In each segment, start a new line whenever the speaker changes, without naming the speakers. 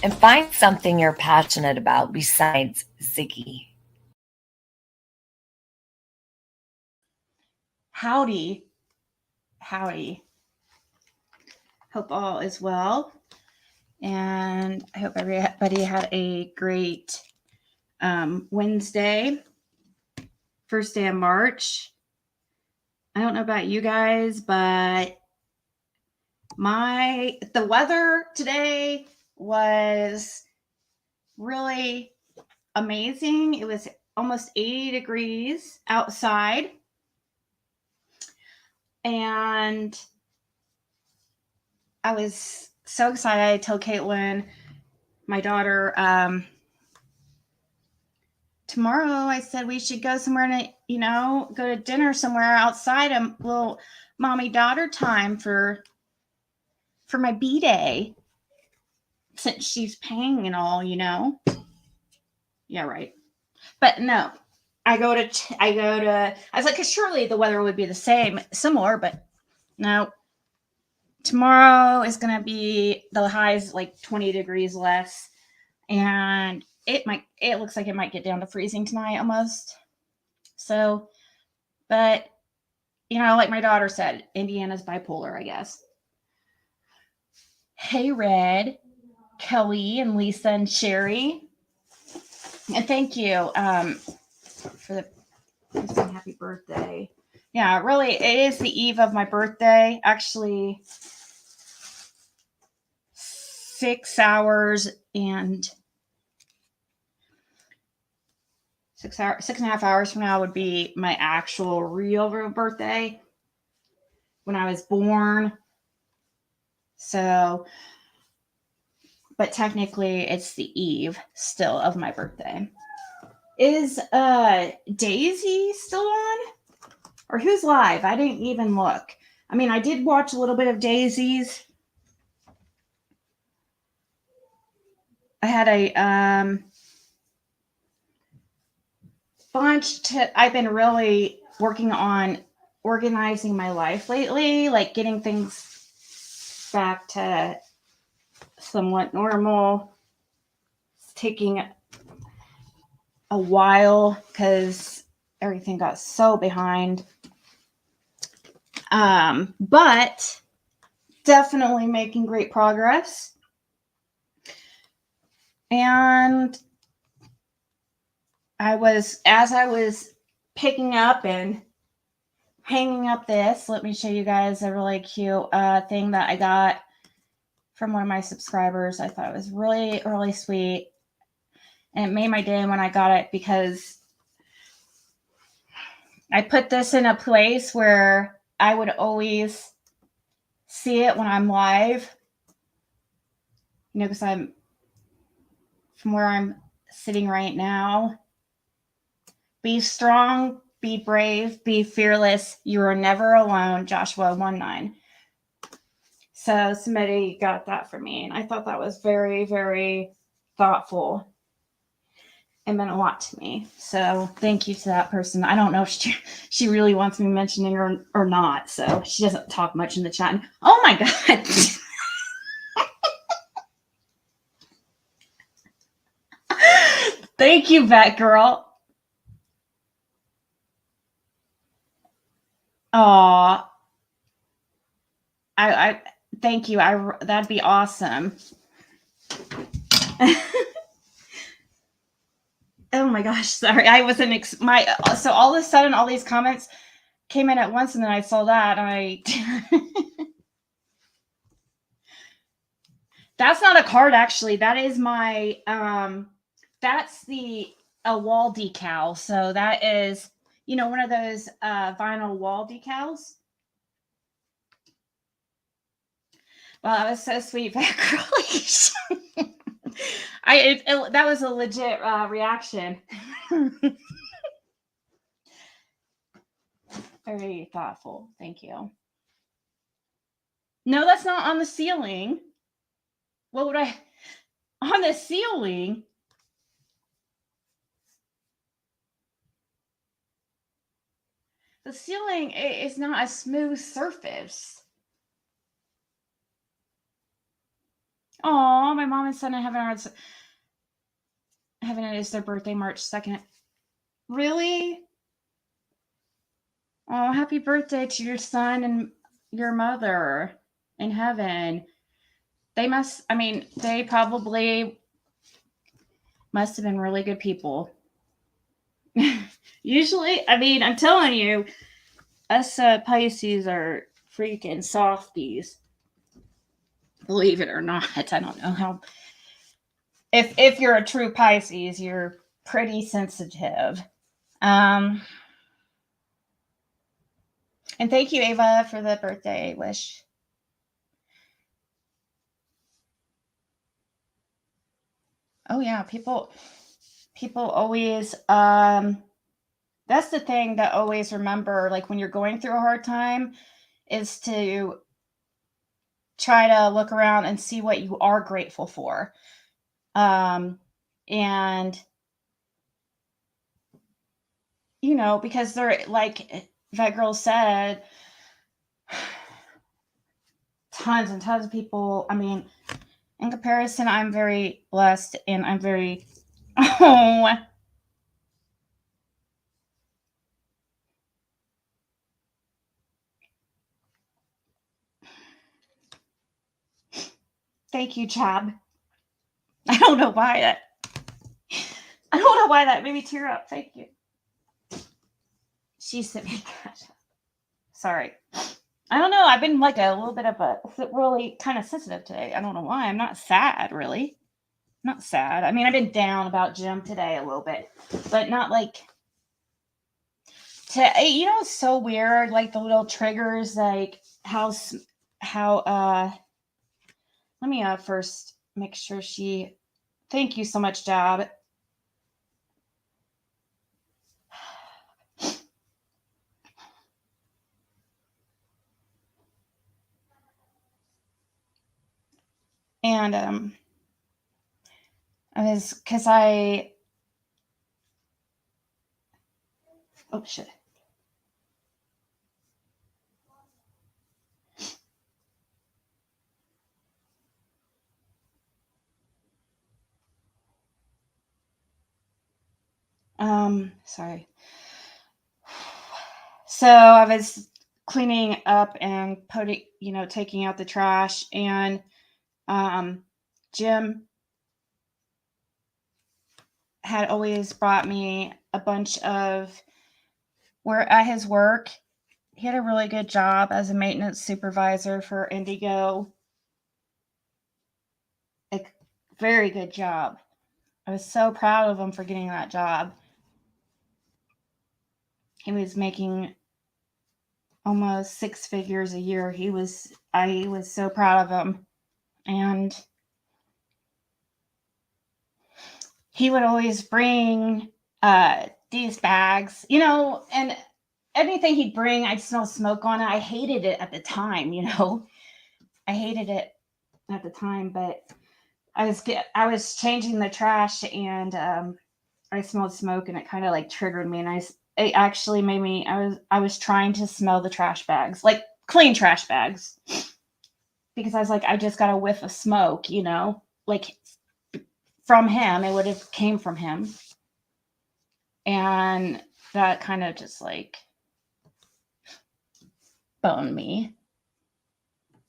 and find something you're passionate about besides Ziggy.
Howdy. Hope all is well. And I hope everybody had a great Wednesday, first day of March. I don't know about you guys, but the weather today was really amazing. It was almost 80 degrees outside. And I was so excited. I told Caitlin, my daughter, tomorrow I said we should go somewhere and, go to dinner somewhere outside, a little mommy-daughter time for my B-day, since she's paying and all, Yeah, right. But no, I was like, 'cause surely the weather would be similar, but no. Tomorrow is going to be, the highs like 20 degrees less, and it looks like it might get down to freezing tonight almost. So, but like my daughter said, Indiana's bipolar, I guess. Hey, Red, Kelly, and Lisa, and Sherry. And thank you for the happy birthday. Yeah, really, it is the eve of my birthday. Actually, 6 hours and 6.5 hours from now would be my actual real birthday, when I was born. So, but technically it's the eve still of my birthday. Is Daisy still on? Or who's live? I didn't even look. I mean, I did watch a little bit of Daisy's. I had a I've been really working on organizing my life lately, like getting things back to somewhat normal. It's taking a while because everything got so behind. But definitely making great progress. And as I was picking up and hanging up this, let me show you guys a really cute thing that I got from one of my subscribers. I thought it was really, really sweet. And it made my day when I got it, because I put this in a place where I would always see it when I'm live. Because from where I'm sitting right now. Be strong, be brave, be fearless. You are never alone, Joshua 1:9. So somebody got that for me, and I thought that was very, very thoughtful. It meant a lot to me. So thank you to that person. I don't know if she really wants me mentioning her or not. So she doesn't talk much in the chat. And, oh my God. Thank you, Vet Girl. Aw. I thank you. That'd be awesome. Oh my gosh, sorry. I wasn't so all of a sudden all these comments came in at once, and then I saw that. That's not a card, actually. That is my that's a wall decal. So that is, one of those vinyl wall decals. Well, that was so sweet, Vet Girl. That was a legit reaction. Very thoughtful. Thank you. No, that's not on the ceiling. What would I... On the ceiling? The ceiling is not a smooth surface. Oh, my mom and son in heaven is their birthday, March 2nd. Really? Oh, happy birthday to your son and your mother in heaven. They probably must have been really good people. Usually, I'm telling you, us Pisces are freaking softies. Believe it or not. I don't know how. If you're a true Pisces, you're pretty sensitive. And thank you, Ava, for the birthday wish. Oh yeah, people always that's the thing that always remember, like when you're going through a hard time, is to try to look around and see what you are grateful for. And because they're like that girl said, tons and tons of people. In comparison, I'm very blessed and I'm very oh. Thank you, Chab. I don't know why that made me tear up. Thank you. She sent me that. Sorry. I don't know. I've been like a little bit of really kind of sensitive today. I don't know why. I'm not sad, really. Not sad. I've been down about Jim today a little bit, but not like it's so weird. Like the little triggers, like how let me first make sure thank you so much, Job. And oh shit. Sorry. So I was cleaning up and taking out the trash, and Jim had always brought me a bunch of at his work. He had a really good job as a maintenance supervisor for Indigo. A very good job. I was so proud of him for getting that job. He was making almost 6 figures a year. I was so proud of him. And he would always bring these bags, and anything he'd bring, I'd smell smoke on it. I hated it at the time, I hated it at the time, but I was changing the trash, and I smelled smoke, and it kind of like triggered me, and it actually made me. I was trying to smell the trash bags, like clean trash bags, because I was like, I just got a whiff of smoke, like from him. It would have came from him, and that kind of just like boned me.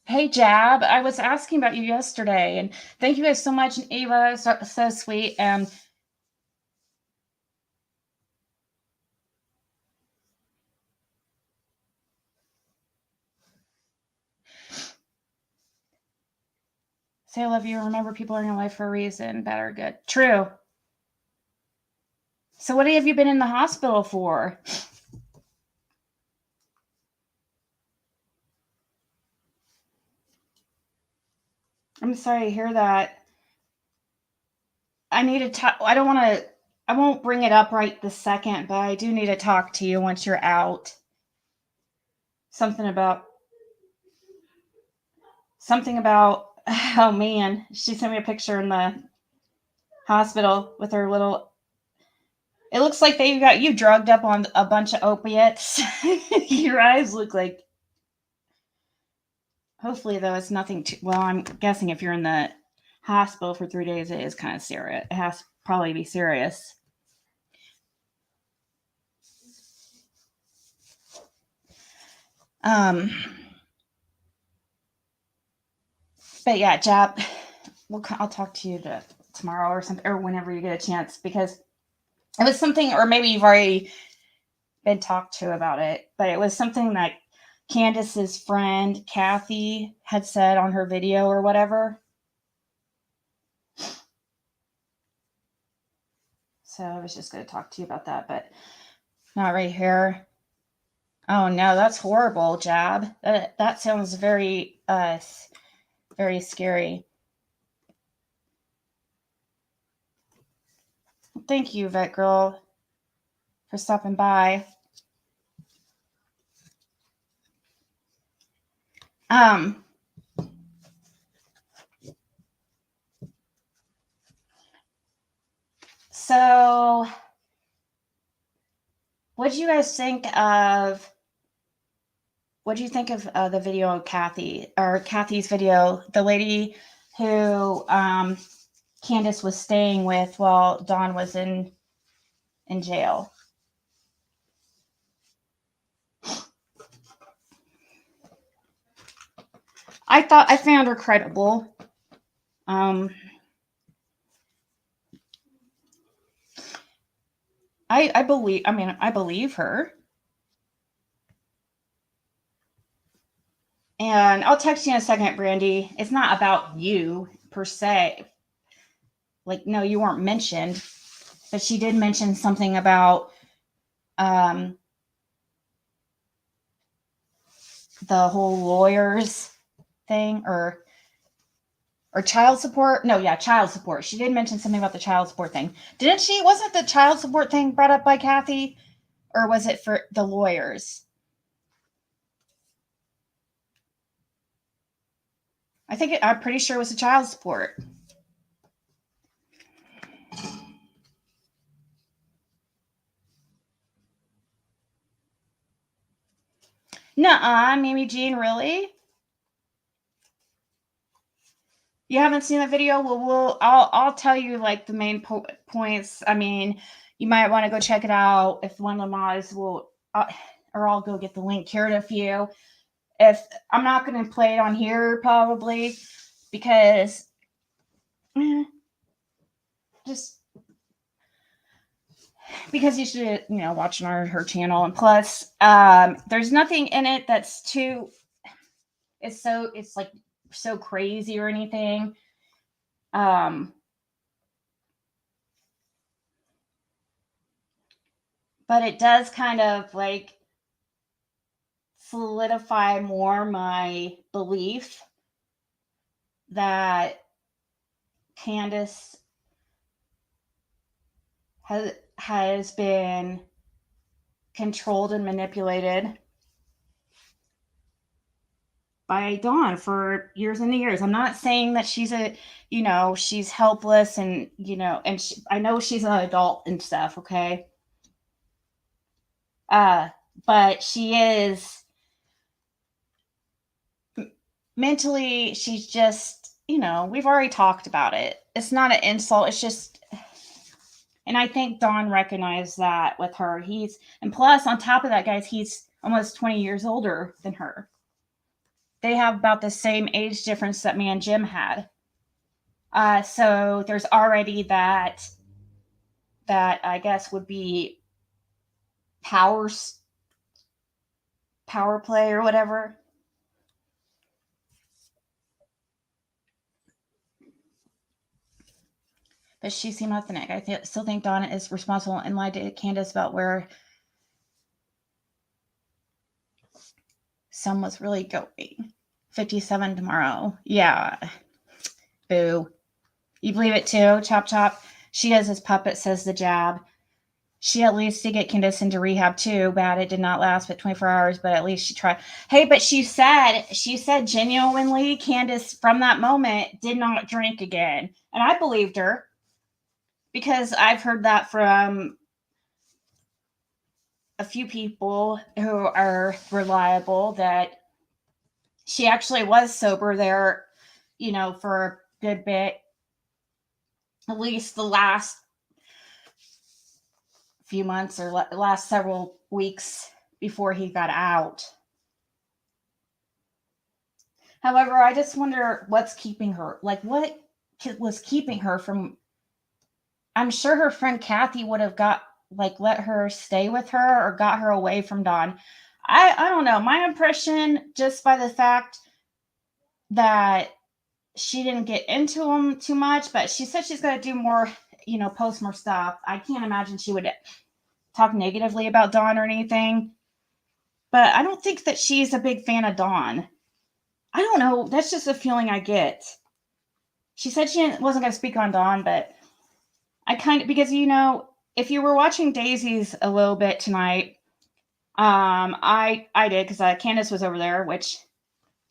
Hey, Jab, I was asking about you yesterday, and thank you guys so much. And Ava, so sweet. And say I love you. Remember, people are in your life for a reason, bad or good. True. So what have you been in the hospital for? I'm sorry to hear that. I need to talk. I won't bring it up right this second, but I do need to talk to you once you're out. Something about, oh man, she sent me a picture in the hospital with her little, it looks like they got you drugged up on a bunch of opiates. Your eyes look like, hopefully though it's nothing too, well, I'm guessing if you're in the hospital for 3 days, it is kind of serious. It has to probably be serious. But yeah, Jab, I'll talk to you tomorrow or something, or whenever you get a chance, because it was something, or maybe you've already been talked to about it, but it was something that Candace's friend Cathy had said on her video or whatever. So I was just going to talk to you about that, but not right here. Oh no, that's horrible, Jab. That sounds very, very scary. Thank you, Vet Girl, for stopping by. So what do you guys think of the video of Cathy's video, the lady who Candace was staying with while Dawn was in jail? I found her credible. I believe her. And I'll text you in a second, Brandy. It's not about you per se. Like, no, you weren't mentioned, but she did mention something about the whole lawyers thing, or child support. No, yeah, child support. She did mention something about the child support thing. Didn't she? Wasn't the child support thing brought up by Cathy? Or was it for the lawyers? I'm pretty sure it was the child support. Nuh-uh, Mimi Jean, really? You haven't seen that video? Well, I'll tell you like the main points. I mean, you might want to go check it out if one of the mods will, or I'll go get the link here in a few. If I'm not going to play it on here probably, because just because you should, watch on her channel. And plus, there's nothing in it that's too, it's like so crazy or anything. But it does kind of like solidify more my belief that Candace has been controlled and manipulated by Dawn for years and years. I'm not saying that she's she's helpless and, and I know she's an adult and stuff, okay? But she is mentally, she's just, we've already talked about it. It's not an insult. It's just, and I think Dawn recognized that with her. And plus, on top of that, guys, he's almost 20 years older than her. They have about the same age difference that me and Jim had. So there's already that I guess would be power play or whatever. But she seemed authentic. I still think Dawn is responsible and lied to Candace about where Sam was really going. 57 tomorrow. Yeah. Boo. You believe it too? Chop chop. She is his puppet, says the Jab. She at least did get Candace into rehab too. Bad it did not last but 24 hours, but at least she tried. Hey, but she said genuinely Candace from that moment did not drink again. And I believed her because I've heard that from a few people who are reliable that she actually was sober there, for a good bit at least the last few months or last several weeks before he got out. However, I just wonder what's keeping her. Like, what was keeping her from? I'm sure her friend Cathy would have let her stay with her or got her away from Dawn. I don't know. My impression, just by the fact that she didn't get into him too much, but she said she's going to do more, post more stuff. I can't imagine she would talk negatively about Dawn or anything. But I don't think that she's a big fan of Dawn. I don't know. That's just a feeling I get. She said she wasn't going to speak on Dawn, but I kind of, because, if you were watching Daisy's a little bit tonight, I did, because Candace was over there, which,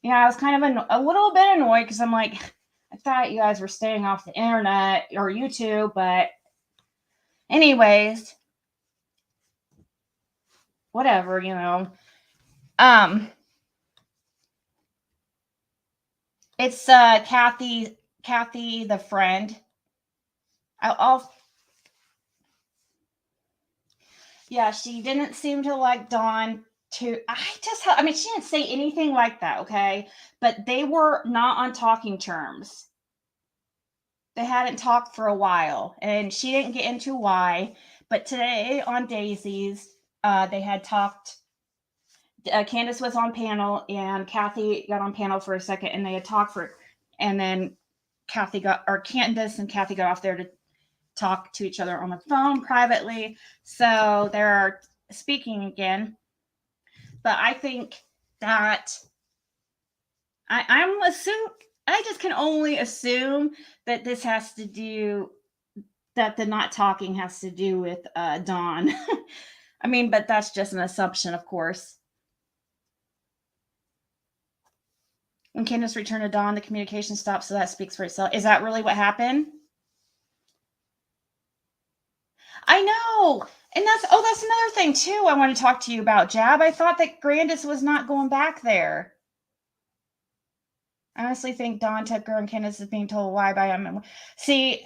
I was kind of a little bit annoyed, because I'm like, I thought you guys were staying off the internet or YouTube, but anyways, whatever, It's Cathy, the friend. Yeah, she didn't seem to like Dawn too. I mean, she didn't say anything like that, okay? But they were not on talking terms. They hadn't talked for a while, and she didn't get into why. But today on Daisy's, they had talked. Candace was on panel, and Cathy got on panel for a second, and they had talked and then Candace and Cathy got off there to talk to each other on the phone privately. So they're speaking again. But I think that I just can only assume that this has to do, that the not talking has to do with Dawn. I mean, but that's just an assumption, of course. When Candace returned to Dawn, the communication stopped, so that speaks for itself. Is that really what happened? I know. And that's another thing too I want to talk to you about, Jab. I thought that Candace was not going back there. I honestly think Dawn, Tucker, and Candace is being told why by him. See,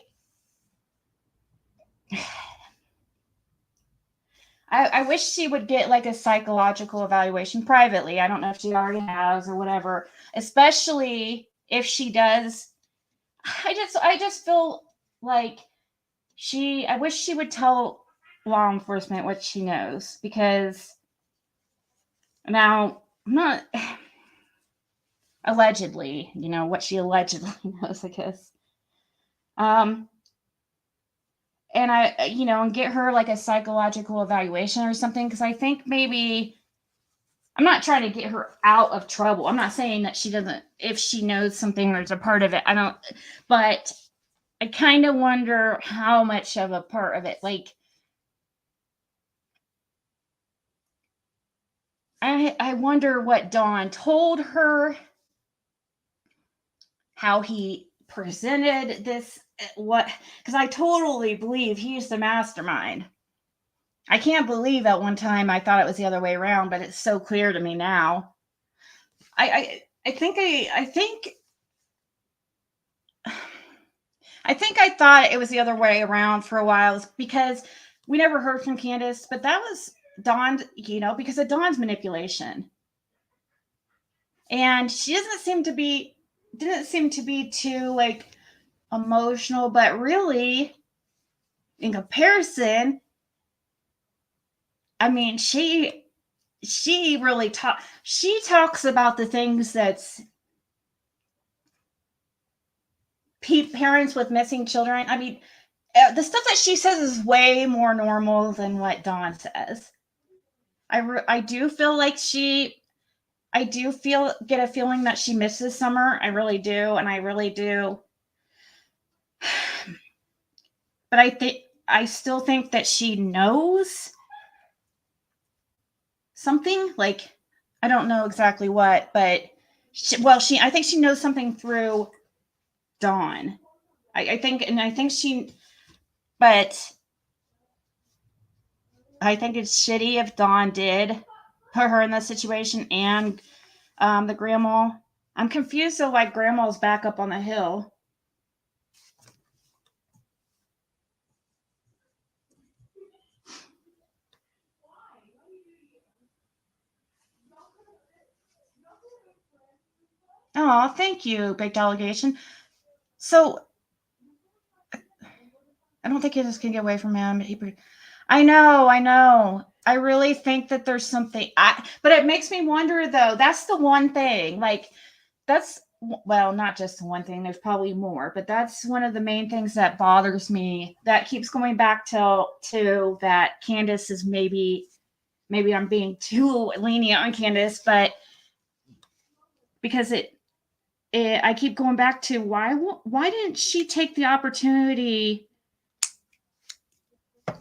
I wish she would get like a psychological evaluation privately. I don't know if she already has or whatever, especially if she does. I just feel like I wish she would tell law enforcement what she knows, because now I'm not allegedly, what she allegedly knows, I guess. And and get her like a psychological evaluation or something, because I think maybe, I'm not trying to get her out of trouble. I'm not saying that she doesn't, if she knows something or is a part of it, but I kind of wonder how much of a part of it, like, I wonder what Dawn told her, how he presented this, because I totally believe he's the mastermind. I can't believe at one time I thought it was the other way around, but it's so clear to me now. I think I thought it was the other way around for a while, because we never heard from Candace, but that was Dawn, because of Dawn's manipulation. And she didn't seem to be too like emotional, but really, in comparison, I mean, she really talks about the things that's parents with missing children. I mean, the stuff that she says is way more normal than what Dawn says. I do feel like get a feeling that she misses Summer. I really do, and I really do. But I still think that she knows something. Like, I don't know exactly what, but I think she knows something through Dawn. But I think it's shitty if Dawn did put her in this situation, and the grandma. I'm confused though, like grandma's back up on the hill. Oh, thank you, big delegation. So I don't think he just can get away from him. I know, I know. I really think that there's something. But it makes me wonder, though. That's the one thing. Like, that's, well, not just the one thing. There's probably more, but that's one of the main things that bothers me. That keeps going back to that Candace is maybe I'm being too lenient on Candace, but because I keep going back to why didn't she take the opportunity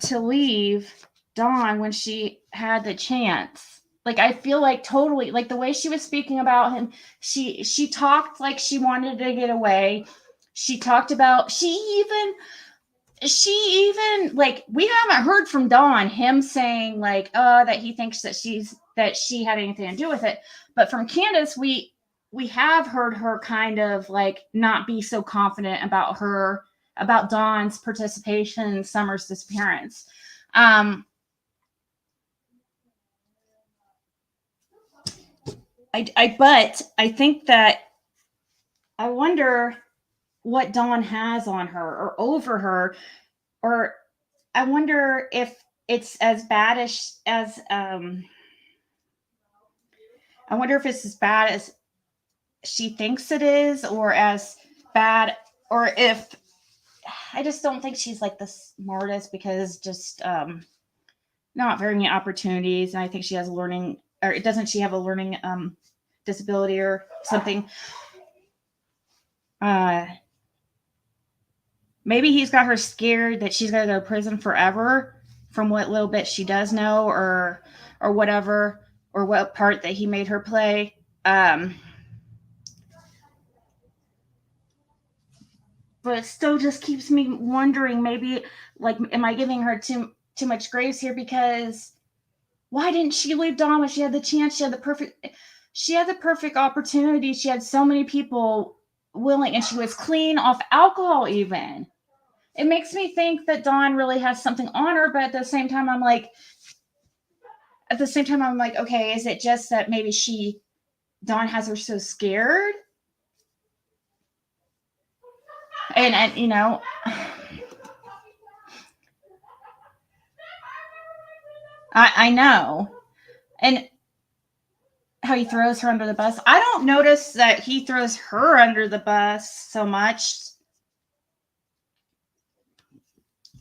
to leave Dawn when she had the chance? Like, I feel like totally, like the way she was speaking about him, she talked like she wanted to get away. She talked about she even like, we haven't heard from Dawn him saying like that he thinks that she had anything to do with it. But from Candace, we have heard her kind of like not be so confident about Dawn's participation in Summer's disappearance. But I think that I wonder what Dawn has on her or over her, or I wonder if it's as bad as I wonder if it's as bad as she thinks it is, or as bad, or if I just don't think she's like the smartest, because just not very many opportunities, and I think she has a learning, or doesn't she have a learning disability or something? Maybe he's got her scared that she's going to go to prison forever from what little bit she does know, or whatever, or what part that he made her play. But it still just keeps me wondering, maybe, like, am I giving her too much grace here? Because why didn't she leave Dawn when she had the chance? She had the perfect opportunity. She had so many people willing, and she was clean off alcohol even. It makes me think that Dawn really has something on her, but at the same time, I'm like, okay, is it just that maybe Dawn has her so scared? And you know, I know. And how he throws her under the bus. I don't notice that he throws her under the bus so much.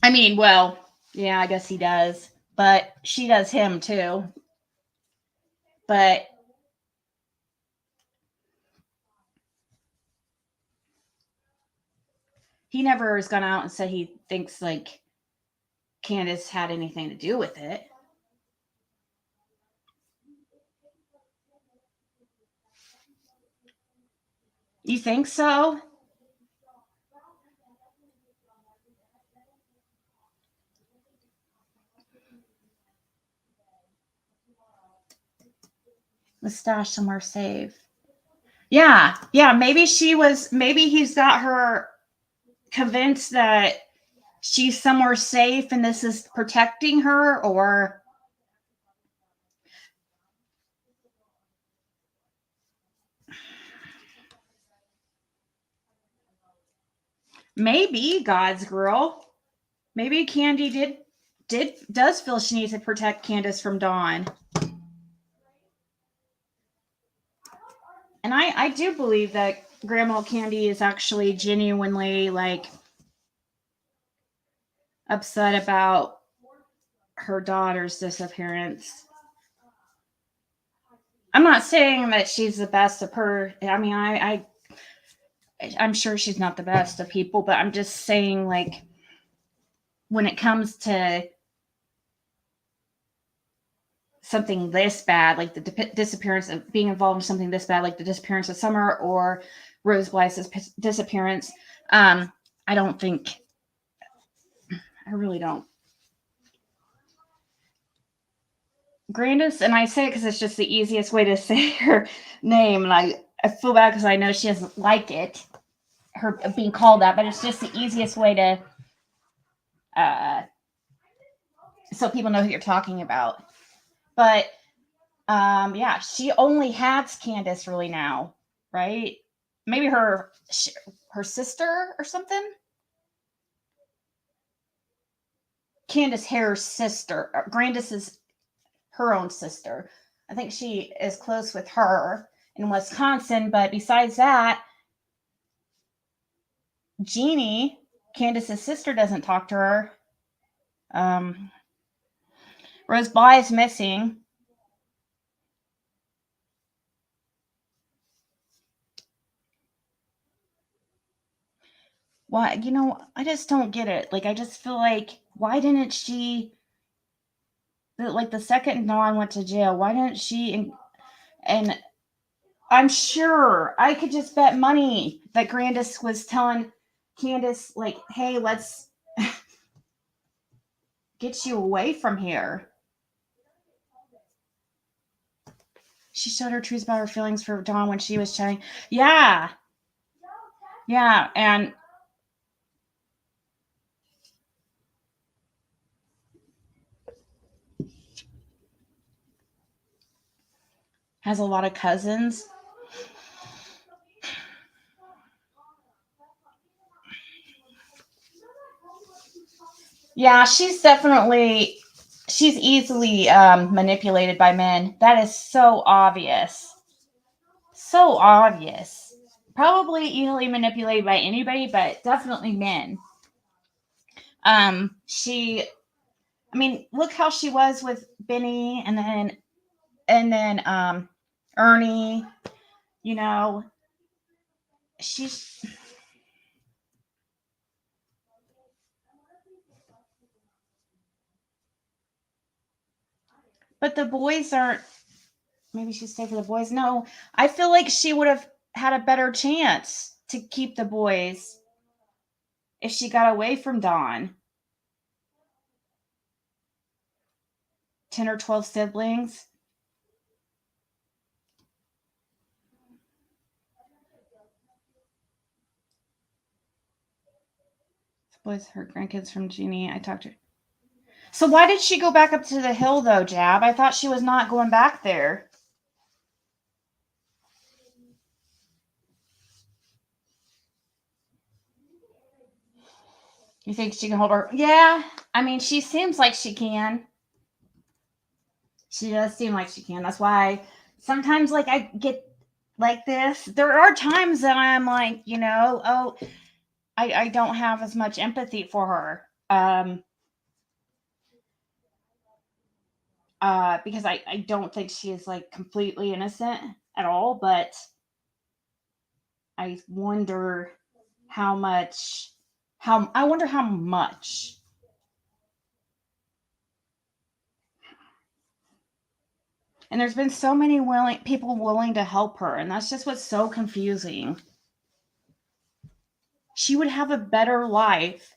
I mean, well, yeah, I guess he does, but she does him too. But he never has gone out and said he thinks like Candace had anything to do with it. You think so? The stash somewhere safe. Yeah, maybe he's got her convinced that she's somewhere safe and this is protecting her, or maybe God's girl. Maybe Candy does feel she needs to protect Candace from Dawn. And I do believe that Grandma Candy is actually genuinely like upset about her daughter's disappearance. I'm not saying that she's the best of her. I mean, I'm sure she's not the best of people, but I'm just saying, like, when it comes to something this bad, like the disappearance of being involved in something this bad, like the disappearance of Summer or Rose Blythe's disappearance, I don't think, I really don't. Grandis, and I say it because it's just the easiest way to say her name, and I feel bad because I know she doesn't like it, her being called that, but it's just the easiest way to, so people know who you're talking about. But yeah, she only has Candace really now, right? maybe her sister or something. Candace Hare's sister. Grandis is her own sister. I think she is close with her in Wisconsin, but besides that, Jeannie, Candace's sister, doesn't talk to her. Rose Bly is missing. Why? I just don't get it. Like, I just feel like, why didn't she, like, the second Dawn went to jail, why didn't she, and I'm sure I could just bet money that Grandis was telling Candace, like, hey, let's get you away from here. She showed her truths about her feelings for Dawn when she was chatting. Yeah. Yeah. And has a lot of cousins. Yeah, she's easily manipulated by men. That is so obvious. So obvious. Probably easily manipulated by anybody, but definitely men. Look how she was with Benny and then Ernie, she's but the boys aren't. Maybe she'd stay for the boys. No, I feel like she would have had a better chance to keep the boys if she got away from Dawn. 10 or 12 siblings. The boys, her grandkids from Jeannie. I talked to her. So why did she go back up to the hill though, Jab? I thought she was not going back there. You think she can hold her? Yeah. She seems like she can. She does seem like she can. That's why sometimes, like, I get like this. There are times that I'm like, I don't have as much empathy for her. Because I don't think she is like completely innocent at all, but I wonder how much. I wonder how much. And there's been so many people willing to help her, and that's just what's so confusing. She would have a better life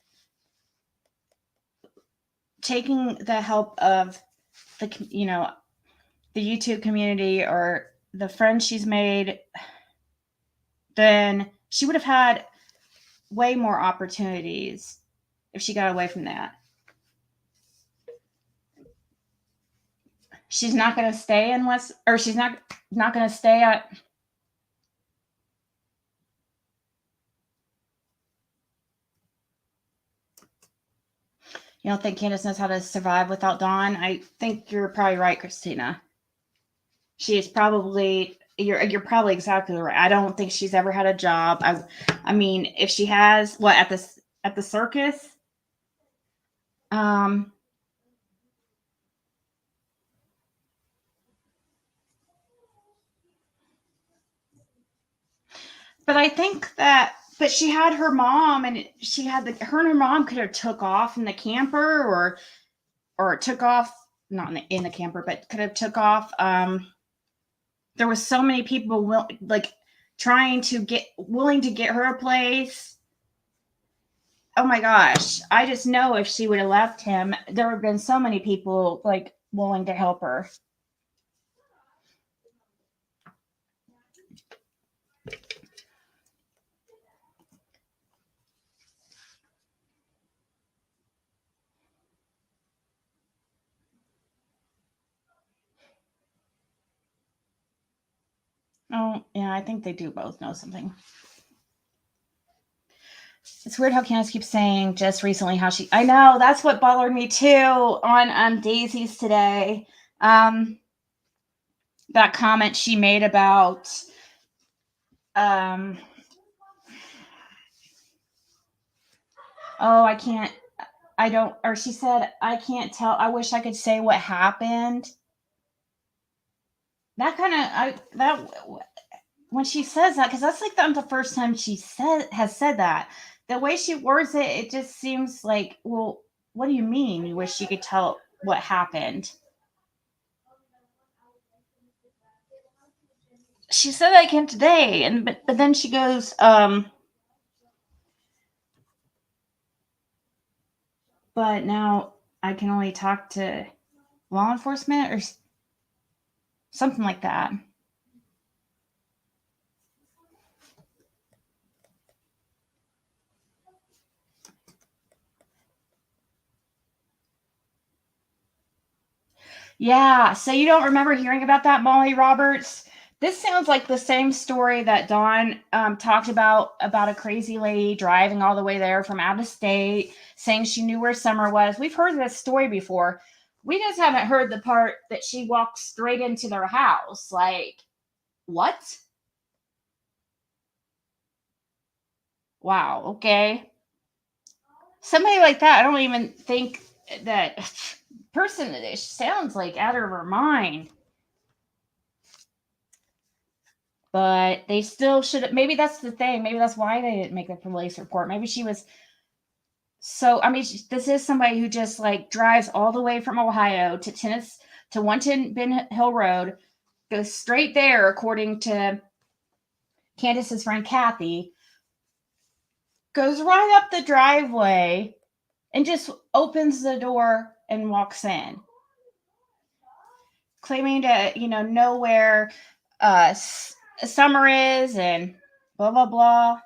taking the help of the YouTube community or the friends she's made. Then she would have had way more opportunities if she got away from that. She's not going to stay she's not going to stay at. You don't think Candace knows how to survive without Dawn? I think you're probably right, Christina. She is probably you're probably exactly right. I don't think she's ever had a job. If she has, what, at the circus? But I think that, but she had her mom, and she had her and her mom could have took off in the camper, or took off, not in the camper, but could have took off. There was so many people willing to get her a place. Oh my gosh. I just know if she would have left him, there would have been so many people like willing to help her. Oh, yeah, I think they do both know something. It's weird how Candace keeps saying just recently how she. I know, that's what bothered me too on Daisy's today. That comment she made about oh, she said, I can't tell. I wish I could say what happened. That kind of, when she says that, because that's like the first time she has said that. The way she words it, it just seems like, well, what do you mean you wish you could tell what happened? She said that again today, and but then she goes, but now I can only talk to law enforcement or something like that. Yeah, so you don't remember hearing about that, Molly Roberts? This sounds like the same story that Dawn talked about a crazy lady driving all the way there from out of state, saying she knew where Summer was. We've heard this story before. We just haven't heard the part that she walked straight into their house. Like, what? Wow, okay. Somebody like that, I don't even think that person that sounds like out of her mind. But they still should. Maybe that's the thing. Maybe that's why they didn't make a police report. Maybe she was so. I mean, this is somebody who just like drives all the way from Ohio to Tennessee to 110 Ben Hill Road, goes straight there, according to Candace's friend Cathy, goes right up the driveway and just opens the door and walks in, claiming to know where Summer is and blah blah blah.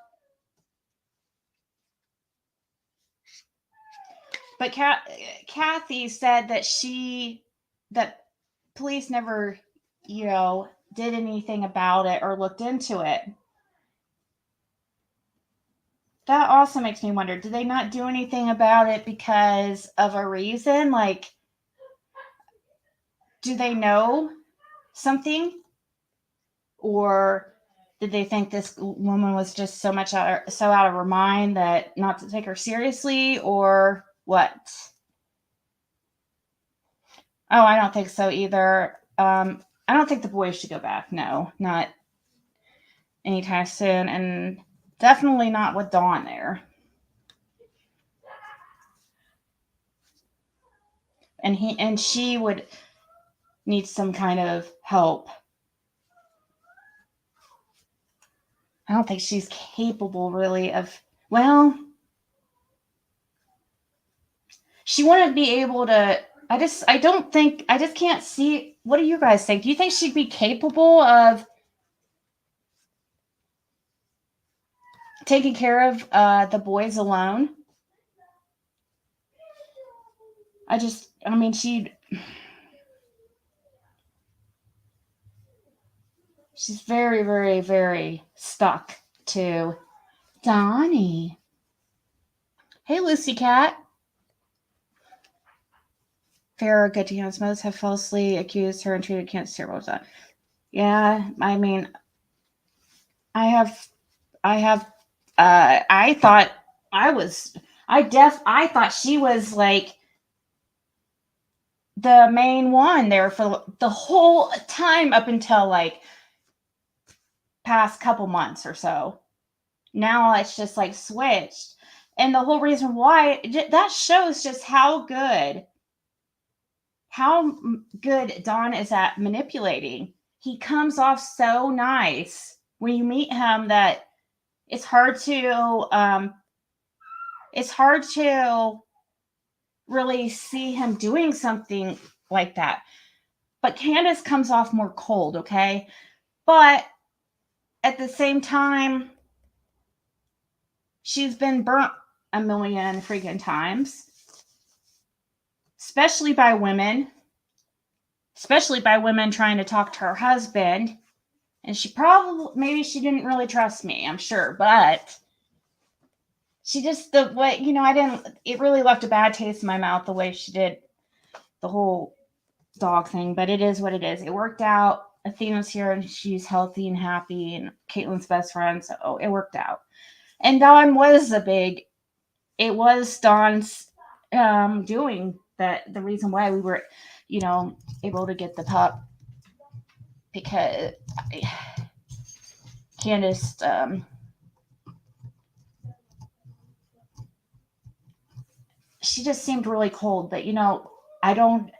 But Cathy said that police never, did anything about it or looked into it. That also makes me wonder, did they not do anything about it because of a reason? Like, do they know something? Or did they think this woman was just so out of her mind that not to take her seriously, or what? Oh, I don't think so either. I don't think the boys should go back. No, not anytime soon, and definitely not with Dawn there. And she would need some kind of help. I don't think she's capable really of, well, she wouldn't be able to. I just can't see. What do you guys think? Do you think she'd be capable of taking care of the boys alone? She's very, very, very stuck to Donnie. Hey, Lucy Cat. Farrah, good to Candace. Most have falsely accused her and treated Candace terrible. Yeah, I mean, I thought I thought she was like the main one there for the whole time up until like past couple months or so. Now it's just like switched. And the whole reason why, that shows just how good Don is at manipulating. He comes off so nice when you meet him that it's hard to really see him doing something like that. But Candace comes off more cold, okay? But at the same time, she's been burnt a million freaking times, especially by women trying to talk to her husband. And maybe she didn't really trust me, I'm sure, but she just, the way, it really left a bad taste in my mouth the way she did the whole dog thing, but it is what it is. It worked out. Athena's here and she's healthy and happy, and Caitlin's best friend, so it worked out. And Dawn was it was Dawn's doing that, the reason why we were, able to get the pup, because Candace, she just seemed really cold. But I don't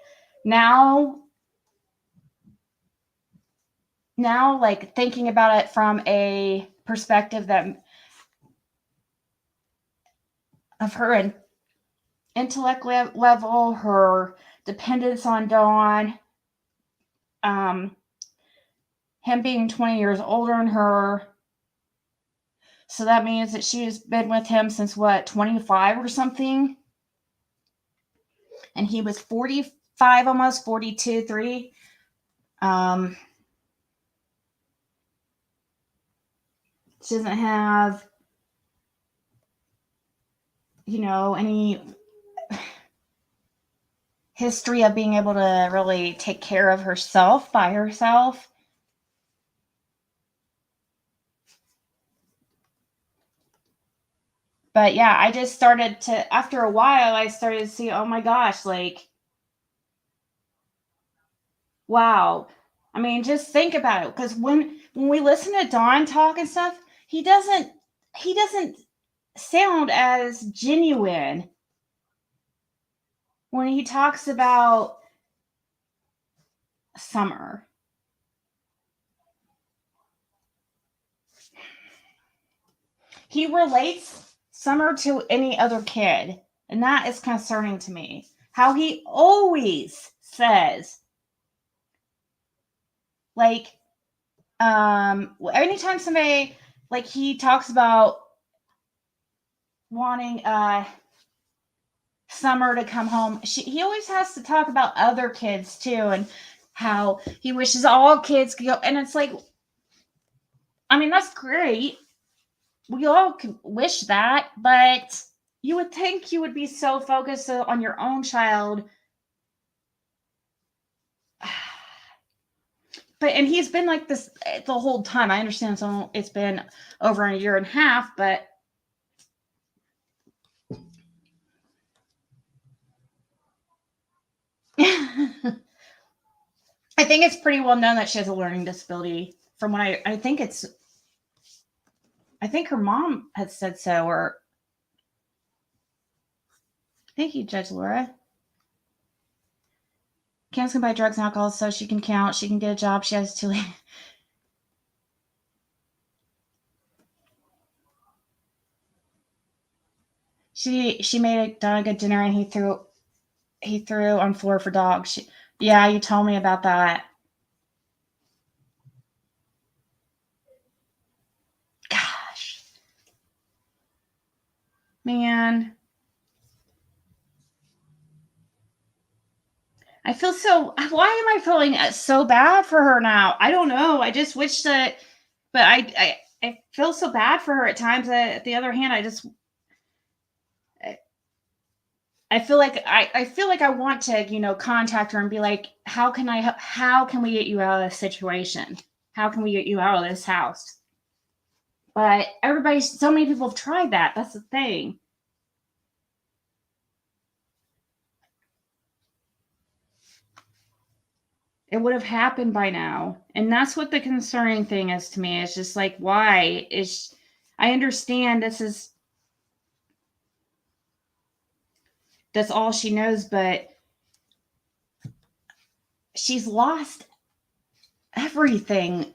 now, like, thinking about it from a perspective of her intellect level, her dependence on Dawn, him being 20 years older than her. So that means that she's been with him since 25 or something? And he was 45, almost 42, 3. She doesn't have, any history of being able to really take care of herself by herself. But yeah, I just started to, after a while, I started to see, oh my gosh, like, wow. I mean, just think about it. Because when we listen to Don talk and stuff, he doesn't sound as genuine when he talks about Summer. He relates Summer to any other kid, and that is concerning to me. How he always says, like, anytime somebody, like, he talks about wanting Summer to come home, he always has to talk about other kids too, and how he wishes all kids could go. And it's like, I mean, that's great. We all could wish that, but you would think you would be so focused on your own child. And he's been like this the whole time. I understand it's been over a year and a half, but I think it's pretty well known that she has a learning disability. From what I think I think her mom had said so, or thank you, Judge Laura. Candace can buy drugs and alcohol so she can count. She can get a job. She has to. She made Don a good dinner, and he threw on floor for dogs. Yeah, you told me about that. Gosh, man. I feel so. Why am I feeling so bad for her now? I don't know. I just wish that, but I feel so bad for her at times. At the other hand, I feel like I want to contact her and be like, how can we get you out of this situation? How can we get you out of this house? But so many people have tried that. That's the thing. It would have happened by now. And that's what the concerning thing is to me. It's just like, why is, I understand that's all she knows, but she's lost everything.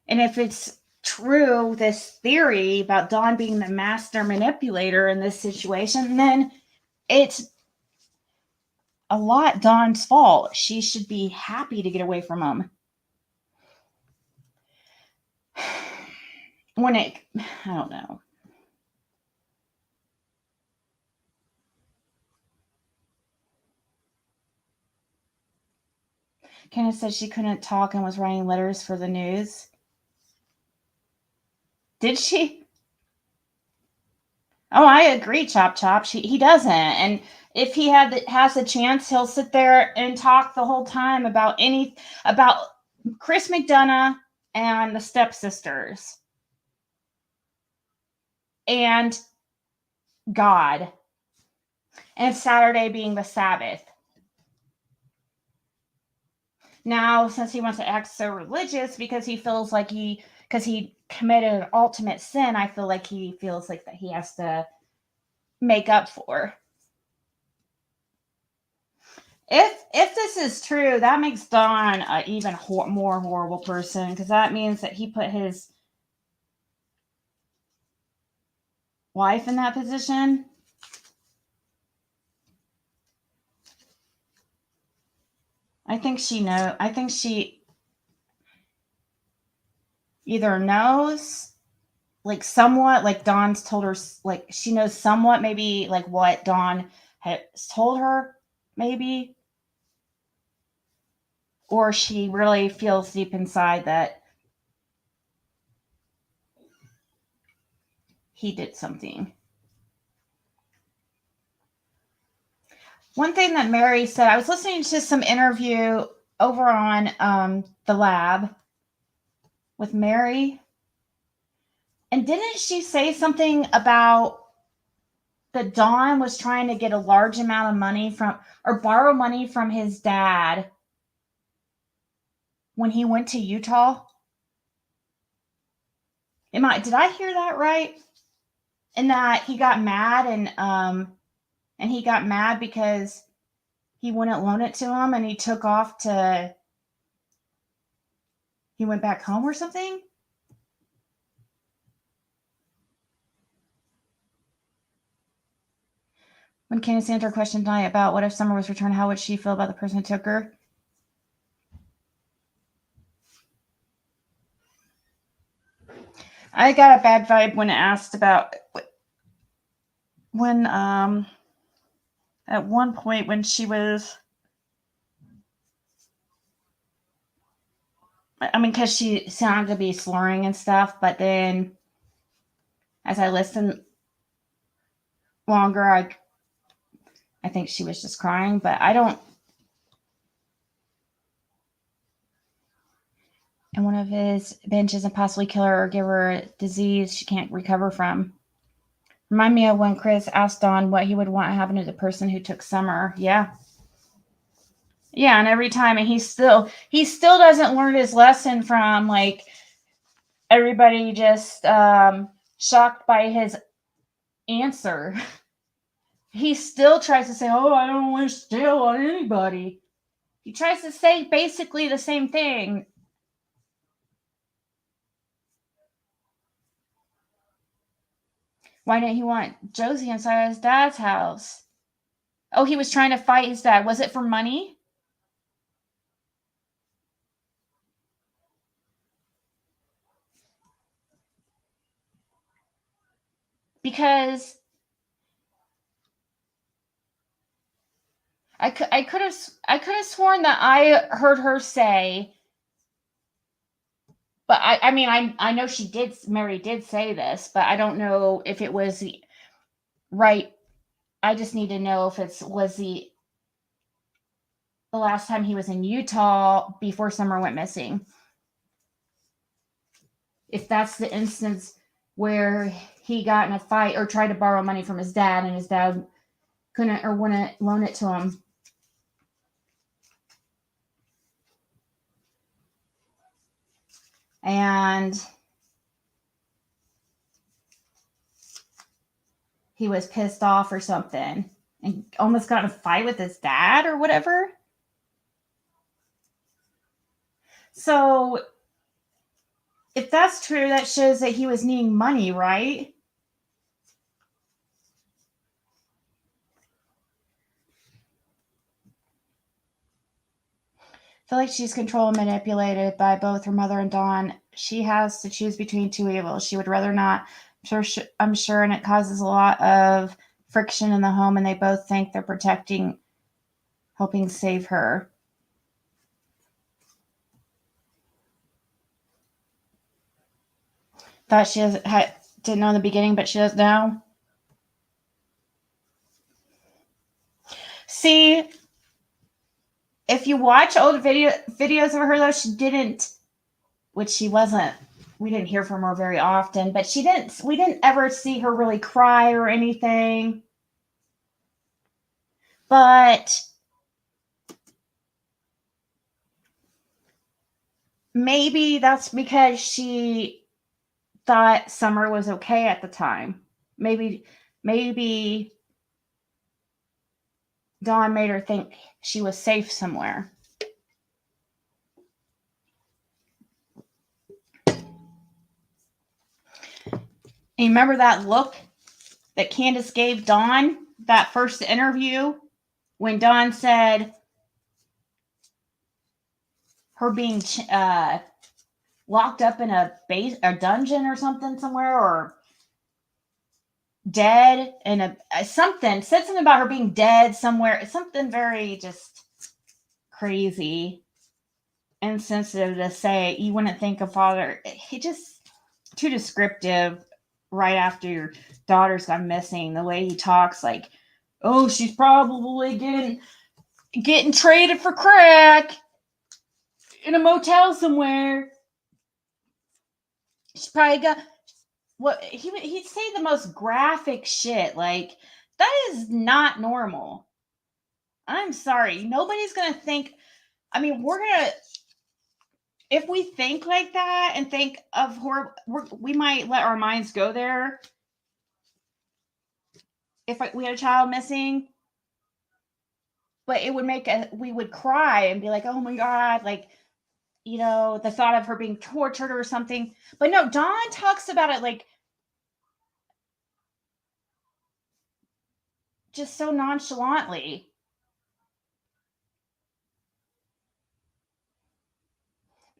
And if it's true, this theory about Dawn being the master manipulator in this situation, then it's a lot Dawn's fault. She should be happy to get away from him. I don't know. Candace said she couldn't talk and was writing letters for the news. Did she? Oh, I agree, Chop Chop. He doesn't. And if he has a chance, he'll sit there and talk the whole time about Chris McDonough and the stepsisters and God and Saturday being the Sabbath. Now, since he wants to act so religious because he feels like because he committed an ultimate sin, I feel like he feels like that he has to make up for. If this is true, that makes Don an even more horrible person, because that means that he put his wife in that position. I think she either knows, like somewhat, like Don's told her, like she knows somewhat, maybe like what Don has told her, maybe, or she really feels deep inside that he did something. One thing that Mary said, I was listening to some interview over on the lab with Mary, and didn't she say something about that Don was trying to get a large amount of money from, or borrow money from his dad when he went to Utah? Did I hear that right? And that he got mad and he got mad because he wouldn't loan it to him, and he took off he went back home or something? When Candace answered her question tonight about what if Summer was returned, how would she feel about the person who took her? I got a bad vibe when it asked about when at one point when she was, I mean, because she sounded to be slurring and stuff, but then as I listened longer, I think she was just crying, but I don't. And one of his benches and possibly kill her or give her a disease she can't recover from. Remind me of when Chris asked Don what he would want to happen to the person who took Summer. Yeah. Yeah, and every time, and he still doesn't learn his lesson from, like, everybody just shocked by his answer. He still tries to say, oh, I don't wish steal on anybody. He tries to say basically the same thing. Why didn't he want Josie inside his dad's house? Oh, he was trying to fight his dad. Was it for money? Because I could have sworn that I heard her say, but I mean I know Mary did say this, but I don't know if it was right. I just need to know if was the last time he was in Utah before Summer went missing. If that's the instance where he got in a fight or tried to borrow money from his dad and his dad couldn't or wouldn't loan it to him. And he was pissed off or something and almost got in a fight with his dad or whatever. So if that's true, that shows that he was needing money, right? I feel like she's controlled and manipulated by both her mother and Dawn. She has to choose between two evils. She would rather not. I'm sure, and it causes a lot of friction in the home, and they both think they're helping save her. thought she didn't know in the beginning, but she does now. See, if you watch old videos of her, though, she didn't, which she wasn't, we didn't hear from her very often, but we didn't ever see her really cry or anything. But maybe that's because she thought Summer was okay at the time. Maybe Dawn made her think she was safe somewhere. And remember that look that Candace gave Dawn that first interview when Dawn said her being locked up in a dungeon or something somewhere, or dead in said something about her being dead somewhere. Something very just crazy, insensitive to say. You wouldn't think a father. He just too descriptive. Right after your daughter's gone missing, the way he talks, like, oh, she's probably getting traded for crack in a motel somewhere. She's probably got what he'd say the most graphic shit. Like, that is not normal. I'm sorry. Nobody's gonna think. I mean, if we think like that and think of horror, we might let our minds go there. If we had a child missing, but it would we would cry and be like, oh my God, like, you know, the thought of her being tortured or something. But no, Dawn talks about it like just so nonchalantly.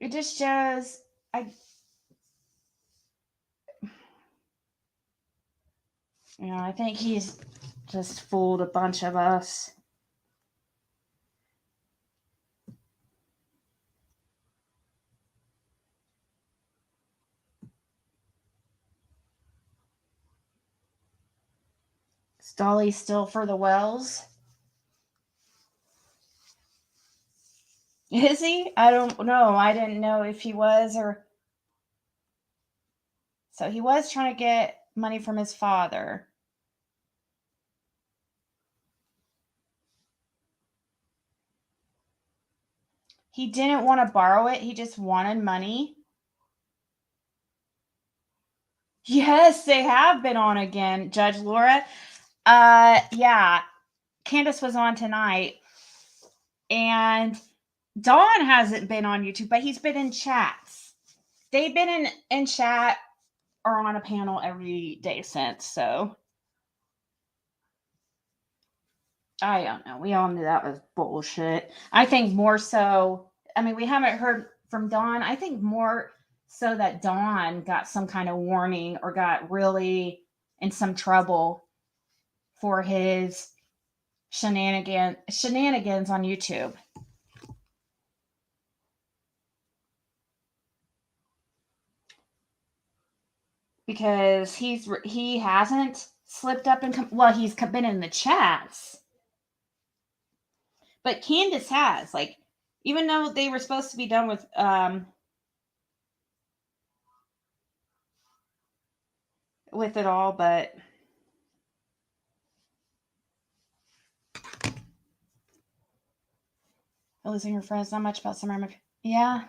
It just shows I think he's just fooled a bunch of us. Is Dolly still for the Wells? Is he? I don't know. I didn't know if he was or. So he was trying to get money from his father. He didn't want to borrow it. He just wanted money. Yes, they have been on again, Judge Laura. Yeah. Candace was on tonight. And Dawn hasn't been on YouTube, but he's been in chats. They've been in chat or on a panel every day since, so I don't know. We all knew that was bullshit. I think more so, I mean, we haven't heard from Dawn. I think more so that Dawn got some kind of warning or got really in some trouble for his shenanigans on YouTube. Because he hasn't slipped up and he's been in the chats. But Candace has, like, even though they were supposed to be done with it all, but losing her friends, not much about Summer. Yeah.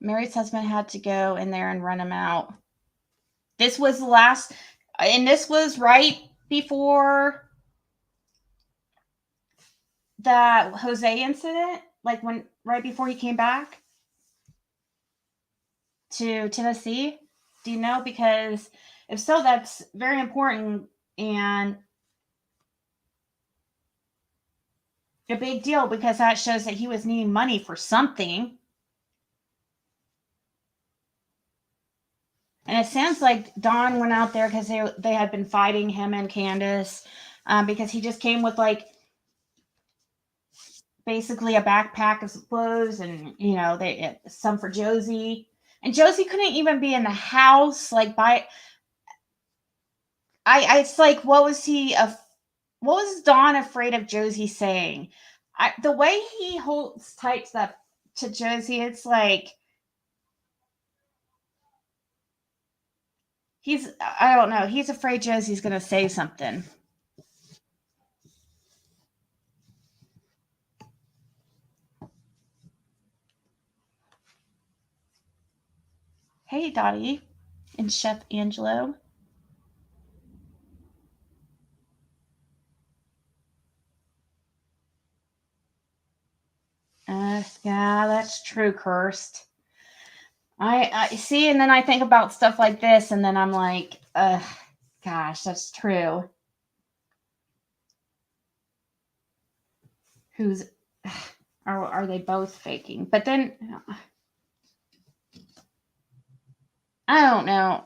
Mary's husband had to go in there and run him out. This was the last, and this was right before that Jose incident, like right before he came back to Tennessee. Do you know? Because if so, that's very important and a big deal, because that shows that he was needing money for something. And it sounds like Dawn went out there because they had been fighting, him and Candace, because he just came with like basically a backpack of clothes, and some for Josie. And Josie couldn't even be in the house. Like it's like, what was what was Don afraid of Josie saying? The way he holds tight to Josie, it's like I don't know. He's afraid Josie's gonna say something. Hey, Dottie and Chef Angelo. Yeah, that's true, Cursed. I see, and then I think about stuff like this, and then I'm like, gosh, that's true. Who's are they both faking? But then I don't know.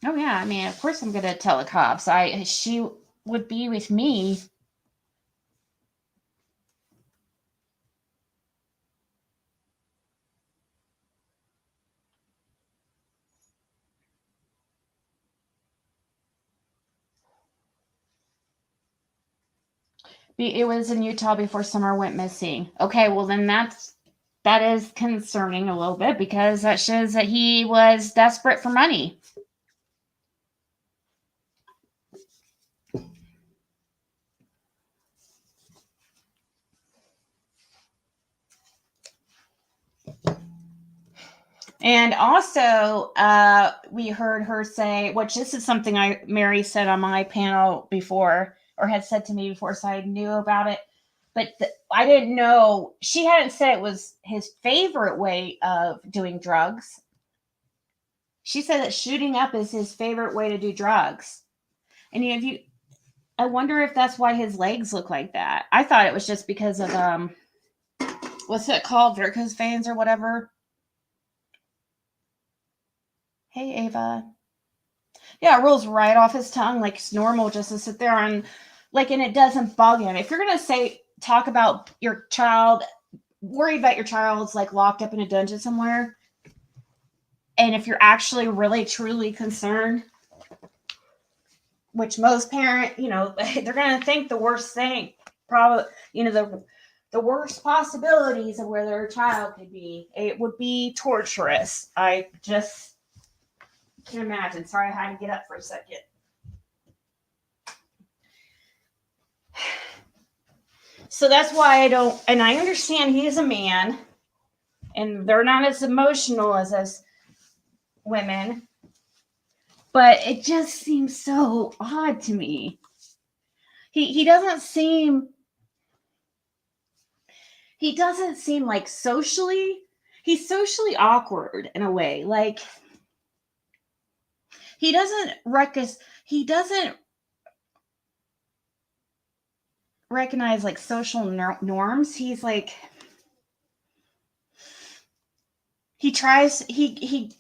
Oh yeah, I mean, of course I'm gonna tell the cops. She would be with me. It was in Utah before Summer went missing. Okay, well then that is concerning a little bit, because that shows that he was desperate for money. And also, we heard her say, which this is something Mary said on my panel before, or had said to me before, so I knew about it. But I didn't know, she hadn't said it was his favorite way of doing drugs. She said that shooting up is his favorite way to do drugs. And I wonder if that's why his legs look like that. I thought it was just because of what's it called, varicose veins or whatever. Hey, Ava. Yeah, it rolls right off his tongue like it's normal, just to sit there and it doesn't bug him. If you're gonna talk about your child, worry about your child's like locked up in a dungeon somewhere, and if you're actually really truly concerned, which most parent, they're gonna think the worst thing, probably, the worst possibilities of where their child could be. It would be torturous. I just can imagine. Sorry, I had to get up for a second. So that's why I don't, and I understand he is a man, and they're not as emotional as us women, but it just seems so odd to me. He doesn't seem like he's socially awkward in a way. Like he doesn't recognize like social norms. He's like, he tries, he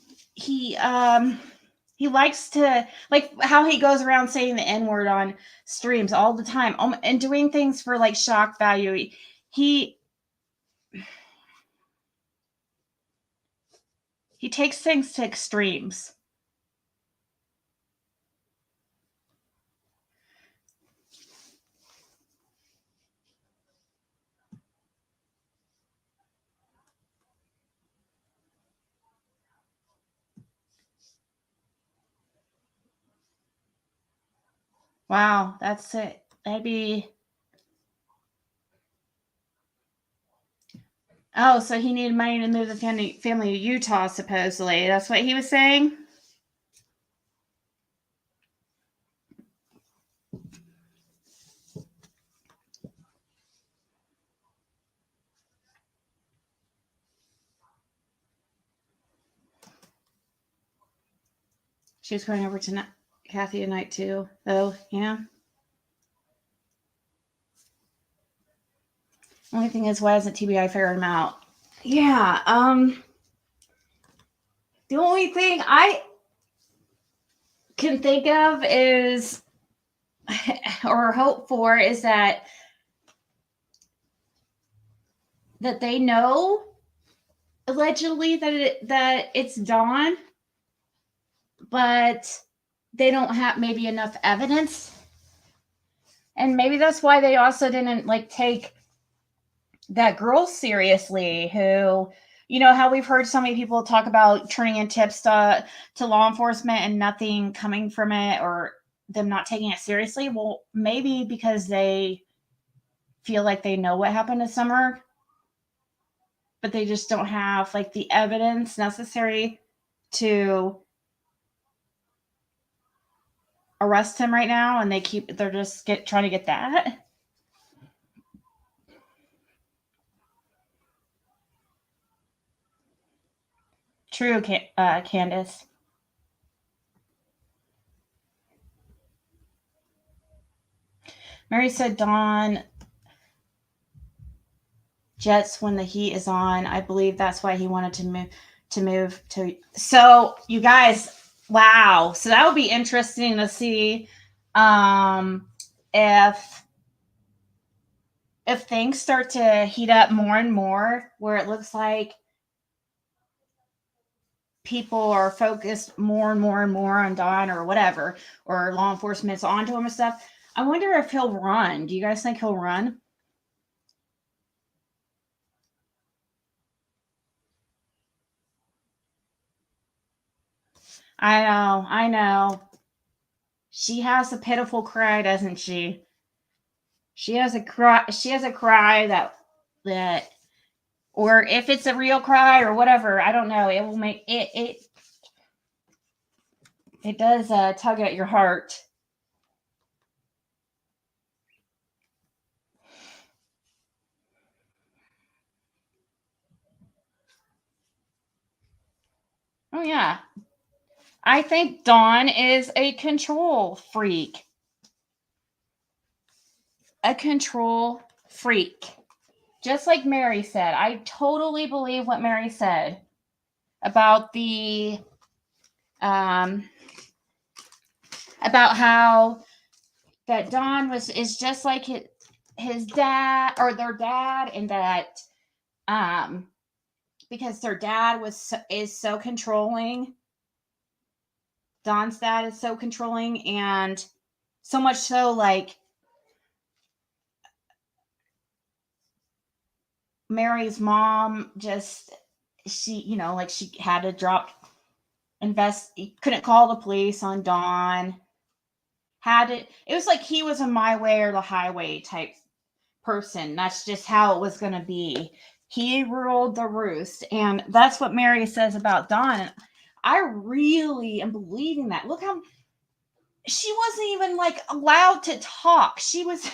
likes to, like how he goes around saying the N-word on streams all the time, and doing things for like shock value. He takes things to extremes. Wow, that's it. That'd be. Oh, so he needed money to move the family to Utah, supposedly. That's what he was saying? She was going over to Cathy tonight, too. Oh, yeah. Only thing is, why hasn't TBI figured him out? Yeah. The only thing I can think of is, or hope for, is that they know allegedly that it's Dawn, but they don't have maybe enough evidence. And maybe that's why they also didn't like take that girl seriously, who, you know, how we've heard so many people talk about turning in tips to law enforcement and nothing coming from it, or them not taking it seriously. Well, maybe because they feel like they know what happened to Summer, but they just don't have like the evidence necessary to arrest him right now, and they're just trying to get that. True, Candace. Mary said Dawn jets when the heat is on. I believe that's why he wanted to move to. So you guys, wow. So that would be interesting to see if things start to heat up more and more, where it looks like people are focused more and more and more on Don or whatever, or law enforcement's onto him and stuff. I wonder if he'll run. Do you guys think he'll run? I know. She has a pitiful cry, doesn't she? She has a cry that, or if it's a real cry or whatever, I don't know. It will make it does tug at your heart. Oh yeah. I think Dawn is a control freak. A control freak. Just like Mary said. I totally believe what Mary said about the about how that Dawn is just like his dad, or their dad, and that because their dad is so controlling. Dawn's dad is so controlling, and so much so, like, Mary's mom just, she, you know, like, she had to couldn't call the police on Dawn. It was like he was a my way or the highway type person. That's just how it was going to be. He ruled the roost. And that's what Mary says about Dawn. And I really am believing that. Look how she wasn't even like allowed to talk. She was,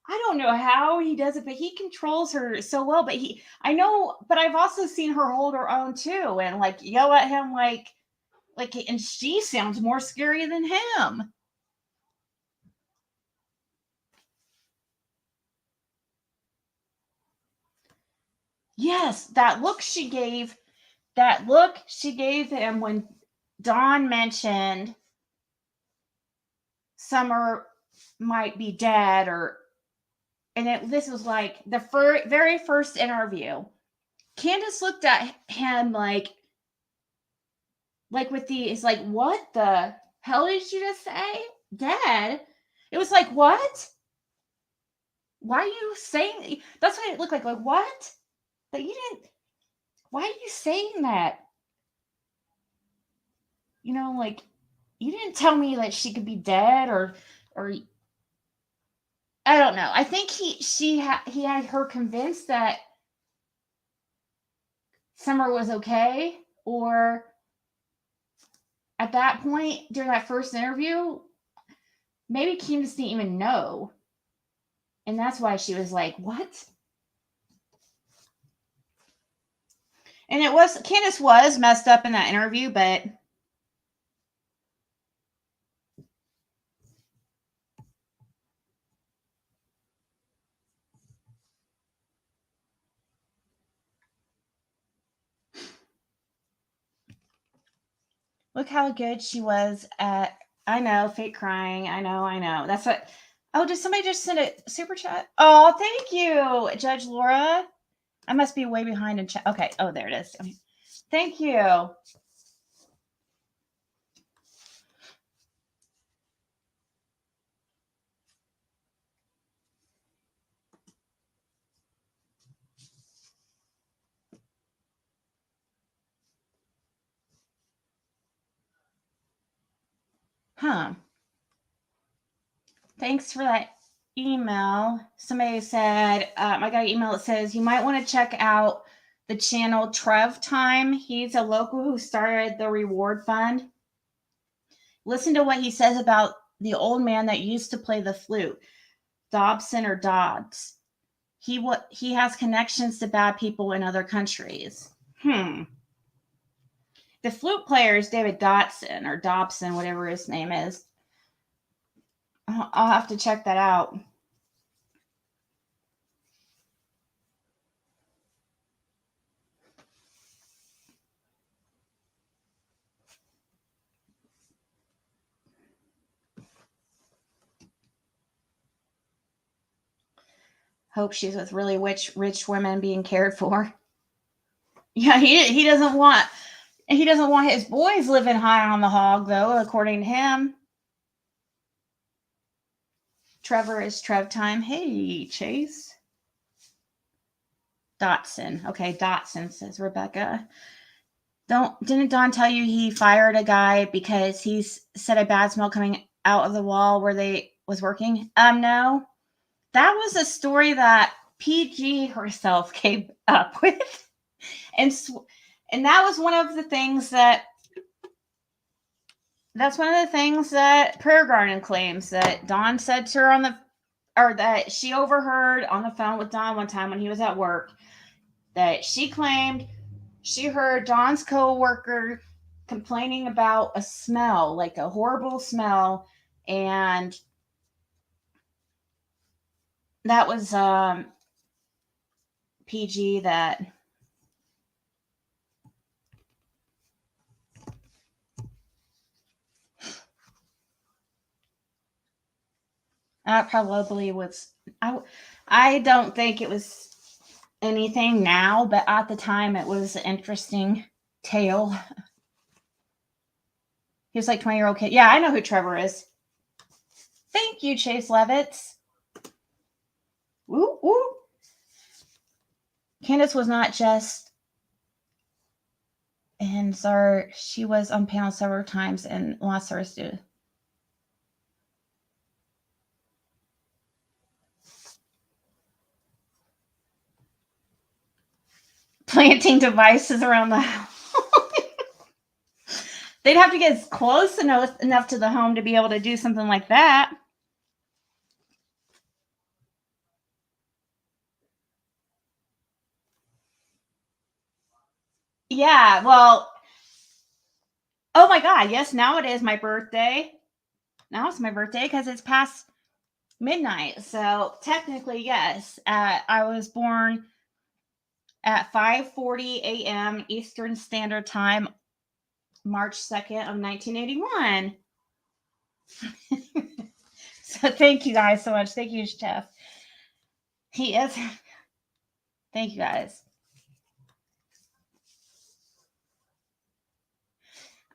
I don't know how he does it, but he controls her so well. But I know, but I've also seen her hold her own too, and like yell at him and she sounds more scary than him. Yes, that look she gave him when Dawn mentioned Summer might be dead, this was like the very first interview. Candace looked at him like with it's like, what the hell did you just say? Dead? It was like, what? Why are you saying? That's what it looked like. Like, what? That you didn't. Why are you saying that? You know, like, you didn't tell me that she could be dead, or I don't know. I think he had her convinced that Summer was okay, or at that point during that first interview, maybe Candace didn't even know, and that's why she was like, "What?" And Candace was messed up in that interview, but Look how good she was at. I know, fake crying. I know. That's what. Oh, did somebody just send a super chat? Oh, thank you, Judge Laura. I must be way behind in chat. Okay. Oh, there it is. Thank you. Huh. Thanks for that email. Somebody said, I got an email that says you might want to check out the channel Trev Time. He's a local who started the reward fund. Listen to what he says about the old man that used to play the flute, Dobson or Dodds. He has connections to bad people in other countries. The flute player is David Dotson or Dobson, whatever his name is. I'll have to check that out. Hope she's with really rich women being cared for. Yeah, he doesn't want his boys living high on the hog, though, according to him. Trevor is Trev Time. Hey, Chase. Dotson. Okay, Dotson, says Rebecca. Didn't Don tell you he fired a guy because he said a bad smell coming out of the wall where they was working? No. That was a story that PG herself came up with. And that was one of the things that Prayer Garden claims that Don said to her that she overheard on the phone with Don one time when he was at work, that she claimed she heard Don's coworker complaining about a smell, like a horrible smell, and that was PG that probably was. I don't think it was anything now, but at the time it was an interesting tale. He was like 20-year-old kid. Yeah, I know who Trevor is. Thank you, Chase Levitz. Woo, woo. Candace was not just in Czar. She was on panel several times and lost her student. Planting devices around the house. They'd have to get close enough to the home to be able to do something like that. Yeah, well, oh my God, yes, now it is my birthday. Now it's my birthday because it's past midnight. So technically, yes, I was born at 5:40 a.m. Eastern Standard Time, March 2nd of 1981. So thank you guys so much. Thank you, Jeff. He is. Thank you guys.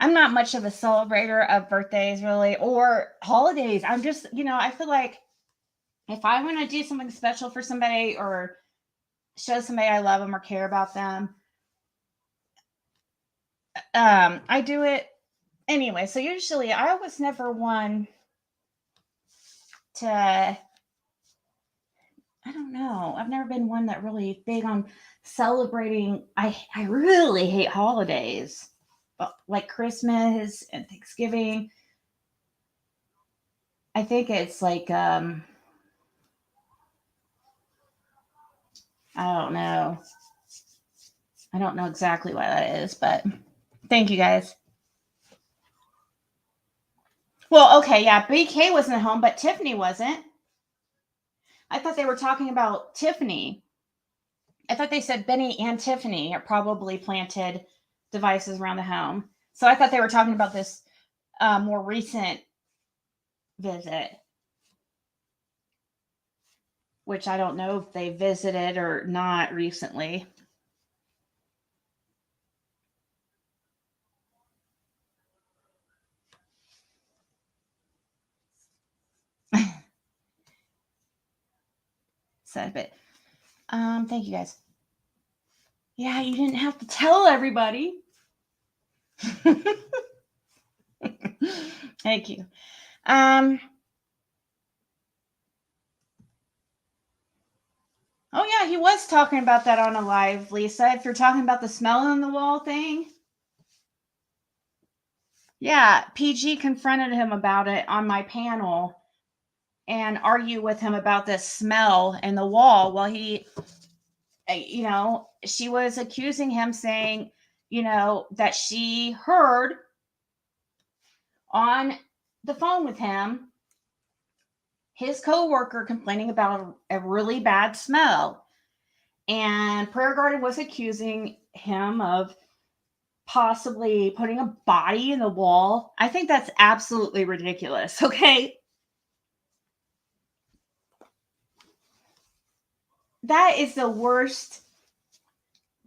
I'm not much of a celebrator of birthdays, really, or holidays. I'm just, I feel like if I want to do something special for somebody or show somebody I love them or care about them, I do it anyway. So usually I was never one to, I don't know. I've never been one that really big on celebrating. I really hate holidays, but like Christmas and Thanksgiving. I think it's like, I don't know. I don't know exactly why that is, but thank you guys. Well, okay, yeah, BK wasn't at home, but Tiffany wasn't. I thought they were talking about Tiffany. I thought they said Benny and Tiffany are probably planted devices around the home. So I thought they were talking about this more recent visit, which I don't know if they visited or not recently. So, but thank you guys. Yeah, you didn't have to tell everybody. Thank you. Oh yeah, he was talking about that on a live, Lisa. If you're talking about the smell on the wall thing. Yeah, PG confronted him about it on my panel and argued with him about this smell in the wall. Well, he, she was accusing him, saying, that she heard on the phone with him his coworker complaining about a really bad smell. And Prayer Garden was accusing him of possibly putting a body in the wall. I think that's absolutely ridiculous. Okay. That is the worst.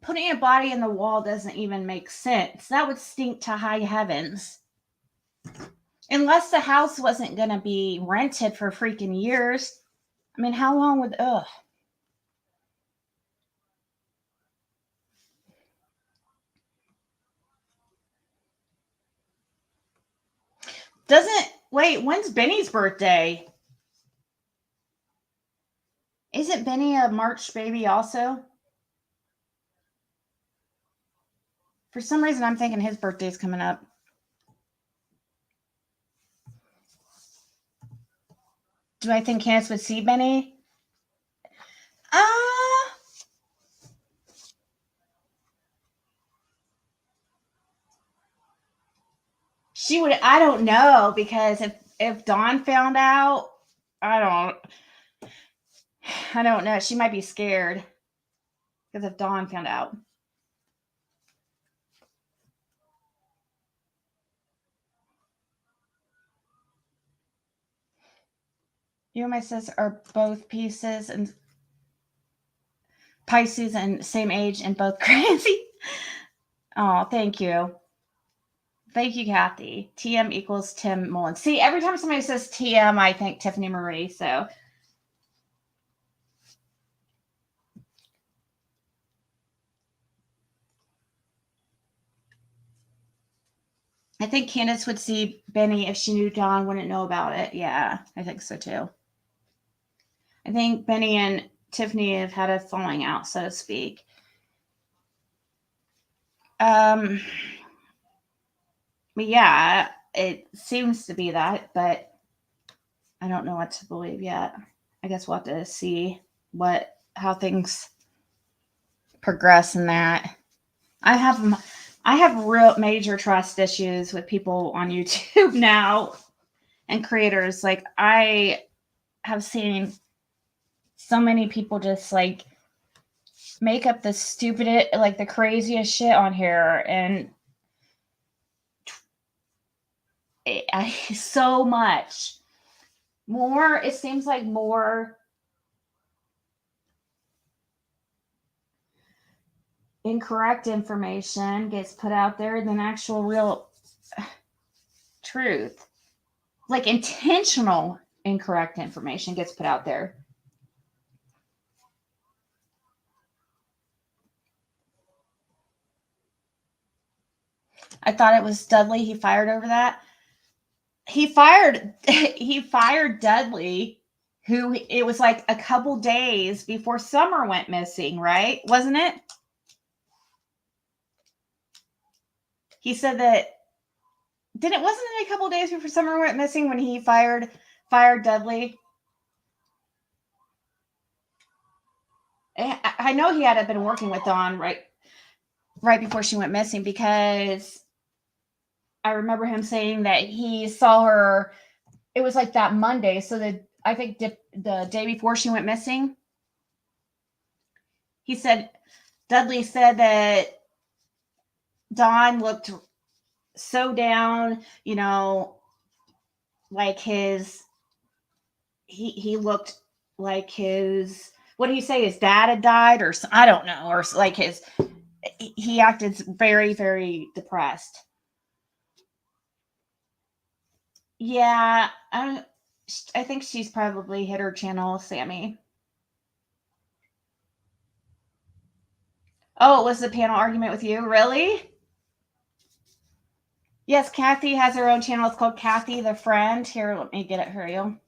Putting a body in the wall doesn't even make sense. That would stink to high heavens. Unless the house wasn't going to be rented for freaking years. I mean, how long would, wait, when's Benny's birthday? Isn't Benny a March baby also? For some reason, I'm thinking his birthday's coming up. Do I think Candace would see Benny? She would. I don't know, because if Dawn found out, I don't know. She might be scared because if Dawn found out. You and my sis are both Pisces and same age and both crazy. Oh, thank you. Thank you, Cathy. TM equals Tim Mullen. See, every time somebody says TM, I think Tiffany Marie. So I think Candace would see Benny if she knew Dawn wouldn't know about it. Yeah, I think so too. I think Benny and Tiffany have had a falling out, so to speak. But yeah, it seems to be that, but I don't know what to believe yet. I guess we'll have to see how things progress in that. I have real major trust issues with people on YouTube now and creators. Like, I have seen so many people just like make up the stupidest, like the craziest shit on here, and so much more. It seems like more incorrect information gets put out there than actual real truth. Like, intentional incorrect information gets put out there. I thought it was Dudley he fired over that. He fired Dudley, who, it was like a couple days before Summer went missing, right? Wasn't it? He said that wasn't it a couple days before Summer went missing when he fired Dudley? I know he had been working with Dawn right before she went missing, because I remember him saying that he saw her. It was like that Monday, so I think the day before she went missing. Dudley said that Dawn looked so down, like he looked like what do you say, his dad had died, or I don't know, or like he acted very, very depressed. Yeah, I think she's probably hit her channel, Sammy. Oh, it was the panel argument with you? Really? Yes, Cathy has her own channel. It's called Cathy the Friend. Here, let me get it for you.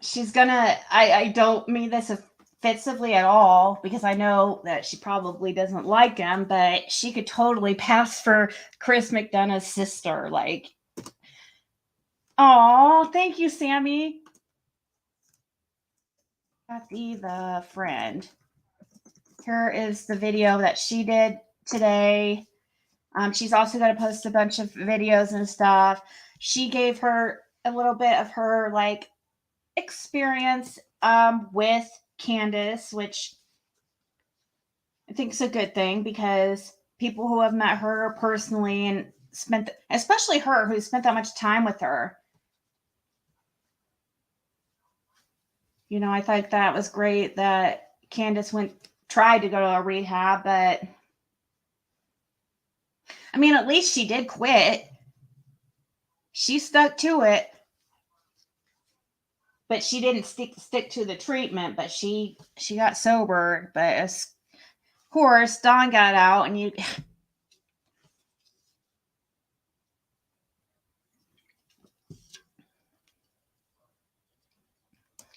She's gonna, I don't mean this offensively at all, because I know that she probably doesn't like him, but she could totally pass for Chris McDonough's sister. Like, oh, thank you, Sammy. Cathy the Friend. Here is the video that she did today. She's also going to post a bunch of videos and stuff. She gave her a little bit of her like experience with Candace, which I think is a good thing, because people who have met her personally and spent, especially her who spent that much time with her, I think that was great that Candace tried to go to a rehab, but I mean, at least she did quit. She stuck to it, but she didn't stick to the treatment. But she got sober. But of course, Don got out, and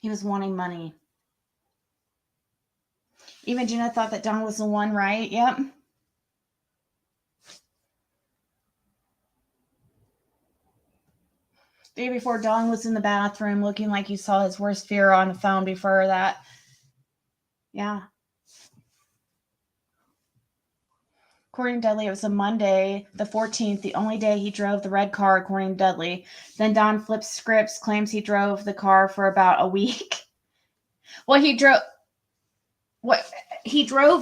he was wanting money. Even Jenna thought that Don was the one, right? Yep. Day before, Don was in the bathroom looking like he saw his worst fear on the phone before that. Yeah. According to Dudley, it was a Monday, the 14th, the only day he drove the red car, according to Dudley. Then Don flips scripts, claims he drove the car for about a week. Well, he drove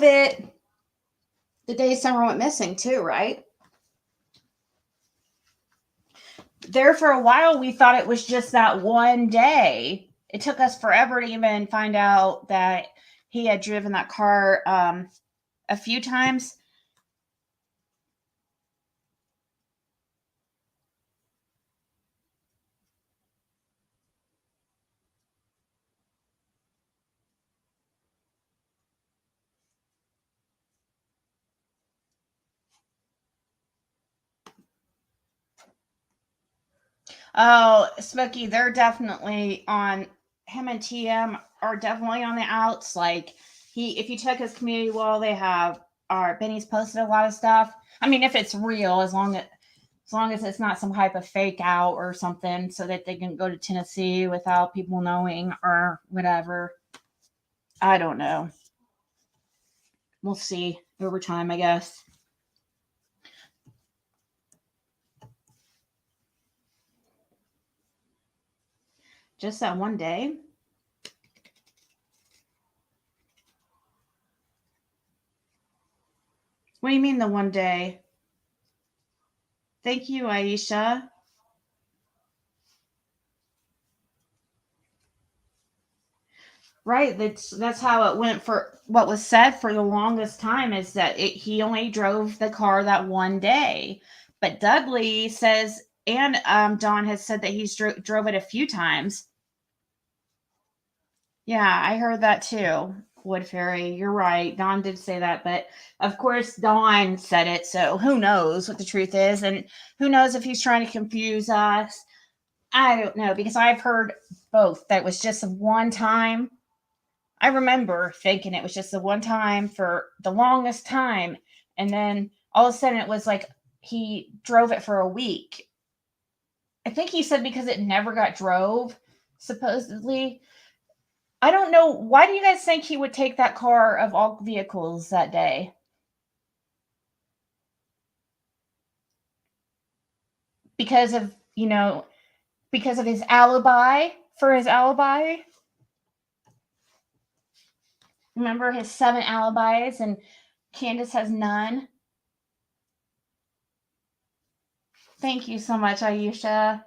it the day Summer went missing too, right? There for a while, we thought it was just that one day. It took us forever to even find out that he had driven that car a few times. Oh, Smokey, they're definitely on, him and TM are definitely on the outs. Like, if you check his community wall, they have, Benny's posted a lot of stuff. I mean, if it's real, as long as it's not some type of fake out or something, so that they can go to Tennessee without people knowing or whatever. I don't know. We'll see over time, I guess. Just that one day. What do you mean the one day? Thank you, Aisha. Right, that's how it went. For what was said for the longest time is that he only drove the car that one day. But Dudley says, and Don has said that he's drove it a few times. Yeah, I heard that too. Wood Fairy, you're right. Don did say that, but of course Don said it, so who knows what the truth is, and who knows if he's trying to confuse us. I don't know, because I've heard both. That was just one time. I remember thinking it was just the one time for the longest time, and then all of a sudden it was like he drove it for a week. I think he said because it never got drove, supposedly. I don't know. Why do you guys think he would take that car of all vehicles that day? because of, because of his alibi, for his alibi. Remember his 7 alibis and Candace has none? Thank you so much, Aisha.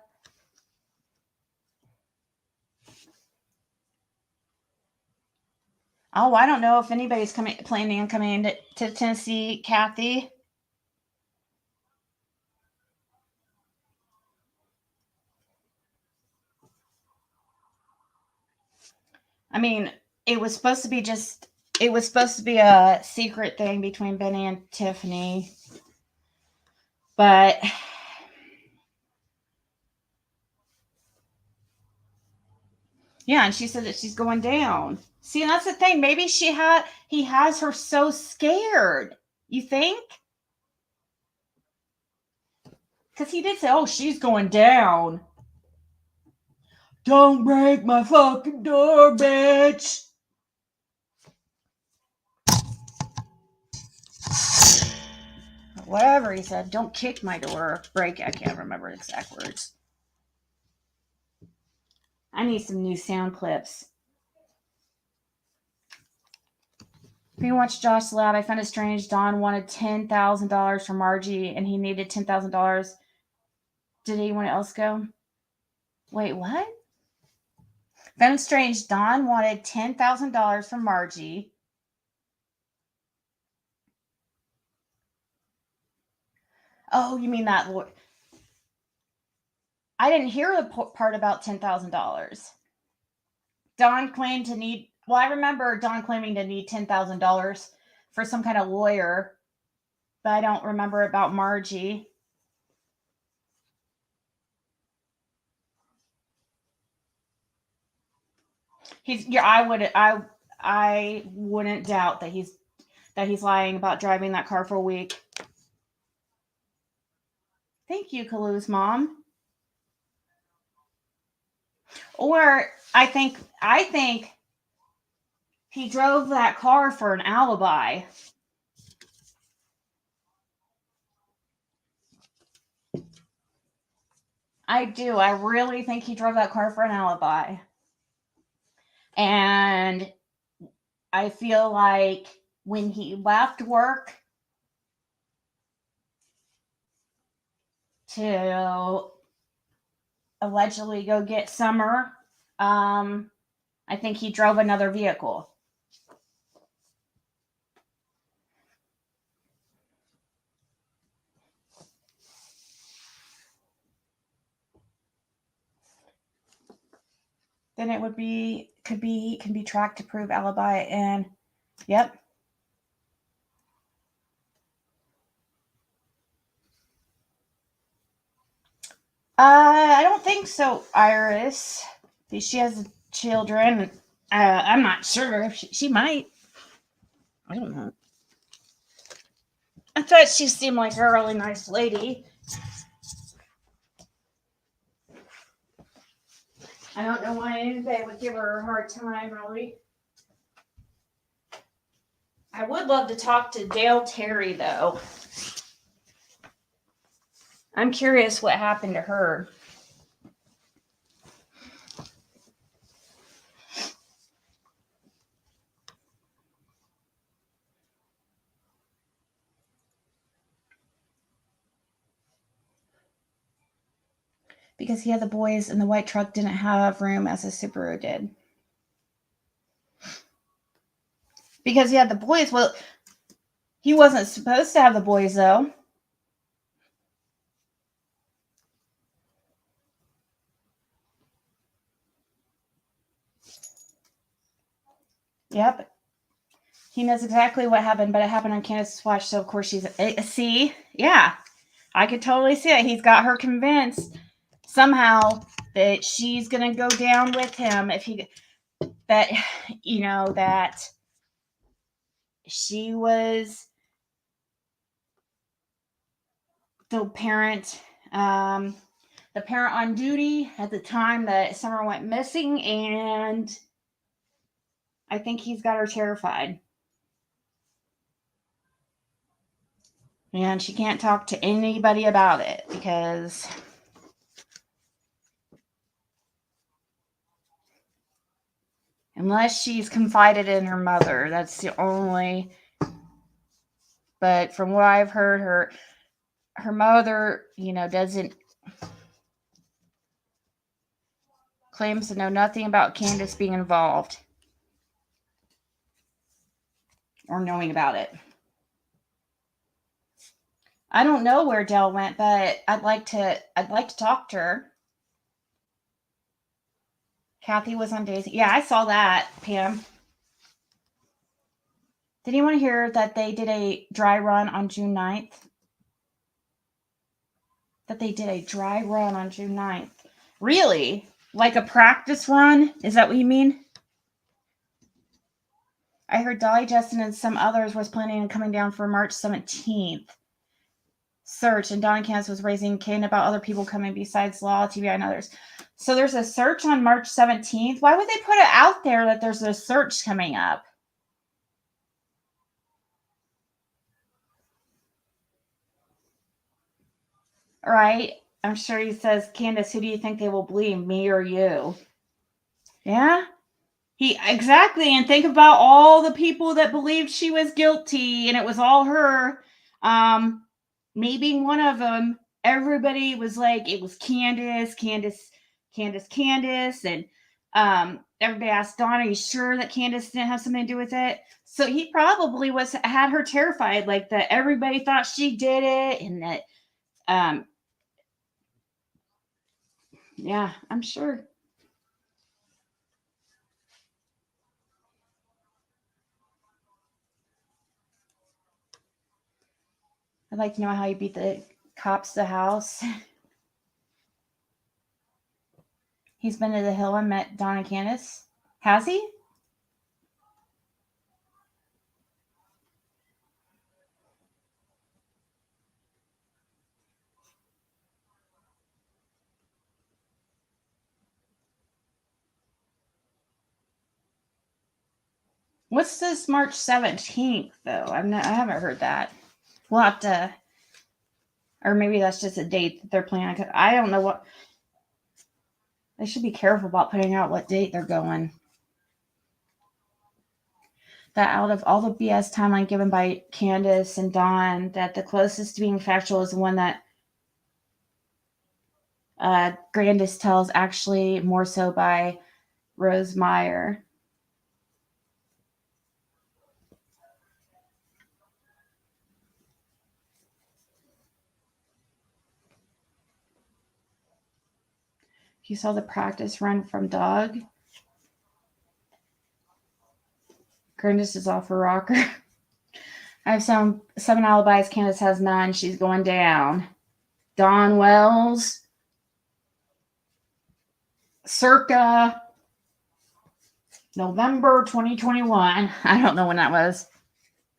Oh, I don't know if anybody's planning on coming to Tennessee, Cathy. I mean, it was supposed to be a secret thing between Benny and Tiffany. But yeah, and she said that she's going down. See, that's the thing. Maybe he has her so scared. You think? Because he did say, oh, she's going down. Don't break my fucking door, bitch. Whatever he said. Don't kick my door. Break it. I can't remember the exact words. I need some new sound clips. If you watch Josh Lab, I found it strange. Don wanted $10,000 from Margie, and he needed $10,000. Did anyone else go? Wait, what? Found it strange. Don wanted $10,000 from Margie. Oh, you mean that? I didn't hear the part about $10,000. Don claimed to need. Well, I remember Don claiming to need $10,000 for some kind of lawyer, but I don't remember about Margie. I wouldn't doubt that he's lying about driving that car for a week. Thank you, Kalu's mom. Or I think he drove that car for an alibi. I do. I really think he drove that car for an alibi. And I feel like when he left work to allegedly go get Summer, I think he drove another vehicle. Then it can be tracked to prove alibi, and yep. I don't think so, Iris. She has children. I'm not sure if she might. I don't know. I thought she seemed like a really nice lady. I don't know why anybody would give her a hard time, really. I would love to talk to Dale Terry, though. I'm curious what happened to her. Because he had the boys and the white truck didn't have room as a Subaru did. Because he had the boys. Well, he wasn't supposed to have the boys, though. Yep. He knows exactly what happened, but it happened on Candace's watch, so of course she's... See? Yeah. I could totally see it. He's got her convinced somehow that she's going to go down with him if he... That she was the parent on duty at the time that Summer went missing, and I think he's got her terrified. And she can't talk to anybody about it because Unless she's confided in her mother. That's the only... But from what I've heard, her mother, doesn't... claims to know nothing about Candace being involved. Or knowing about it. I don't know where Dell went, but I'd like to talk to her. Cathy was on Daisy. Yeah, I saw that, Pam. Did anyone hear that they did a dry run on June 9th? Really? Like a practice run? Is that what you mean? I heard Dolly, Justin, and some others was planning on coming down for March 17th. Search, and Donna Candace was raising Cain about other people coming besides Law, TBI, and others. So there's a search on March 17th. Why would they put it out there that there's a search coming up? All right. I'm sure he says, Candace, who do you think they will believe, me or you? Yeah? Exactly. And think about all the people that believed she was guilty and it was all her. Me being one of them. Everybody was like, it was Candace. And everybody asked Dawn, are you sure that Candace didn't have something to do with it? So he probably had her terrified, like that everybody thought she did it, and that yeah, I'm sure. I'd like to know how you beat the cops to the house. He's been to the Hill and met Dawn and Candace. Has he? What's this March 17th, though? I haven't heard that. We'll have to... Or maybe that's just a date that they're planning. I don't know what... They should be careful about putting out what date they're going. That out of all the BS timeline given by Candace and Dawn, that the closest to being factual is the one that Candace tells, actually more so by Rose Meyer. You saw the practice run from Doug. Candace is off her rocker. I have 7 alibis. Candace has none. She's going down. Dawn Wells. Circa November 2021. I don't know when that was.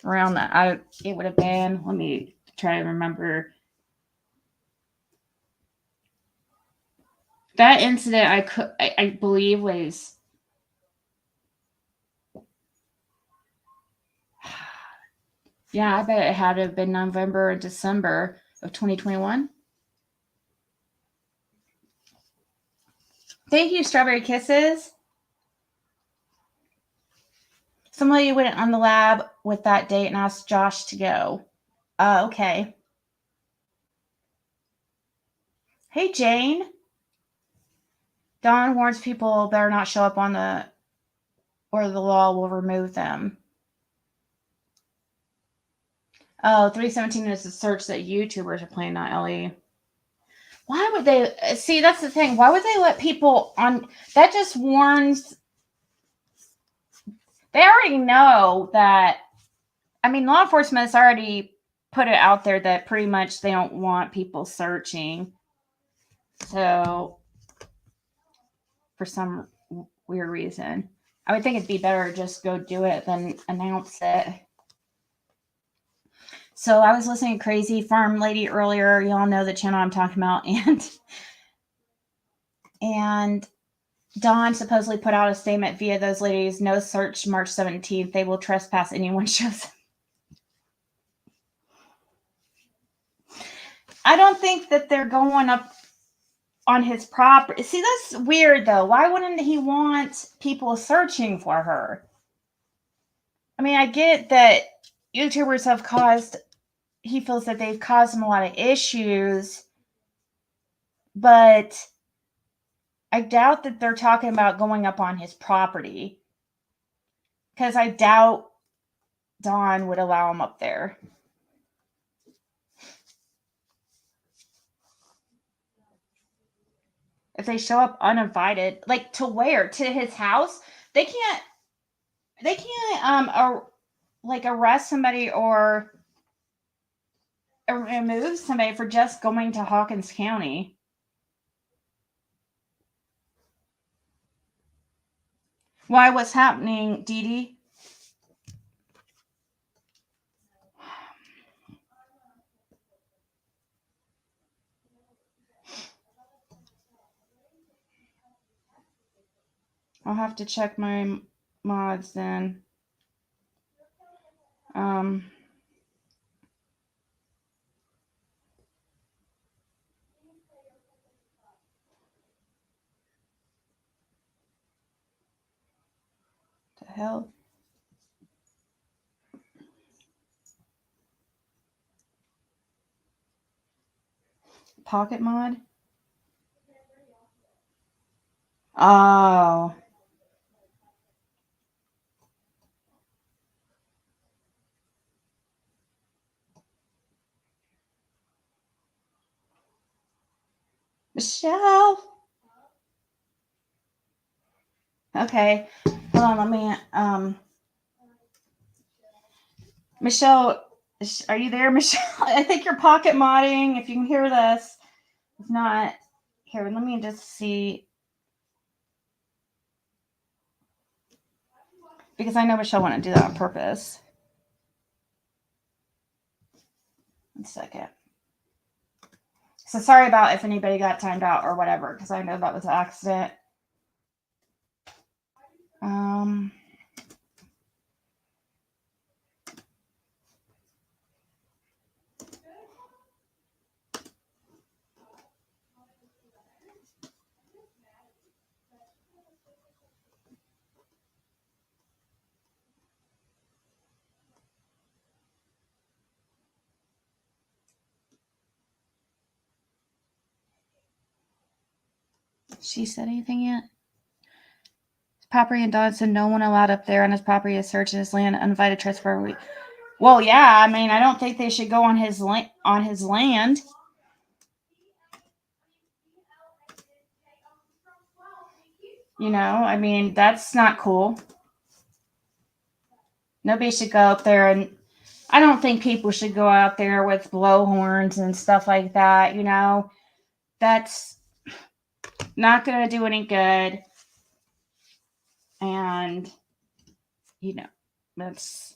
Around that. It would have been. Let me try to remember. That incident, I believe, was... Yeah, I bet it had to have been November or December of 2021. Thank you, Strawberry Kisses. Somebody went on the lab with that date and asked Josh to go. Okay. Hey, Jane. Dawn warns people better not show up on or the law will remove them. Oh, 317 is the search that YouTubers are playing, not Ellie. Why would they... See, that's the thing. Why would they let people on... That just warns... They already know that... I mean, law enforcement has already put it out there that pretty much they don't want people searching. So, for some weird reason. I would think it'd be better to just go do it than announce it. So I was listening to Crazy Farm Lady earlier. Y'all know the channel I'm talking about. And Dawn supposedly put out a statement via those ladies. No search March 17th. They will trespass anyone shows them. I don't think that they're going up. on his property. See, that's weird though. Why wouldn't he want people searching for her? I mean, I get that YouTubers have caused, he feels that they've caused him a lot of issues, but I doubt that they're talking about going up on his property, because I doubt Dawn would allow him up there. If they show up uninvited, like to where? To his house? They can't like arrest somebody or remove somebody for just going to Hawkins County. Why? What's happening, Dee Dee? I'll have to check my mods then. The hell? Pocket mod? Oh. Michelle. Okay. Hold on, let me Michelle, are you there, Michelle? I think you're pocket modding, if you can hear this. If not, here, let me just see. Because I know Michelle wouldn't do that on purpose. 1 second. So sorry about if anybody got timed out or whatever, because I know that was an accident. She said anything yet? Property and Don said no one allowed up there on his property to search his land, uninvited trespass. Well, yeah, I mean, I don't think they should go on his land. You know, I mean, that's not cool. Nobody should go up there, and I don't think people should go out there with blowhorns and stuff like that, you know. That's not going to do any good. And, you know, that's...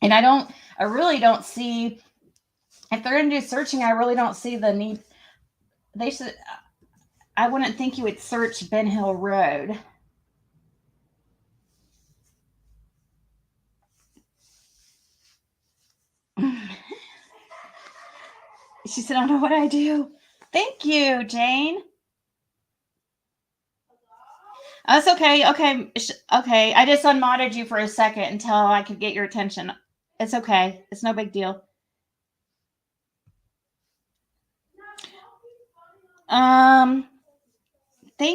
And I really don't see, if they're going to do searching, I really don't see the need. They should, I wouldn't think you would search Ben Hill Road. She said, I don't know what I do. Thank you, Jane. That's okay. Okay. Okay. I just unmodded you for a second until I could get your attention. It's okay. It's no big deal. Thank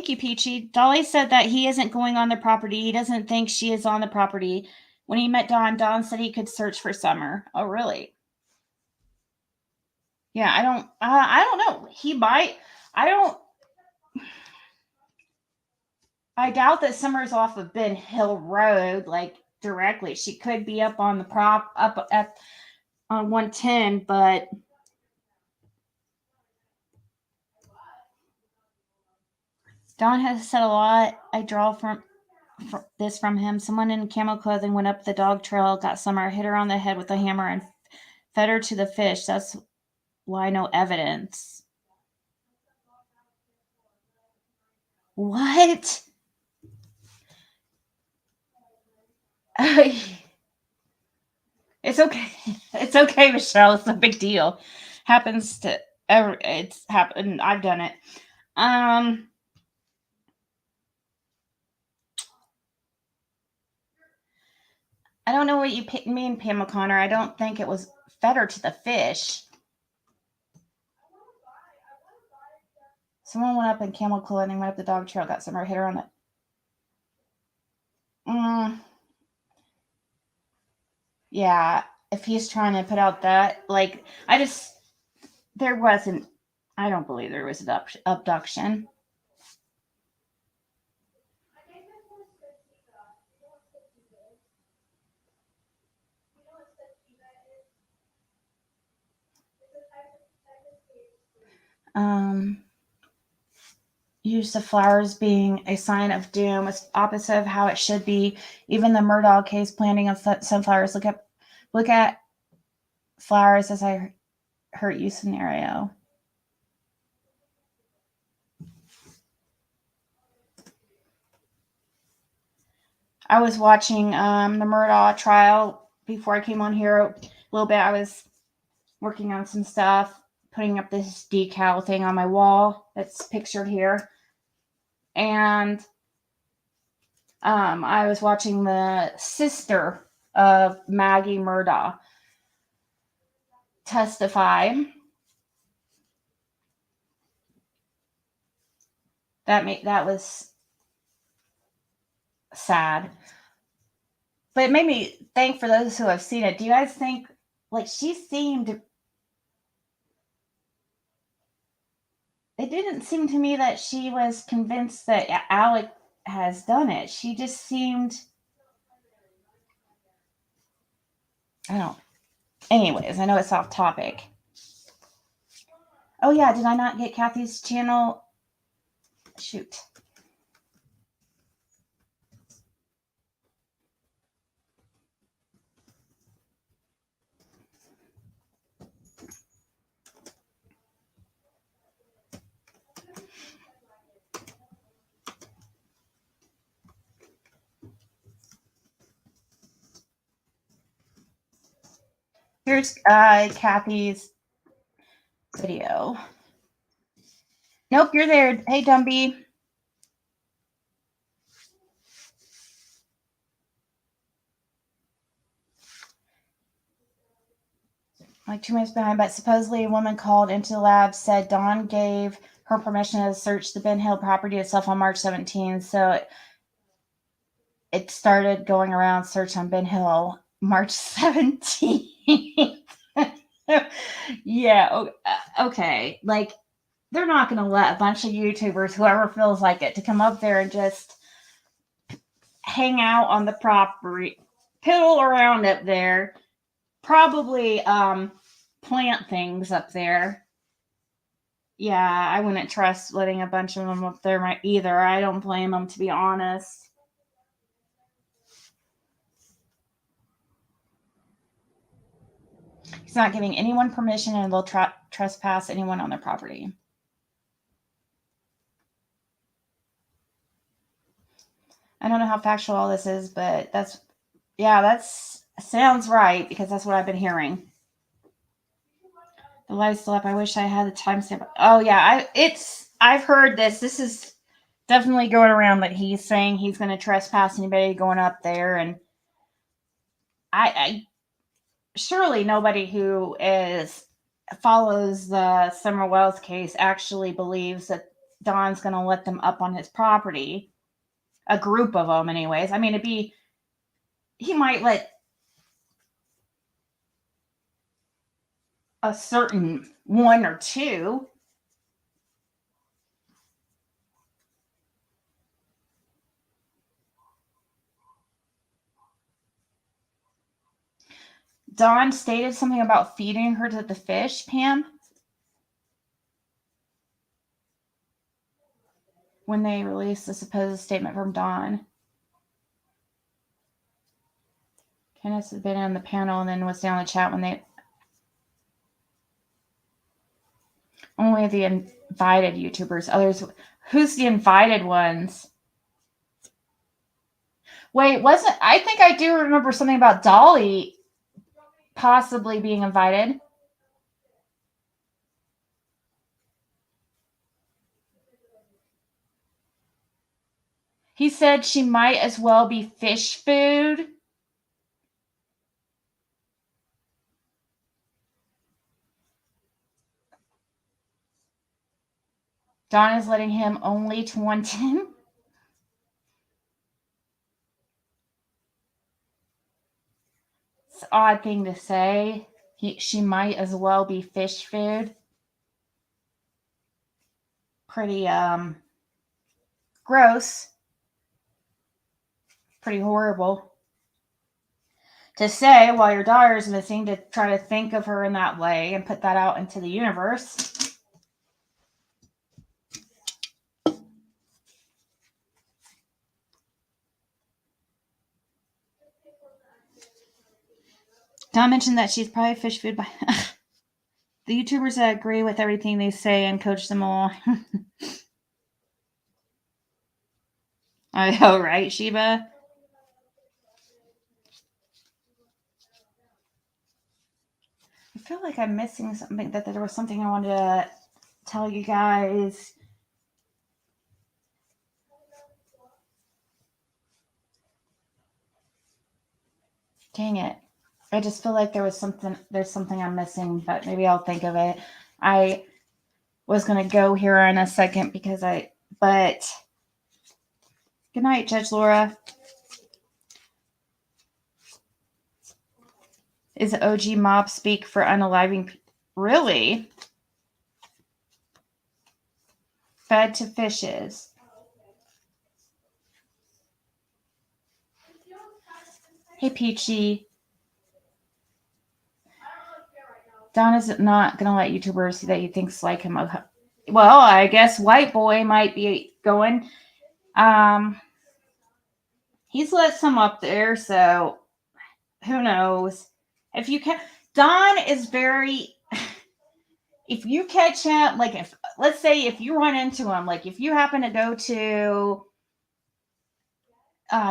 you, Peachy. Dolly said that he isn't going on the property. He doesn't think she is on the property. When he met Don said he could search for Summer. Oh, really? Yeah, I don't know. He might. I doubt that Summer's off of Ben Hill Road, like directly. She could be up on the up at on 110, but Don has said a lot. I draw from this from him. Someone in camo clothing went up the dog trail, got Summer, hit her on the head with a hammer, and fed her to the fish. That's why no evidence. What? It's okay. It's okay, Michelle. It's no big deal. Happens to it's happened. I've done it. I don't know what you mean, Pam O'Connor. I don't think it was fed her to the fish. Someone went up in camel clothing, went up the dog trail, got some, or hit her on the. Yeah, if he's trying to put out that, like, there wasn't. I don't believe there was an abduction. Use of flowers being a sign of doom is opposite of how it should be. Even the Murdaugh case, planting of sunflowers. Look at flowers as I hurt you scenario. I was watching the Murdaugh trial before I came on here a little bit. I was working on some stuff, putting up this decal thing on my wall that's pictured here. And I was watching the sister of Maggie Murdaugh testify. That was sad. But it made me think, for those who have seen it, do you guys think, like, she seemed... It didn't seem to me that she was convinced that Alec has done it. She just seemed... I don't... Anyways, I know it's off topic. Oh, yeah, did I not get Cathy's channel? Shoot. Here's Cathy's video. Nope, you're there. Hey, Dumby. Like 2 minutes behind, but supposedly a woman called into the lab, said Dawn gave her permission to search the Ben Hill property itself on March 17th. So it started going around search on Ben Hill March 17th. Yeah, okay. Like, they're not going to let a bunch of YouTubers, whoever feels like it, to come up there and just hang out on the property, piddle around up there, probably plant things up there. Yeah, I wouldn't trust letting a bunch of them up there either. I don't blame them, to be honest. He's not giving anyone permission, and they'll trespass anyone on their property. I don't know how factual all this is, but that sounds right, because that's what I've been hearing. The live's still up. I wish I had the timestamp. Oh yeah, I've heard this. This is definitely going around that he's saying he's going to trespass anybody going up there, and I surely nobody who follows the Summer Wells case actually believes that Don's going to let them up on his property. A group of them, anyways. I mean, he might let a certain one or two. Dawn stated something about feeding her to the fish, Pam, when they released the supposed statement from Dawn. Candace had been on the panel and then was down in the chat when they... Only the invited YouTubers. Others... Who's the invited ones? Wait, I think I do remember something about Dolly possibly being invited. He said she might as well be fish food. Don is letting him only to 110. It's an odd thing to say. She might as well be fish food. Pretty gross. Pretty horrible to say while your daughter's missing, to try to think of her in that way and put that out into the universe. Don mentioned that she's probably fish food by the YouTubers that agree with everything they say and coach them all. I know, right, Sheba? I feel like I'm missing something, that there was something I wanted to tell you guys. Dang it. I just feel like there's something I'm missing, but maybe I'll think of it. I was going to go here in a second but good night, Judge Laura. Is OG mob speak for unaliving? Really? Fed to fishes. Hey, Peachy. Don is not going to let YouTubers see that he thinks like him. Well, I guess White Boy might be going. He's let some up there, so who knows? If you can, Don is very. If you catch him, like if let's say if you run into him, like if you happen to go to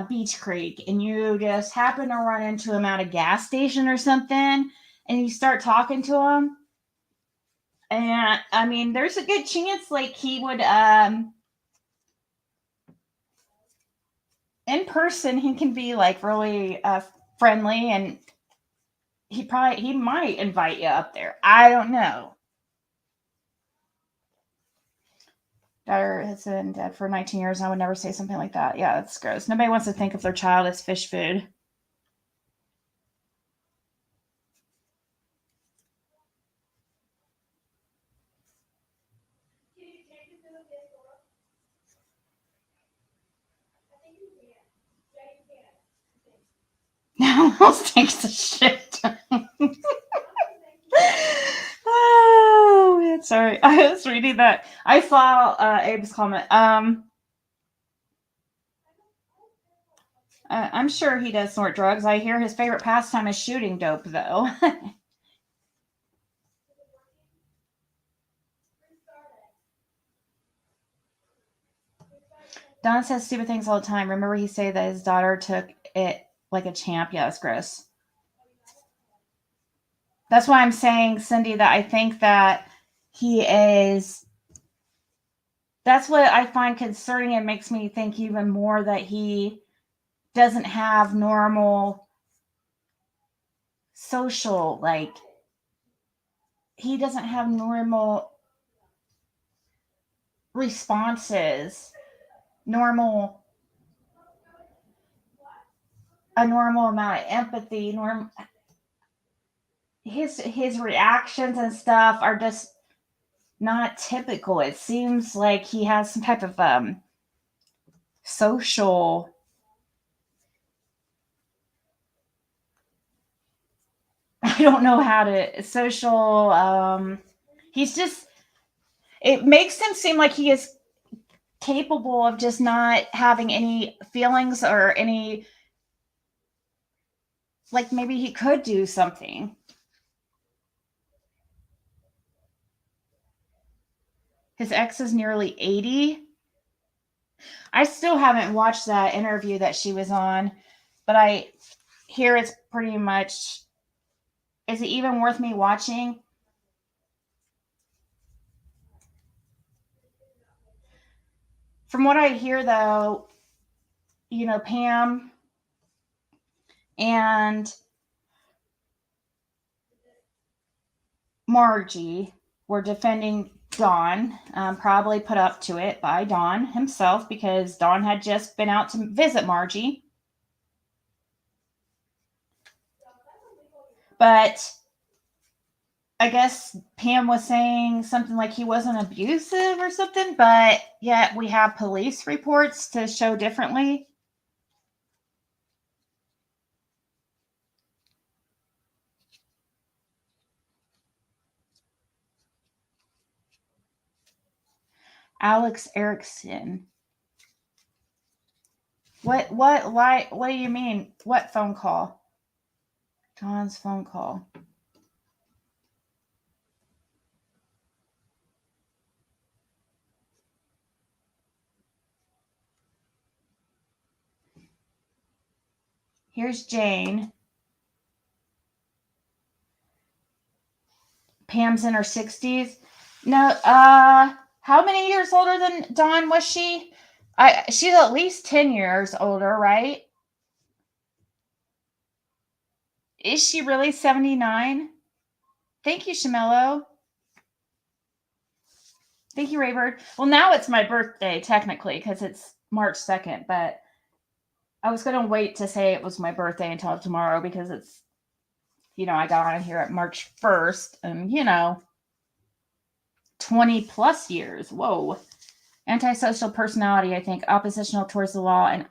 Beach Creek and you just happen to run into him at a gas station or something, and you start talking to him, and I mean, there's a good chance like he would in person he can be like really friendly, and he might invite you up there. I don't know. Daughter has been dead for 19 years. I would never say something like that. Yeah, that's gross. Nobody wants to think of their child as fish food. Almost takes a shit. Oh, man, sorry. I was reading that. I saw Abe's comment. I'm sure he does snort drugs. I hear his favorite pastime is shooting dope, though. Don says stupid things all the time. Remember he said that his daughter took it like a champ? Yeah, it's gross. That's why I'm saying, Cindy, that I think that he is. That's what I find concerning and makes me think even more that he doesn't have normal social, like, he doesn't have normal responses, a normal amount of empathy, his reactions and stuff are just not typical. It seems like he has some type of social, I don't know how to social he's just, it makes him seem like he is capable of just not having any feelings or any, like maybe he could do something. His ex is nearly 80. I still haven't watched that interview that she was on, but I hear it's pretty much. Is it even worth me watching? From what I hear, though, Pam and Margie were defending Don, probably put up to it by Don himself because Don had just been out to visit Margie. But I guess Pam was saying something like he wasn't abusive or something, but yet we have police reports to show differently. Alex Erickson. What do you mean? What phone call? Don's phone call. Here's Jane. Pam's in her 60s. No, how many years older than Dawn was she? She's at least 10 years older, right? Is she really 79? Thank you, Shamello. Thank you, Raybird. Well, now it's my birthday, technically, because it's March 2nd, but I was going to wait to say it was my birthday until tomorrow because it's, I got on here at March 1st and, 20 plus years. Whoa. Antisocial personality, I think, oppositional towards the law. And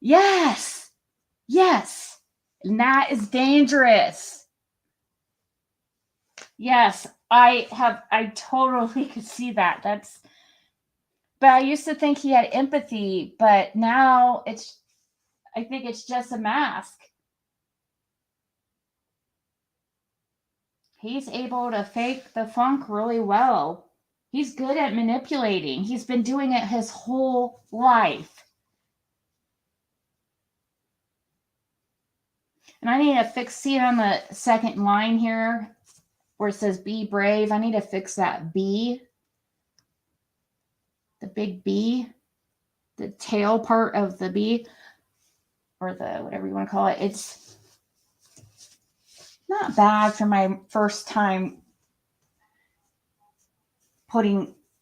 yes. And that is dangerous. Yes, I totally could see that. But I used to think he had empathy, but now I think it's just a mask. He's able to fake the funk really well. He's good at manipulating. He's been doing it his whole life. And I need to see it on the second line here where it says be brave. I need to fix that B. The big B. The tail part of the B. Or the whatever you want to call it. It's not bad for my first time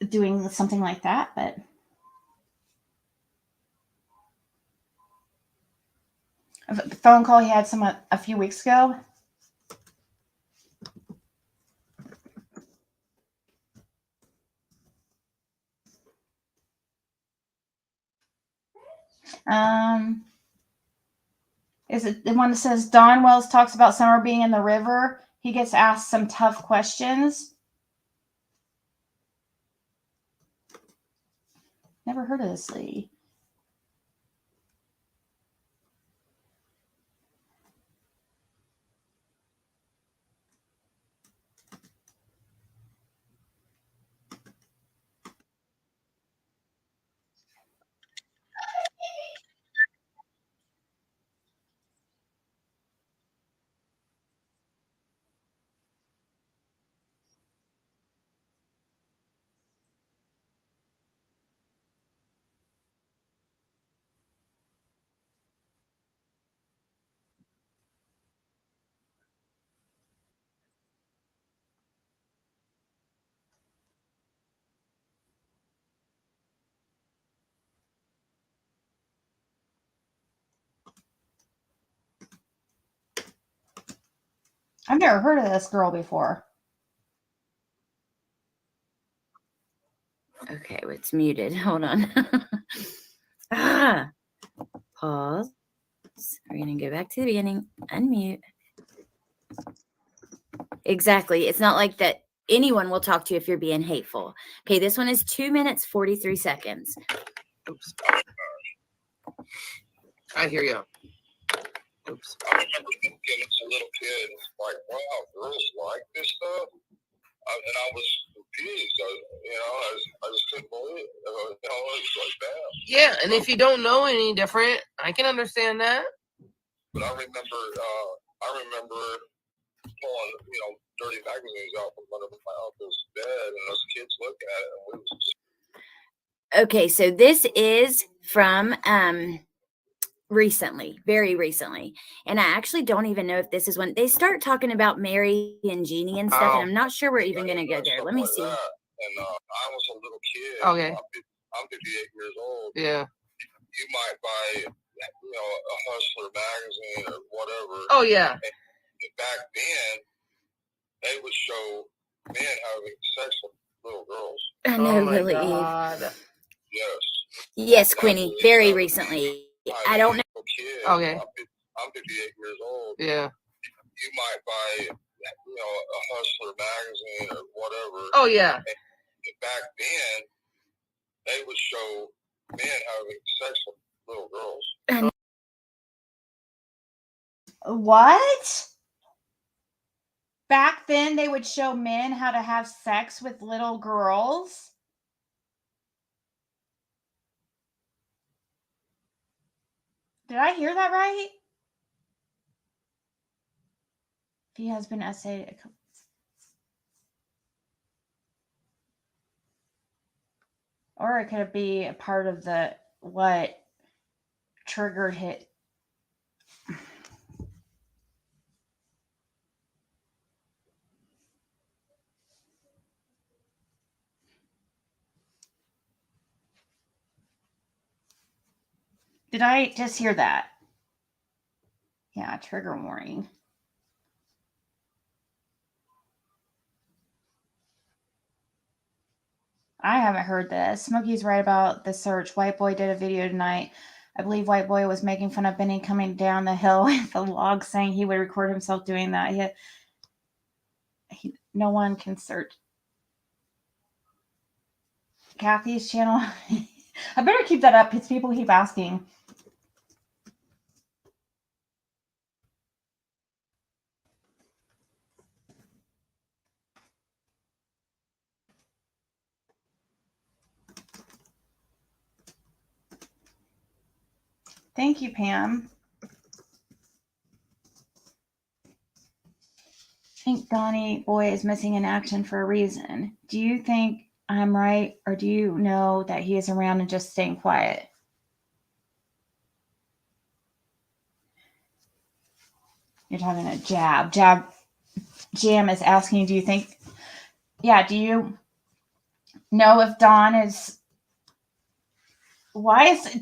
doing something like that, but a phone call he had a few weeks ago. Is it the one that says Don Wells talks about Summer being in the river? He gets asked some tough questions. Never heard of this lady. I've never heard of this girl before.
Okay, it's muted. Hold on. Pause. We're going to go back to the beginning. Unmute. Exactly. It's not like that anyone will talk to you if you're being hateful. Okay, this one is 2 minutes, 43 seconds.
Oops. I hear you. Oops.
I remember thinking as a little kid, like, wow, girls like this stuff? And I was confused. I just couldn't believe it. It's like that.
Yeah, and if you don't know any different, I can understand that.
But I remember pulling, dirty magazines out from under my uncle's bed, and those kids looking at it, and we was just...
Okay, so this is from recently, very recently. And I actually don't even know if this is when they start talking about Mary and Jeannie and stuff.
Oh.
And I'm not sure we're even going to go there. Let me see.
And I was a little kid.
Okay.
I'm 58 years old.
Yeah.
You might buy, a Hustler magazine or whatever.
Oh yeah.
And back then, they would show men having sex with little girls.
I know,
Oh my
Lily Eve.
God.
Yes.
Yes, Queenie, very recently. I don't know.
Kid.
Okay.
I'm 58 years old.
Yeah.
You might buy, a Hustler magazine or whatever.
Oh yeah.
And back then, they would show men having sex with little girls.
What? Back then, they would show men how to have sex with little girls? Did I hear that right? If he has been essayed. Or it could be a part of what triggered hit. Did I just hear that? Yeah, trigger warning. I haven't heard this. Smokey's right about the search. White Boy did a video tonight. I believe White Boy was making fun of Benny coming down the hill with the log, saying he would record himself doing that. No one can search Cathy's channel. I better keep that up because people keep asking. Thank you, Pam. I think Donnie Boy is missing in action for a reason. Do you think I'm right, or do you know that he is around and just staying quiet? You're talking to Jab. Jam is asking, do you think, do you know if Dawn is,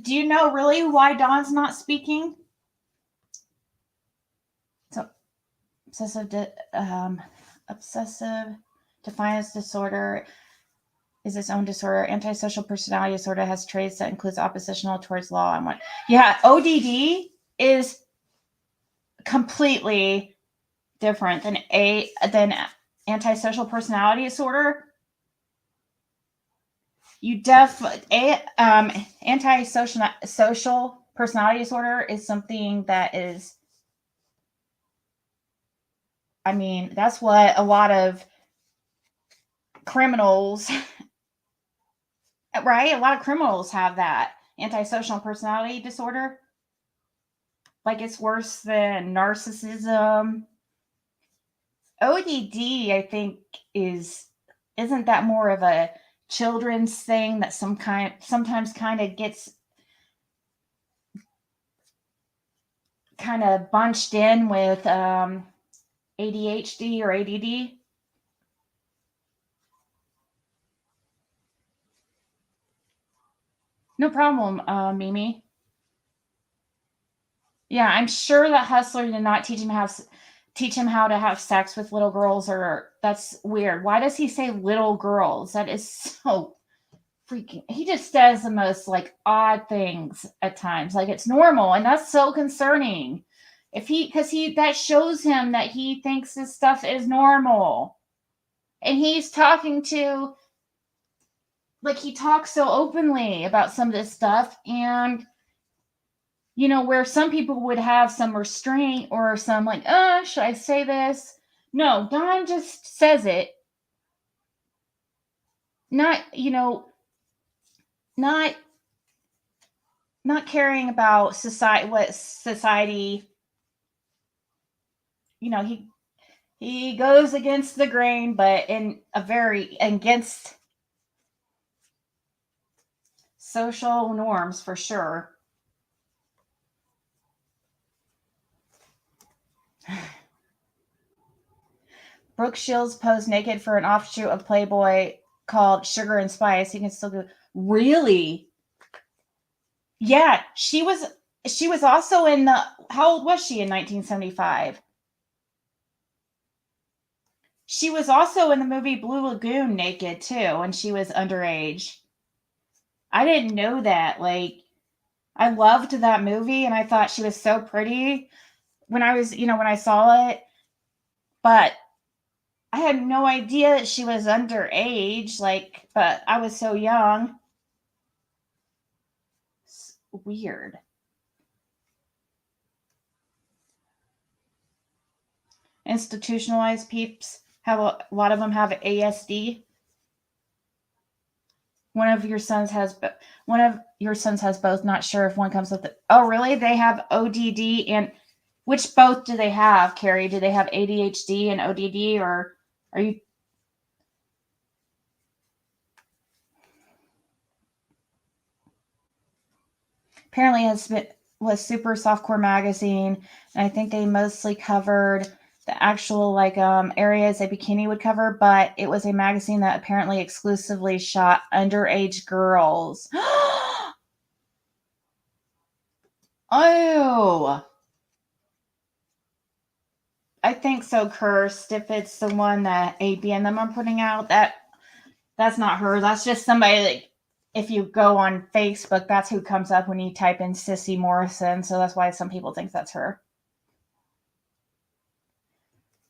do you know really why Dawn's not speaking? So, obsessive defiance disorder is its own disorder. Antisocial personality disorder has traits that includes oppositional towards law and what. Yeah, ODD is completely different than antisocial personality disorder. Antisocial personality disorder is something that is, that's what a lot of criminals, right? A lot of criminals have that antisocial personality disorder. Like, it's worse than narcissism. ODD, I think, isn't that more of a children's thing that sometimes kind of gets kind of bunched in with ADHD or ADD? No problem, Mimi. Yeah, I'm sure that Hustler did not teach him how to have sex with little girls, or that's weird. Why does he say little girls? That is so freaking. He just says the most odd things at times. Like, it's normal, and that's so concerning. That shows him that he thinks this stuff is normal, and he's talking to. He talks so openly about some of this stuff, and where some people would have some restraint or some should I say this? No, Don just says it. Not caring about society, what society, he goes against the grain, but in a very against social norms for sure. Brooke Shields posed naked for an offshoot of Playboy called Sugar and Spice. You can still go. Really? Yeah, she was also in the, how old was she in 1975? She was also in the movie Blue Lagoon naked too, and she was underage. I didn't know that. Like, I loved that movie and I thought she was so pretty when I was, when I saw it, but I had no idea that she was underage, like, but I was so young. It's weird. Institutionalized peeps have a lot of them have ASD. One of your sons has both. Not sure if one comes with it. Oh, really? They have ODD, and which both do they have, Carrie? Do they have ADHD and ODD, or are you? Apparently, was Super Softcore magazine, and I think they mostly covered the actual areas a bikini would cover, but it was a magazine that apparently exclusively shot underage girls. Oh, I think so. Cursed. If it's the one that AB and them are putting out, that's not her. That's just somebody that, if you go on Facebook, that's who comes up when you type in Sissy Morrison. So that's why some people think that's her.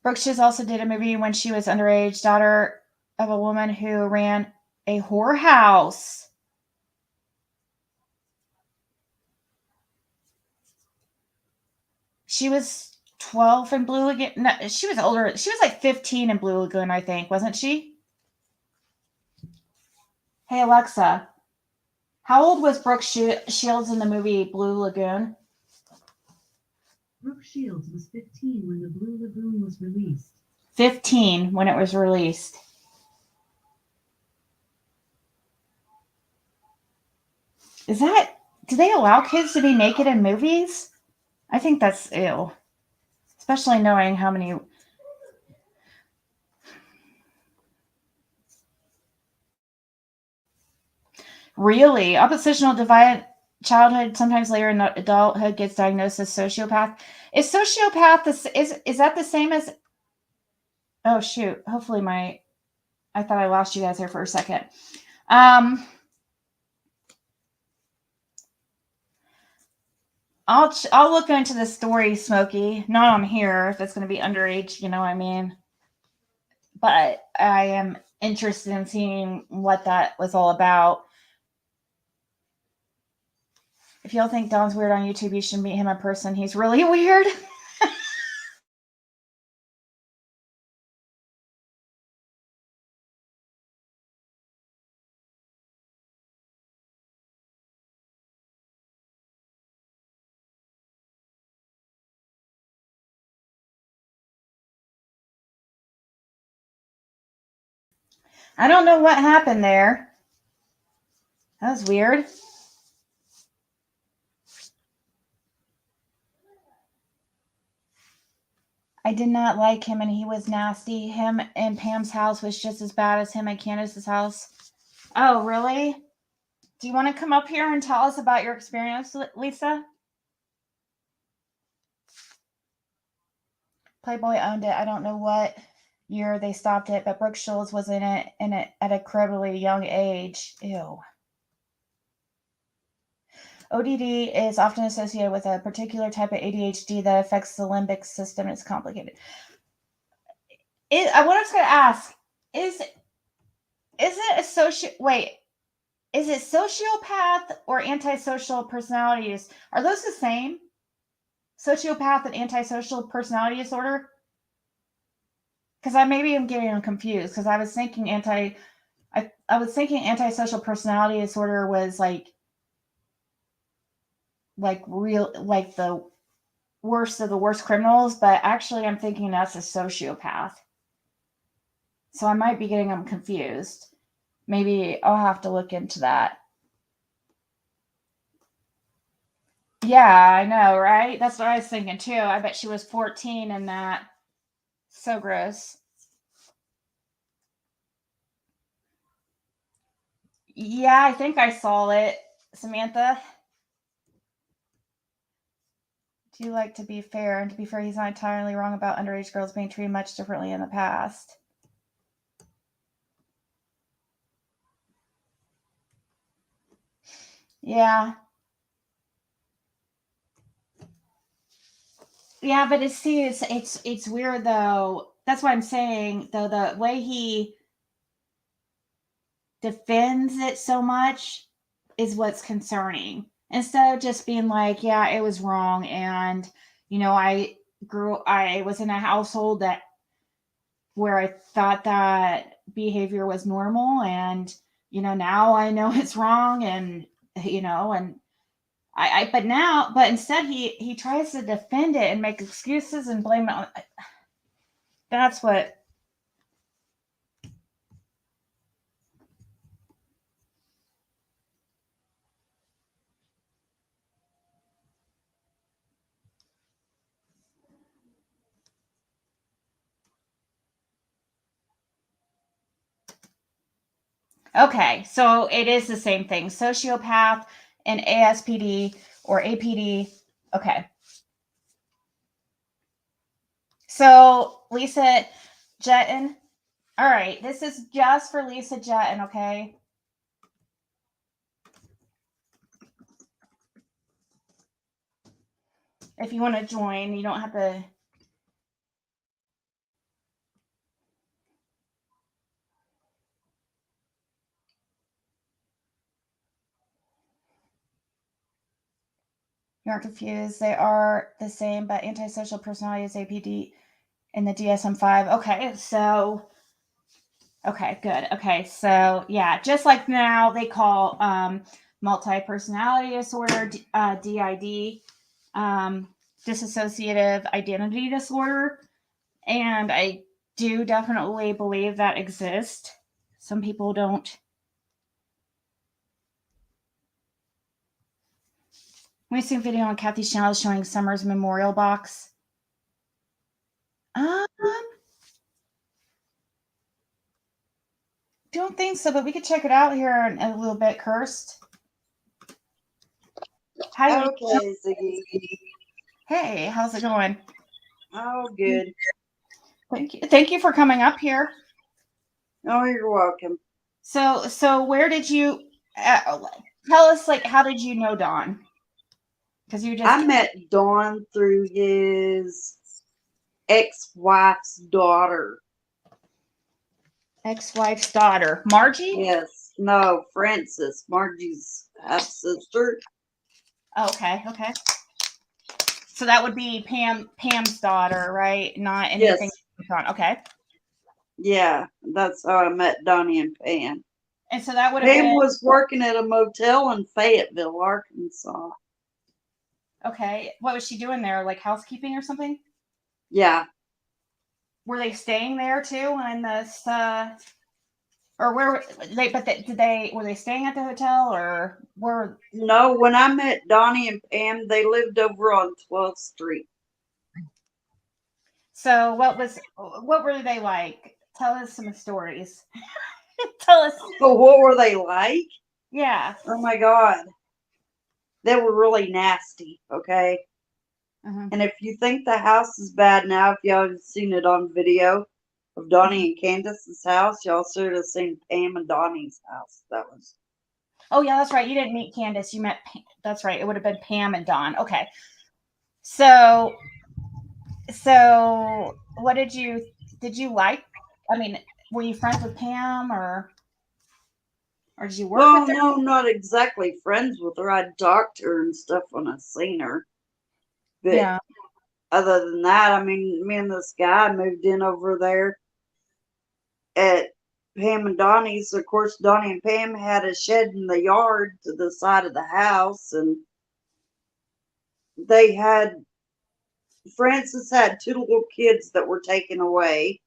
Brooke Shields also did a movie when she was underage, daughter of a woman who ran a whorehouse. She was 12 in Blue Lagoon. No, she was older. She was like 15 in Blue Lagoon, I think, wasn't she? Hey, Alexa, how old was Brooke Shields in the movie Blue Lagoon?
Brooke Shields was 15 when the Blue Lagoon was released.
15 when it was released. Do they allow kids to be naked in movies? I think that's ew. Especially knowing how many. Really? Oppositional divided childhood, sometimes later in adulthood, gets diagnosed as sociopath. Is sociopath, is that the same as. Oh, shoot. Hopefully I thought I lost you guys there for a second. I'll look into the story, Smokey. Not on here if it's going to be underage, you know what I mean? But I am interested in seeing what that was all about. If y'all think Don's weird on YouTube, you should meet him in person. He's really weird. I don't know what happened there. That was weird. I did not like him, and he was nasty. Him and Pam's house was just as bad as him at Candace's house. Oh, really? Do you want to come up here and tell us about your experience, Lisa? Playboy owned it. I don't know what year they stopped it, but Brooke Shields was in it at a incredibly young age. Ew. ODD is often associated with a particular type of ADHD that affects the limbic system. It's complicated. What I was going to ask is it sociopath or antisocial personalities? Are those the same? Sociopath and antisocial personality disorder? Because I getting them confused. Because I was thinking antisocial personality disorder was like the worst of the worst criminals, but actually I'm thinking that's a sociopath. So I might be getting them confused. Maybe I'll have to look into that. Yeah, I know, right? That's what I was thinking too. I bet she was 14 in that. So gross. Yeah, I think I saw it. Samantha, do you like to be fair? And to be fair, he's not entirely wrong about underage girls being treated much differently in the past. Yeah. Yeah, but it's weird though. That's what I'm saying, though, the way he defends it so much is what's concerning. Instead of just being like, yeah, it was wrong, and I was in a household that where I thought that behavior was normal, and now I know it's wrong, and and but instead he tries to defend it and make excuses and blame it on. That's what. Okay, so it is the same thing. Sociopath and ASPD or APD. Okay. So Lisa Jetton. All right, this is just for Lisa Jetton, okay? If you want to join, you don't have to. You aren't confused. They are the same, but antisocial personality is APD in the DSM-5. Okay, so okay, good. Okay, so yeah, just like now they call multi-personality disorder DID, dissociative identity disorder, and I do definitely believe that exists. Some people don't. We see a video on Cathy's channel showing Summer's memorial box. Don't think so, but we could check it out here in a little bit, Kirst. Hi.
Okay, Ziggy.
Hey, how's it going?
Oh, good.
Thank you. Thank you for coming up here.
Oh, you're welcome.
So where did you tell us, like, how did you know Don? Because you just
I met Don through his ex-wife's daughter.
ex-wife's daughter, Margie?
Yes. No, Frances, Margie's half-sister.
Okay. So that would be Pam's daughter, right? Not anything.
Yes.
Okay.
Yeah, that's how I met Donnie and Pam.
And so that would have
Pam
been
was working at a motel in Fayetteville, Arkansas.
okay. What was she doing there? Like housekeeping or something?
Yeah.
Were they staying there too when this or where were they? But were they staying at the hotel or were?
No, when I met Donnie and Pam, they lived over on 12th Street.
So what were they like? Tell us some stories. Tell us.
But what were they like?
Yeah.
Oh my God. They were really nasty, okay?
Uh-huh.
And if you think the house is bad now, if y'all have seen it on video of Donnie and Candace's house, y'all should have seen Pam and Donnie's house. That was.
Oh yeah, that's right. You didn't meet Candace. You met. That's right. It would have been Pam and Don. Okay. So what did you like? I mean, were you friends with Pam or did you work
Well,
with her?
no, not exactly friends with her. I'd talked to her and stuff when I seen her. But
Yeah.
other than that, I mean, me and this guy moved in over there at Pam and Donnie's. Of course, Donnie and Pam had a shed in the yard to the side of the house, and they had Francis had two little kids that were taken away.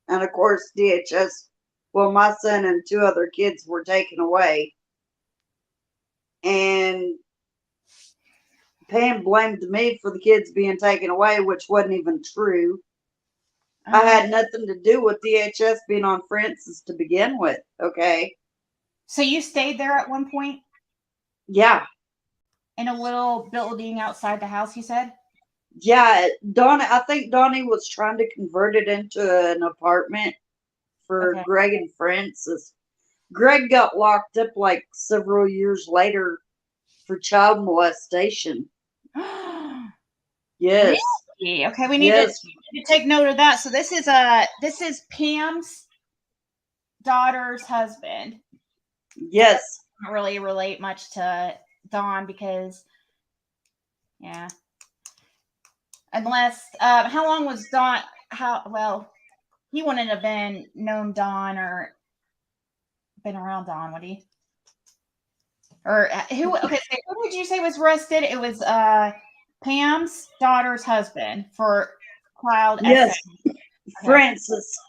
And of course, my son and two other kids were taken away. And Pam blamed me for the kids being taken away, which wasn't even true. I had nothing to do with DHS being on Francis to begin with. Okay.
So you stayed there at one point
Yeah.
in a little building outside the house, you said?
Yeah. I think Donnie was trying to convert it into an apartment for
Okay.
Greg and Francis. Greg got locked up like several years later for child molestation. Yes.
Really? Okay, we need
Yes.
to take note of that. So this is Pam's daughter's husband.
Yes.
Don't really relate much to Don because, yeah. Unless, how long was Don? He wouldn't have been known Don or been around Don, would he? Or who? Okay, so who did you say was arrested? It was Pam's daughter's husband for child.
Yes.
Okay.
Francis.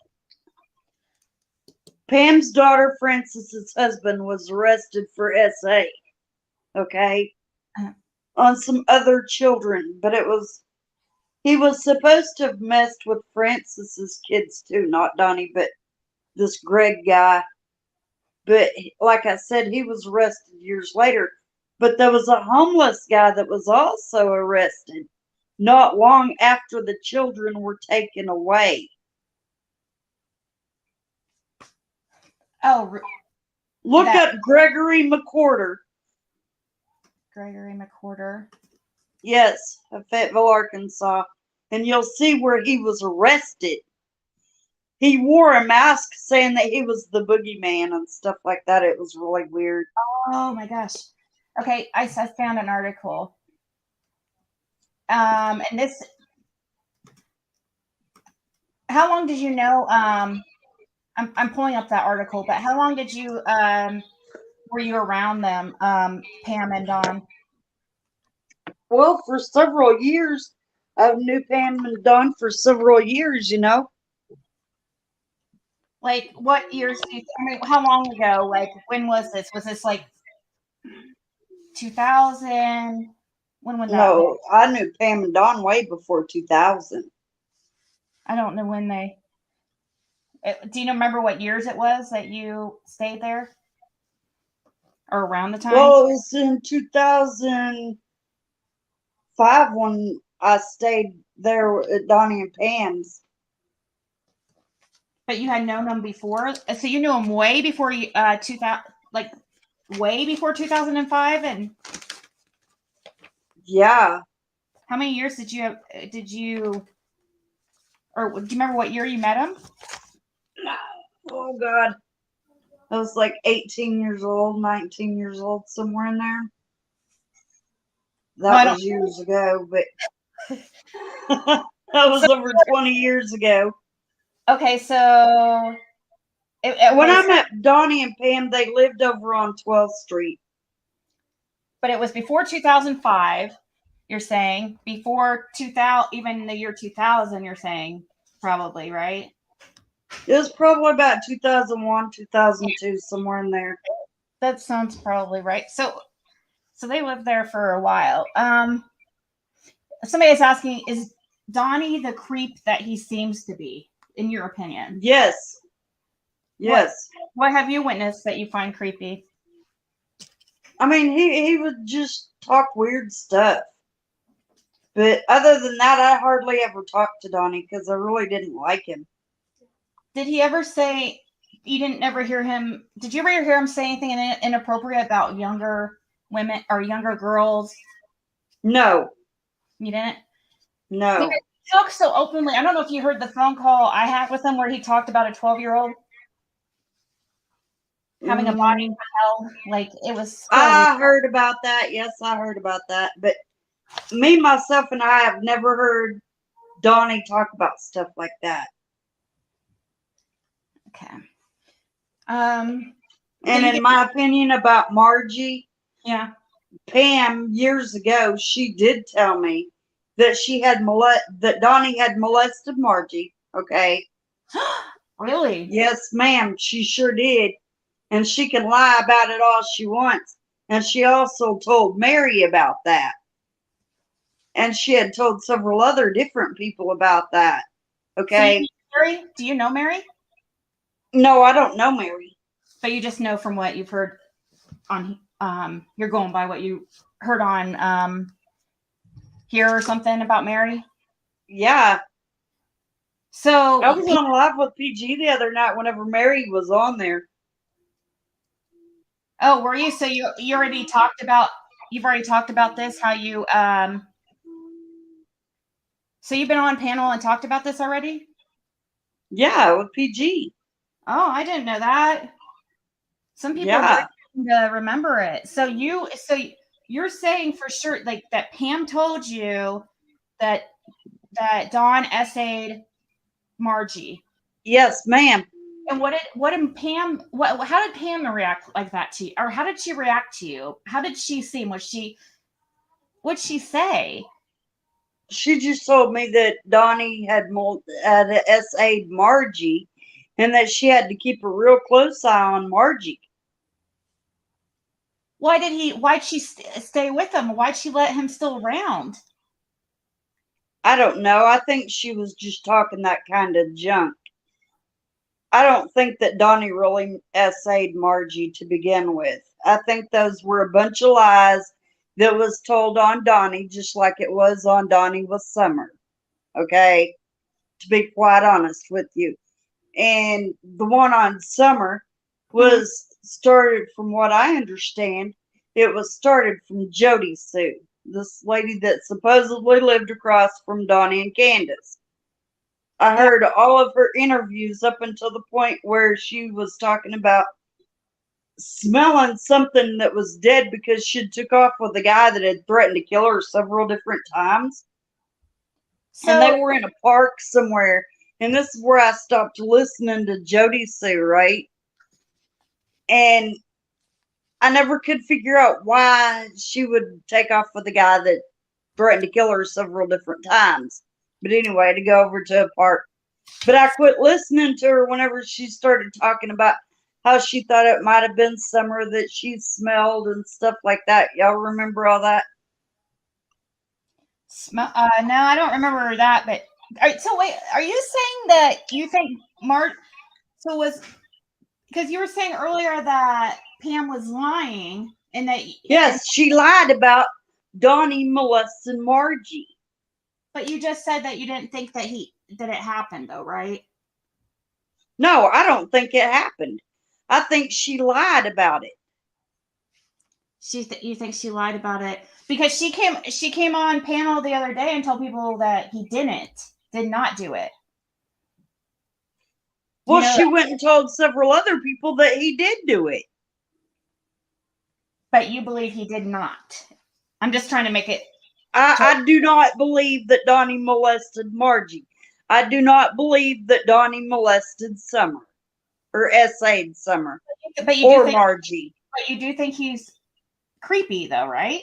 Pam's daughter, Francis's husband, was arrested for SA. Okay. On some other children, but he was supposed to have messed with Francis's kids too, not Donnie, but this Greg guy. But like I said, he was arrested years later. But there was a homeless guy that was also arrested not long after the children were taken away.
Oh,
Look up Gregory McWhorter.
Gregory McWhorter.
Yes, of Fayetteville, Arkansas. And you'll see where he was arrested. He wore a mask saying that he was the boogeyman and stuff like that. It was really weird.
Oh my gosh. Okay, I found an article. And this, how long did you know? I'm pulling up that article, but how long did you were you around them, Pam and Don?
Well, for several years. I've knew Pam and Don for several years, you know.
Like what years? How long ago? Like when was this? Was this like 2000? When was that?
No, I knew Pam and Don way before 2000.
I don't know when they. Do you remember what years it was that you stayed there? Or around the time?
Well, it was in 2005 when I stayed there at Donnie and Pam's.
But you had known them before, so you knew them way before 2000, like way before 2005. And
yeah,
how many years did you have? Or do you remember what year you met him?
Oh God, I was like 18 years old, 19 years old, somewhere in there. That was years ago, but that was over 20 years ago.
Okay, so
when I met Donnie and Pam, they lived over on 12th Street.
But it was before 2005, you're saying? Before 2000, even the year 2000, you're saying? Probably, right?
It was probably about 2001, 2002, somewhere in there.
That sounds probably right. So they lived there for a while. Somebody is asking, is Donnie the creep that he seems to be, in your opinion?
Yes. Yes.
What have you witnessed that you find creepy?
I mean, he would just talk weird stuff. But other than that, I hardly ever talked to Donnie because I really didn't like him.
Did he ever say, you didn't ever hear him, did you ever hear him say anything inappropriate about younger women or younger girls?
No.
You didn't?
No.
He talks so openly. I don't know if you heard the phone call I had with him where he talked about a 12-year-old having a body held. Like, it was.
I heard about that. Yes, I heard about that. But me, myself, and I have never heard Donnie talk about stuff like that.
Okay.
And in my opinion about Margie,
yeah,
Pam years ago, she did tell me that that Donnie had molested Margie. Okay.
Really?
Yes, ma'am. She sure did, and she can lie about it all she wants. And she also told Mary about that. And she had told several other different people about that. Okay.
So Mary, do you know Mary?
No, I don't know Mary.
But you just know from what you've heard on you're going by what you heard on here or something about Mary.
Yeah.
So
I was on live with PG the other night whenever Mary was on there.
oh, were you? So you already talked about this, how you so you've been on panel and talked about this already?
Yeah, with PG.
Oh, I didn't know that. Some people
Yeah.
to remember it. So you're saying for sure like that Pam told you that Dawn essayed Margie.
Yes, ma'am.
And how did Pam react like that to you? Or how did she react to you? How did she seem? What'd she say?
She just told me that Donnie had essayed Margie and that she had to keep a real close eye on Margie.
Why'd she stay with him? Why'd she let him still around?
I don't know. I think she was just talking that kind of junk. I don't think that Donnie really essayed Margie to begin with. I think those were a bunch of lies that was told on Donnie, just like it was on Donnie with Summer. Okay? To be quite honest with you. And the one on Summer was started, from what I understand, it was started from Jody Sue, this lady that supposedly lived across from Donnie and Candace. I heard all of her interviews up until the point where she was talking about smelling something that was dead because she took off with a guy that had threatened to kill her several different times. And they were in a park somewhere. And this is where I stopped listening to Jody Sue, right? And I never could figure out why she would take off with a guy that threatened to kill her several different times. But anyway, to go over to a park. But I quit listening to her whenever she started talking about how she thought it might have been Summer that she smelled and stuff like that. Y'all remember all that?
No, I don't remember that. But so wait, are you saying that you think So was because you were saying earlier that Pam was lying and that
yes, she lied about Donnie molesting Margie.
But you just said that you didn't think that it happened, though, right?
No, I don't think it happened. I think she lied about it.
You think she lied about it because she came on panel the other day and told people that he did not do it.
Well, she went and told several other people that he did do it.
But you believe he did not. I'm just trying to make it.
I do not believe that Donnie molested Margie. I do not believe that Donnie molested Summer or essayed Summer or Margie.
But you do think he's creepy, though, right?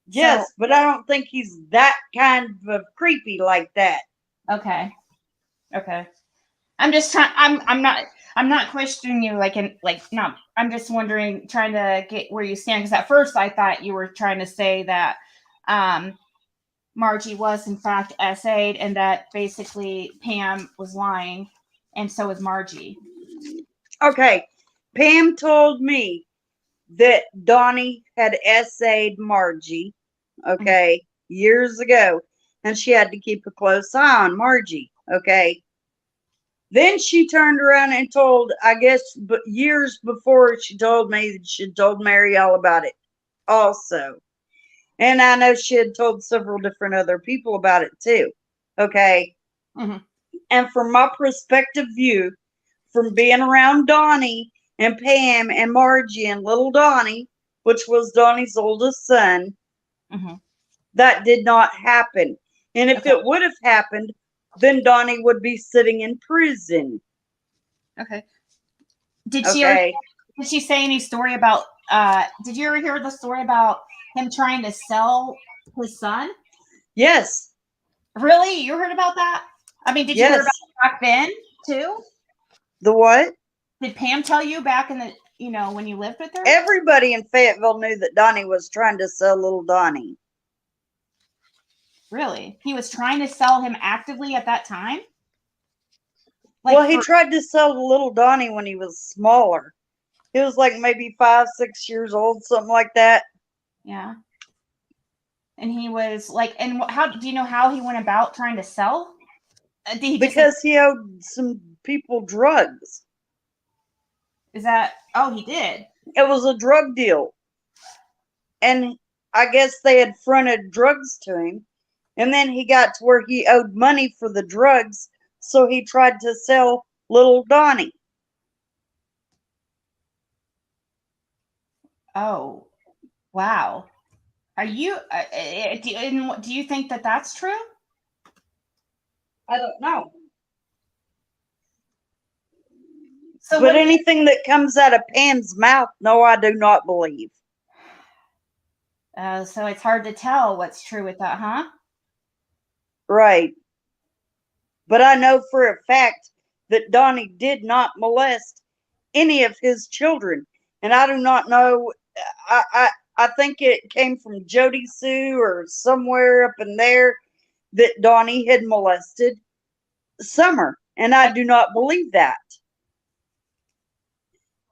Yes, but I don't think he's that kind of creepy like that.
Okay. I'm just trying. I'm not questioning you. No. I'm just wondering, trying to get where you stand. Because at first I thought you were trying to say that Margie was in fact essayed, and that basically Pam was lying, and so was Margie.
Okay, Pam told me that Donnie had essayed Margie, okay, years ago, and she had to keep a close eye on Margie, okay. Then she turned around and told, I guess, but years before she told me, she told Mary all about it also. And I know she had told several different other people about it too, okay. And from my perspective view, from being around Donnie and Pam and Margie and little Donnie, which was Donnie's oldest son, that did not happen. And if it would have happened, then Donnie would be sitting in prison.
Okay. Did she say any story about did you ever hear the story about him trying to sell his son?
Yes.
Really? You heard about that? I mean, did you hear about it back then too?
The what?
Did Pam tell you back in the, when you lived with her?
Everybody in Fayetteville knew that Donnie was trying to sell little Donnie.
Really? He was trying to sell him actively at that time?
Well, he
for-
tried to sell to little Donnie when he was smaller. He was like maybe 5, 6 years old, something like that.
yeah. And he was like, and how do you know how he went about trying to sell? Did he just,
Because he owed some people drugs.
is that, oh, he did.
It was a drug deal. And I guess they had fronted drugs to him. And then he got to where he owed money for the drugs. So he tried to sell little Donnie.
Oh, wow. Are you, do you think that that's true?
I don't know.
So
But
what,
anything that comes out of Pam's mouth, no, I do not believe.
so it's hard to tell what's true with that, huh?
Right. But I know for a fact that Donnie did not molest any of his children. And I do not know, I think it came from Jody Sue or somewhere up in there that Donnie had molested Summer. And I do not believe that.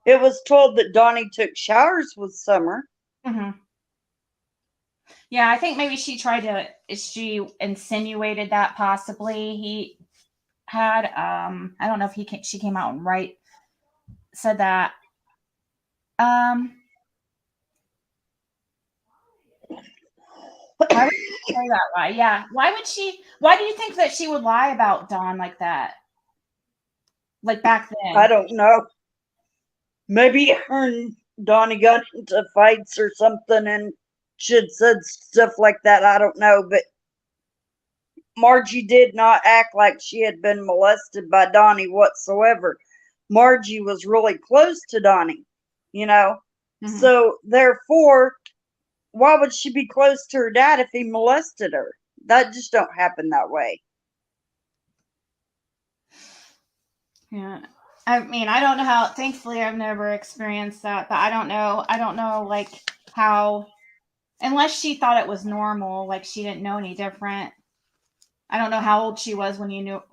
It was told that Donnie took showers with Summer.
Mm-hmm. Yeah, I think maybe she insinuated that possibly he had, I don't know if she came out and said that. Why would she say that lie? Yeah. Why do you think that she would lie about Dawn like that? Like back then?
I don't know. Maybe her and Donnie got into fights or something and she had said stuff like that. I don't know. But Margie did not act like she had been molested by Donnie whatsoever. Margie was really close to Donnie, you know.
Mhm.
So therefore, why would she be close to her dad if he molested her? That just don't happen that way.
Yeah. I mean, I don't know how, thankfully I've never experienced that, but I don't know like how, unless she thought it was normal, like she didn't know any different. I don't know how old she was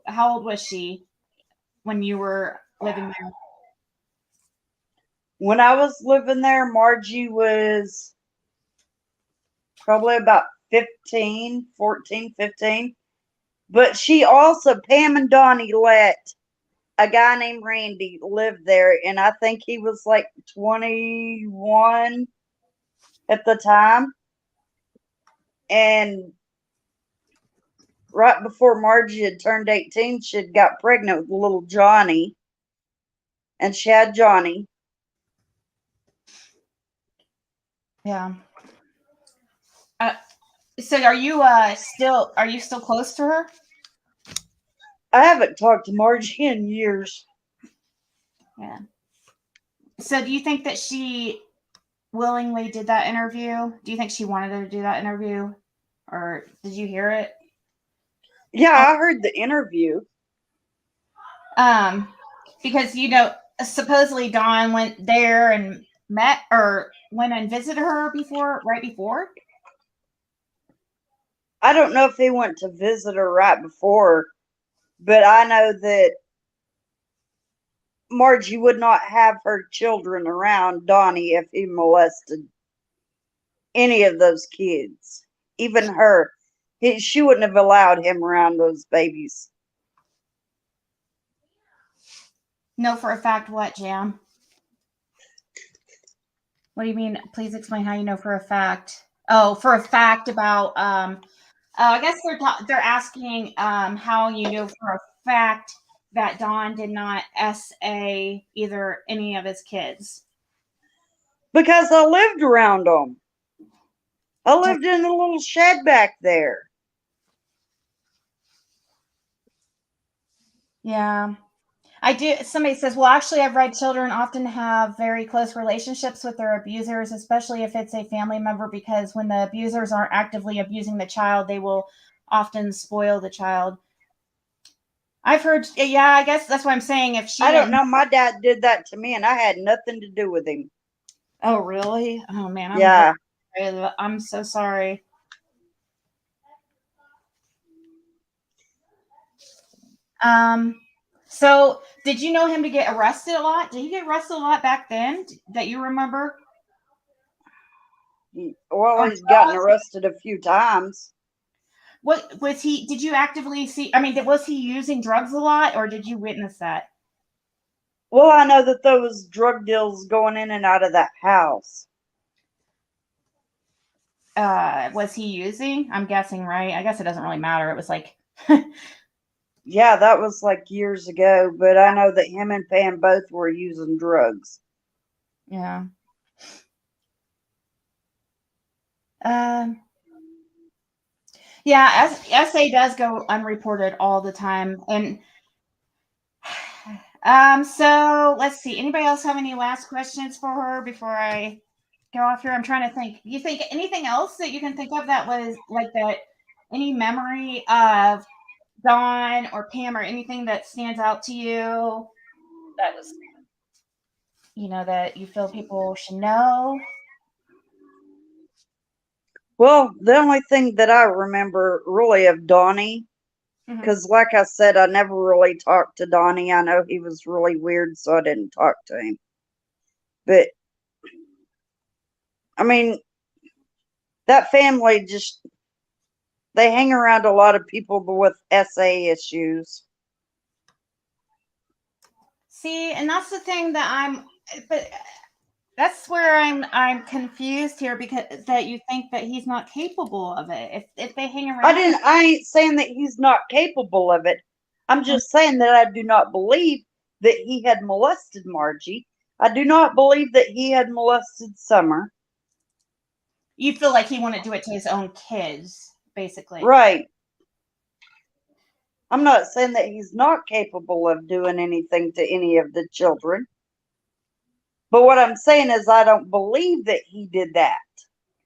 how old was she when you were living there?
When I was living there, Margie was probably about 15, 14, 15. But she also, Pam and Donnie let a guy named Randy live there. And I think he was like 21 at the time. And right before Margie had turned 18, she had got pregnant with little Johnny. And she had Johnny.
Yeah. So are you still close to her?
I haven't talked to Margie in years.
Yeah. So do you think that she willingly did that interview? Do you think she wanted to do that interview? Or did you hear it?
Yeah, I heard the interview.
Because supposedly Dawn went there and met or went and visited her right before.
I don't know if he went to visit her right before, but I know that Margie would not have her children around Donnie if he molested any of those kids. Even her. She wouldn't have allowed him around those babies.
No, for a fact what, Jam? What do you mean? Please explain how you know for a fact. Oh, for a fact about I guess they're asking how you know for a fact that Don did not SA either any of his kids.
Because I lived around them. I lived in a little shed back there.
Yeah. I do. Somebody says, well, actually, I've read children often have very close relationships with their abusers, especially if it's a family member, because when the abusers aren't actively abusing the child, they will often spoil the child. I've heard, yeah, I guess that's what I'm saying.
I don't know. My dad did that to me, and I had nothing to do with him.
Oh, really? Oh, man.
Yeah.
I'm so sorry. So did you know him to get arrested a lot? Did he get arrested a lot back then that you remember?
Well,
Or
he's gotten
drugs?
arrested a few times.
What was he? Did you actively see? I mean, was he using drugs a lot, or did you witness that?
Well, I know that there was drug deals going in and out of that house.
Was he using? I'm guessing, right? I guess it doesn't really matter. It was like,
Yeah, that was like years ago, but I know that him and Pam both were using drugs.
yeah. Um, yeah, SA does go unreported all the time, and so let's see. Anybody else have any last questions for her before I go off here? I'm trying to think. You think anything else that you can think of that was like that? Any memory of Dawn or Pam or anything that stands out to you that was, that you feel people should know?
Well, the only thing that I remember really of Donnie,
Mhm.
because like I said, I never really talked to Donnie. I know he was really weird, so I didn't talk to him. But, I mean, that family just, they hang around a lot of people with SA issues.
See, and that's the thing but that's where I'm confused here because that you think that he's not capable of it. If they hang around,
I ain't saying that he's not capable of it. I'm just saying that I do not believe that he had molested Margie. I do not believe that he had molested Summer.
you feel like he wouldn't do it to his own kids, basically.
Right. I'm not saying that he's not capable of doing anything to any of the children. But what I'm saying is I don't believe that he did that.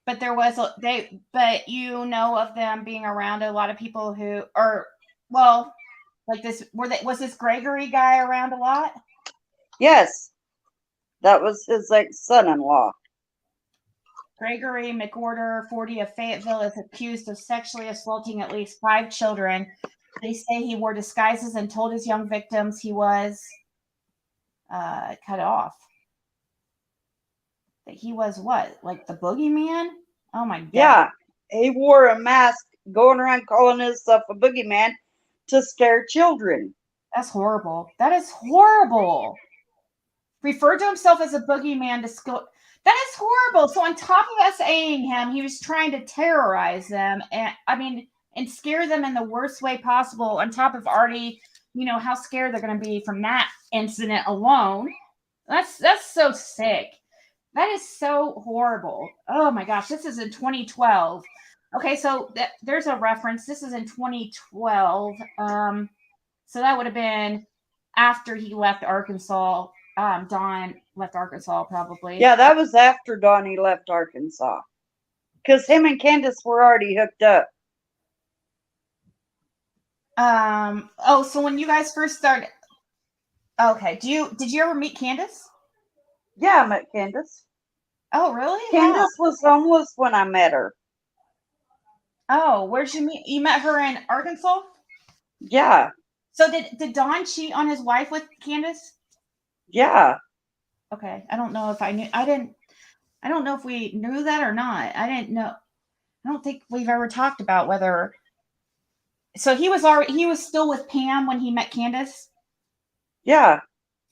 But but you know of them being around a lot of people who are, well, like this. Was this Gregory guy around a lot?
Yes. That was his son-in-law.
Gregory McWhorter, 40, of Fayetteville, is accused of sexually assaulting at least 5 children. They say he wore disguises and told his young victims he was cut off. That he was what? Like the boogeyman? Oh my God.
Yeah. He wore a mask going around calling himself a boogeyman to scare children.
That's horrible. That is horrible. Referred to himself as a boogeyman to school. That is horrible. So on top of us saying him, he was trying to terrorize them and scare them in the worst way possible. On top of already, how scared they're going to be from that incident alone. That's so sick. That is so horrible. Oh my gosh, this is in 2012. Okay, so there's a reference. This is in 2012. So that would have been after he left Arkansas. Dawn left Arkansas, probably.
Yeah, that was after Donnie left Arkansas. Because him and Candace were already hooked up.
So when you guys first started, okay, did you ever meet Candace?
Yeah, I met Candace.
Oh, really?
Candace was homeless when I met her.
Oh, where'd you meet? You met her in Arkansas?
Yeah.
So did Don cheat on his wife with Candace?
Yeah.
Okay. I don't know if I knew. I don't know if we knew that or not. I didn't know. I don't think we've ever talked about whether. So he was still with Pam when he met Candace?
Yeah.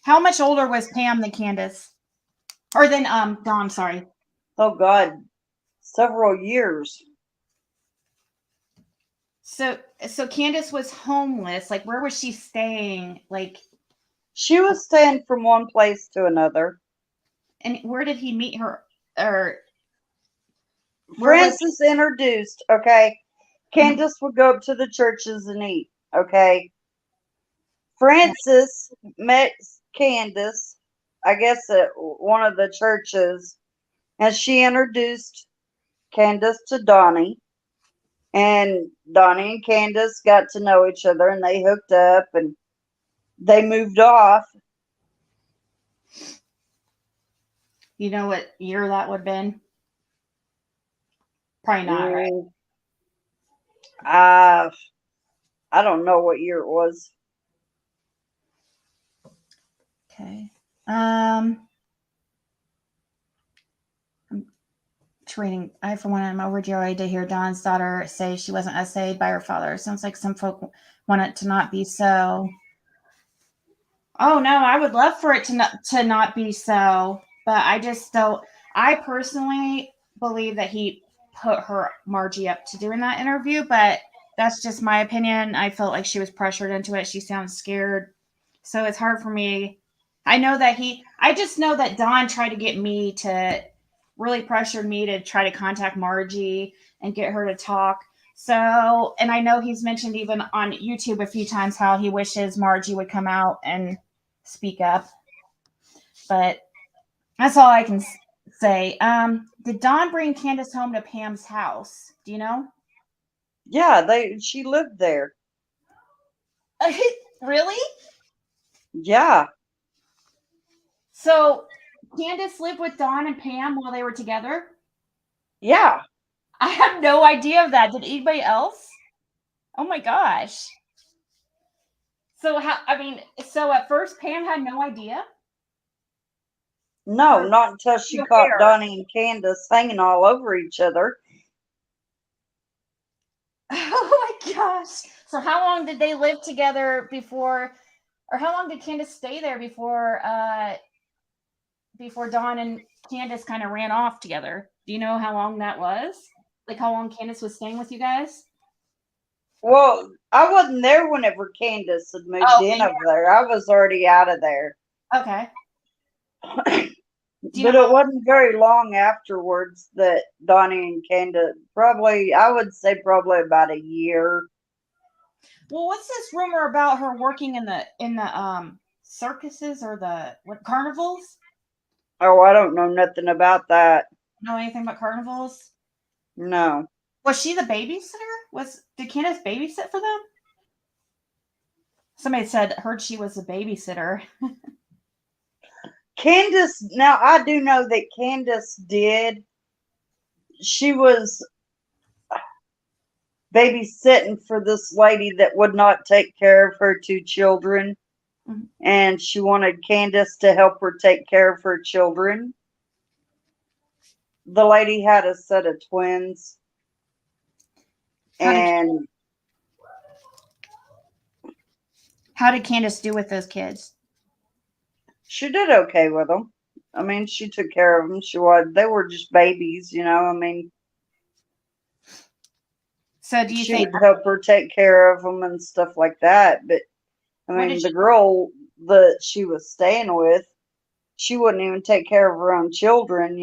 How much older was Pam than Candace? Or than Dawn, sorry.
Oh God. Several years.
So Candace was homeless. Like, where was she staying? Like,
she was staying from one place to another.
And where did he meet her? Or
Francis introduced, okay. Candace would go up to the churches and eat, okay. Francis met Candace, I guess at one of the churches, and she introduced Candace to Donnie. And Donnie and Candace got to know each other and they hooked up and they moved off.
You know what year that would have been? Probably not, right?
I don't know what year it was.
Okay. I'm reading. I, for one, am overjoyed to hear Dawn's daughter say she wasn't essayed by her father. Sounds like some folk want it to not be so. Oh no, I would love for it to not be so, but I just don't. I personally believe that he put her Margie up to doing that interview, but that's just my opinion. I felt like she was pressured into it. She sounds scared, so it's hard for me. I know that I just know that Don tried to get me to really pressured me to try to contact Margie and get her to talk. So, and I know he's mentioned even on YouTube a few times how he wishes Margie would come out and speak up. But that's all I can say. Did Dawn bring Candace home to Pam's house? Do you know?
Yeah, she lived there.
Really?
Yeah.
So Candace lived with Dawn and Pam while they were together?
Yeah.
I have no idea of that. Did anybody else? Oh my gosh. So so at first Pam had no idea?
No,
Or
not until she
you're
caught
there?
Donnie and Candace hanging all over each other.
Oh my gosh. So how long did they live together before, or how long did Candace stay there before Dawn and Candace kind of ran off together? Do you know how long that was? Like how long Candace was staying with you guys?
Well, I wasn't there whenever Candace had moved
Oh,
in over there. I was already out of there.
okay. Do you
But
know
it wasn't very long afterwards that Donnie and Candace, I would say probably about a year.
Well, what's this rumor about her working in the circuses or the carnivals?
Oh, I don't know nothing about that.
Know anything about carnivals?
No.
Was she the babysitter? Did Candace babysit for them? Somebody heard she was a babysitter.
Candace, now I do know that Candace did. She was babysitting for this lady that would not take care of her two children.
Mhm.
And she wanted Candace to help her take care of her children. The lady had a set of twins.
How did Candace do with those kids?
She did okay with them. I mean, she took care of them. They were just babies, I mean,
So do you
she
think
would help her take care of them and stuff like that. But I
What
mean,
did
the
she-
girl that she was staying with, she wouldn't even take care of her own children,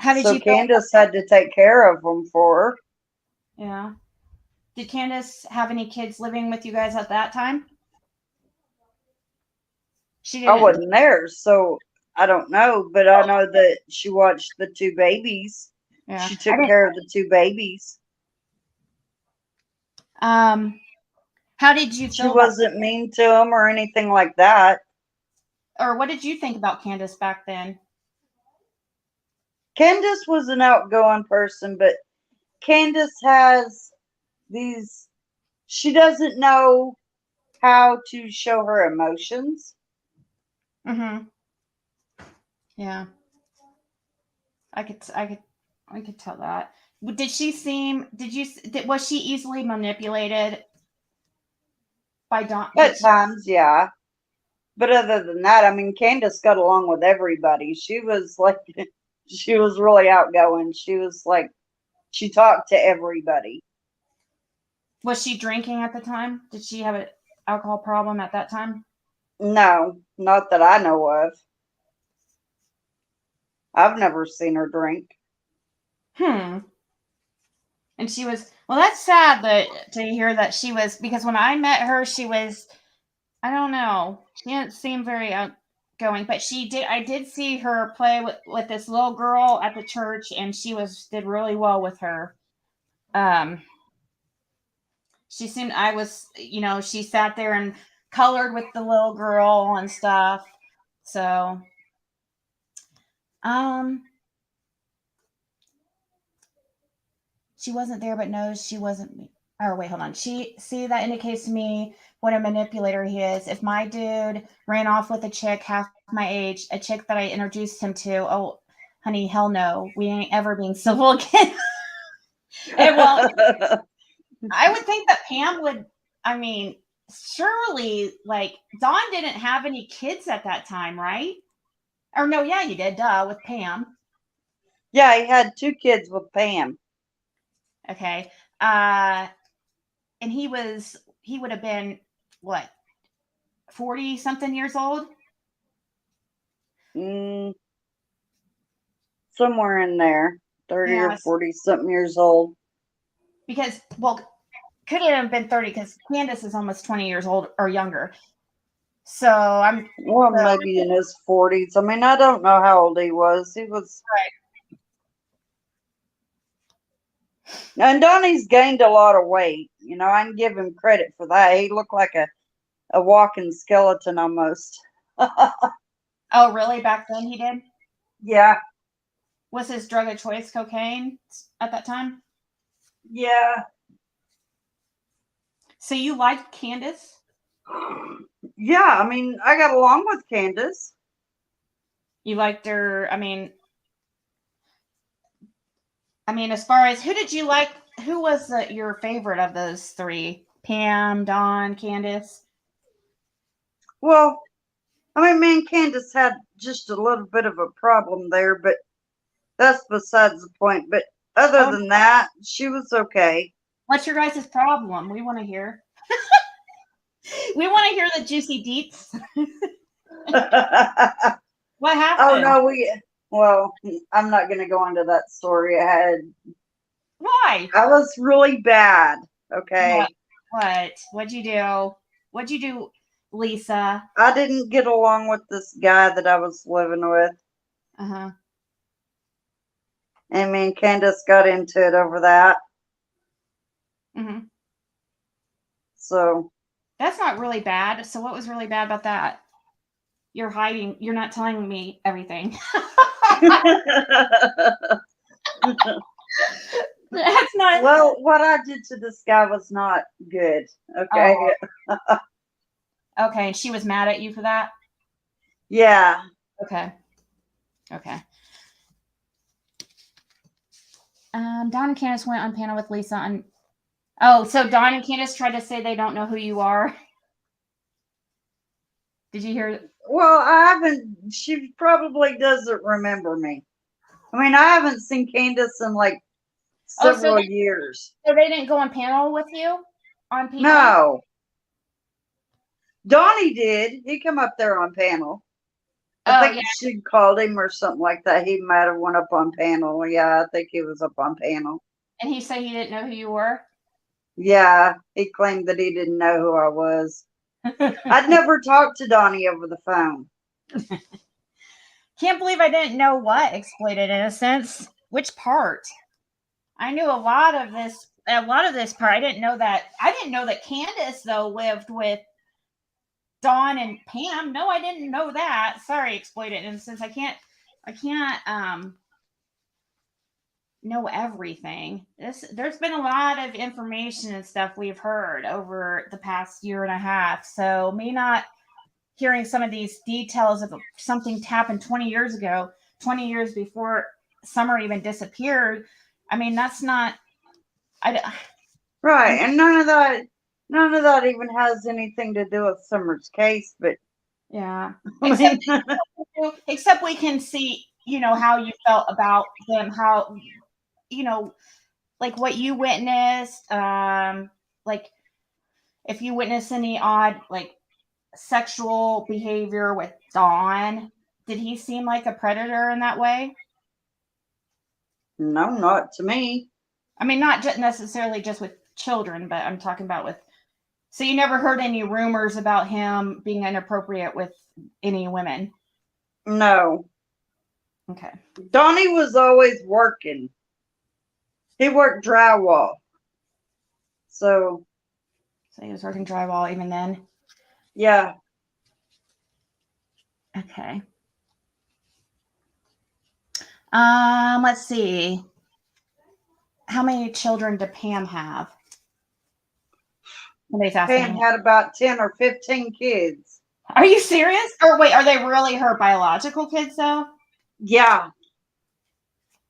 how did
So
you feel?
Candace had to take care of them for her.
Yeah. Did Candace have any kids living with you guys at that time? She
I
didn't.
wasn't there, so I don't know, but I know that she watched the two babies.
Yeah.
She took care of the two babies.
How did you
She
feel
wasn't mean to them or anything like that.
or what did you think about Candace back then?
Candace was an outgoing person, but Candace has she doesn't know how to show her emotions.
Mm-hmm. Yeah. I could tell that. Was she easily manipulated by Don?
At times, yeah. But other than that, I mean, Candace got along with everybody. She was she was really outgoing. She talked to everybody.
Was she drinking at the time? Did she have an alcohol problem at that time?
No, not that I know of. I've never seen her drink.
And she was, well, that's sad to hear that she was, because when I met her, she was, I don't know, she didn't seem very outgoing, but I did see her play with this little girl at the church, and she did really well with her. She seemed, she sat there and colored with the little girl and stuff. So, she wasn't there, but knows she wasn't. Or wait, hold on. That indicates to me what a manipulator he is. If my dude ran off with a chick half my age, a chick that I introduced him to, oh, honey, hell no. We ain't ever being civil again. And well, I would think that Pam would, I mean, surely, like, Don didn't have any kids at that time, right? Or no, yeah, you did, duh, with Pam.
Yeah, he had 2 kids with Pam.
Okay. And he would have been, what, 40 something years old?
Somewhere in there, 30 or
Yes.
40 something years old.
Because, well, could have been 30 because Candace is almost 20 years old or younger. So
Well, maybe in his 40s. I mean, I don't know how old he was. He was. Right. And Donnie's gained a lot of weight. You know, I can give him credit for that. He looked like a walking skeleton almost.
Oh, really? Back then he did?
Yeah.
Was his drug of choice cocaine at that time?
Yeah.
So you liked Candace?
Yeah, I mean, I got along with Candace.
You liked her, I mean, as far as who did you like, who was your favorite of those 3? Pam, Dawn, Candace?
Well, I mean, me and Candace had just a little bit of a problem there, but that's besides the point. But other than that, she was okay.
What's your guys' problem? We want to hear. We want to hear the juicy deets. What happened?
Oh, no, well, I'm not going to go into that story.
Why?
I was really bad. Okay.
What? What'd you do? What'd you do, Lisa?
I didn't get along with this guy that I was living with.
Uh-huh.
And me and Candace got into it over that.
Mm-hmm.
So.
That's not really bad. So what was really bad about that? You're hiding. You're not telling me everything. That's not.
Well, what I did to this guy was not good. Okay.
Oh. Okay. And she was mad at you for that?
Yeah.
Okay. Don and Candace went on panel with Lisa on. Oh, so Don and Candace tried to say they don't know who you are. Did you hear?
Well, I haven't. She probably doesn't remember me. I mean, I haven't seen Candace in like several years.
So they didn't go on panel with you on people?
No. Donnie did. He come up there on panel. I think she called him or something like that. He might have went up on panel. Yeah, I think he was up on panel.
And he said he didn't know who you were?
Yeah, he claimed that he didn't know who I was. I'd never talked to Donnie over the phone.
Can't believe I didn't know what exploited innocence. Which part? I knew a lot of this part. I didn't know that Candace though lived with Dawn and Pam. No, I didn't know that. Sorry, exploited innocence. I can't know everything. There's been a lot of information and stuff we've heard over the past year and a half. So me not hearing some of these details of something happened 20 years ago, 20 years before Summer even disappeared. I mean, that's not.
Right, and none of that even has anything to do with Summer's case. But
yeah, except we can see, how you felt about them, how, like what you witnessed, like if you witnessed any odd, like sexual behavior with Dawn, did he seem like a predator in that way?
No, not to me.
I mean, not necessarily just with children, but I'm talking about with. So you never heard any rumors about him being inappropriate with any women?
No.
Okay.
Donnie was always working. He worked drywall. So
he was working drywall even then?
Yeah.
Okay. Let's see. How many children did Pam have? Somebody's
Pam
asking.
had about 10 or 15 kids.
Are you serious? Or wait, are they really her biological kids though?
Yeah.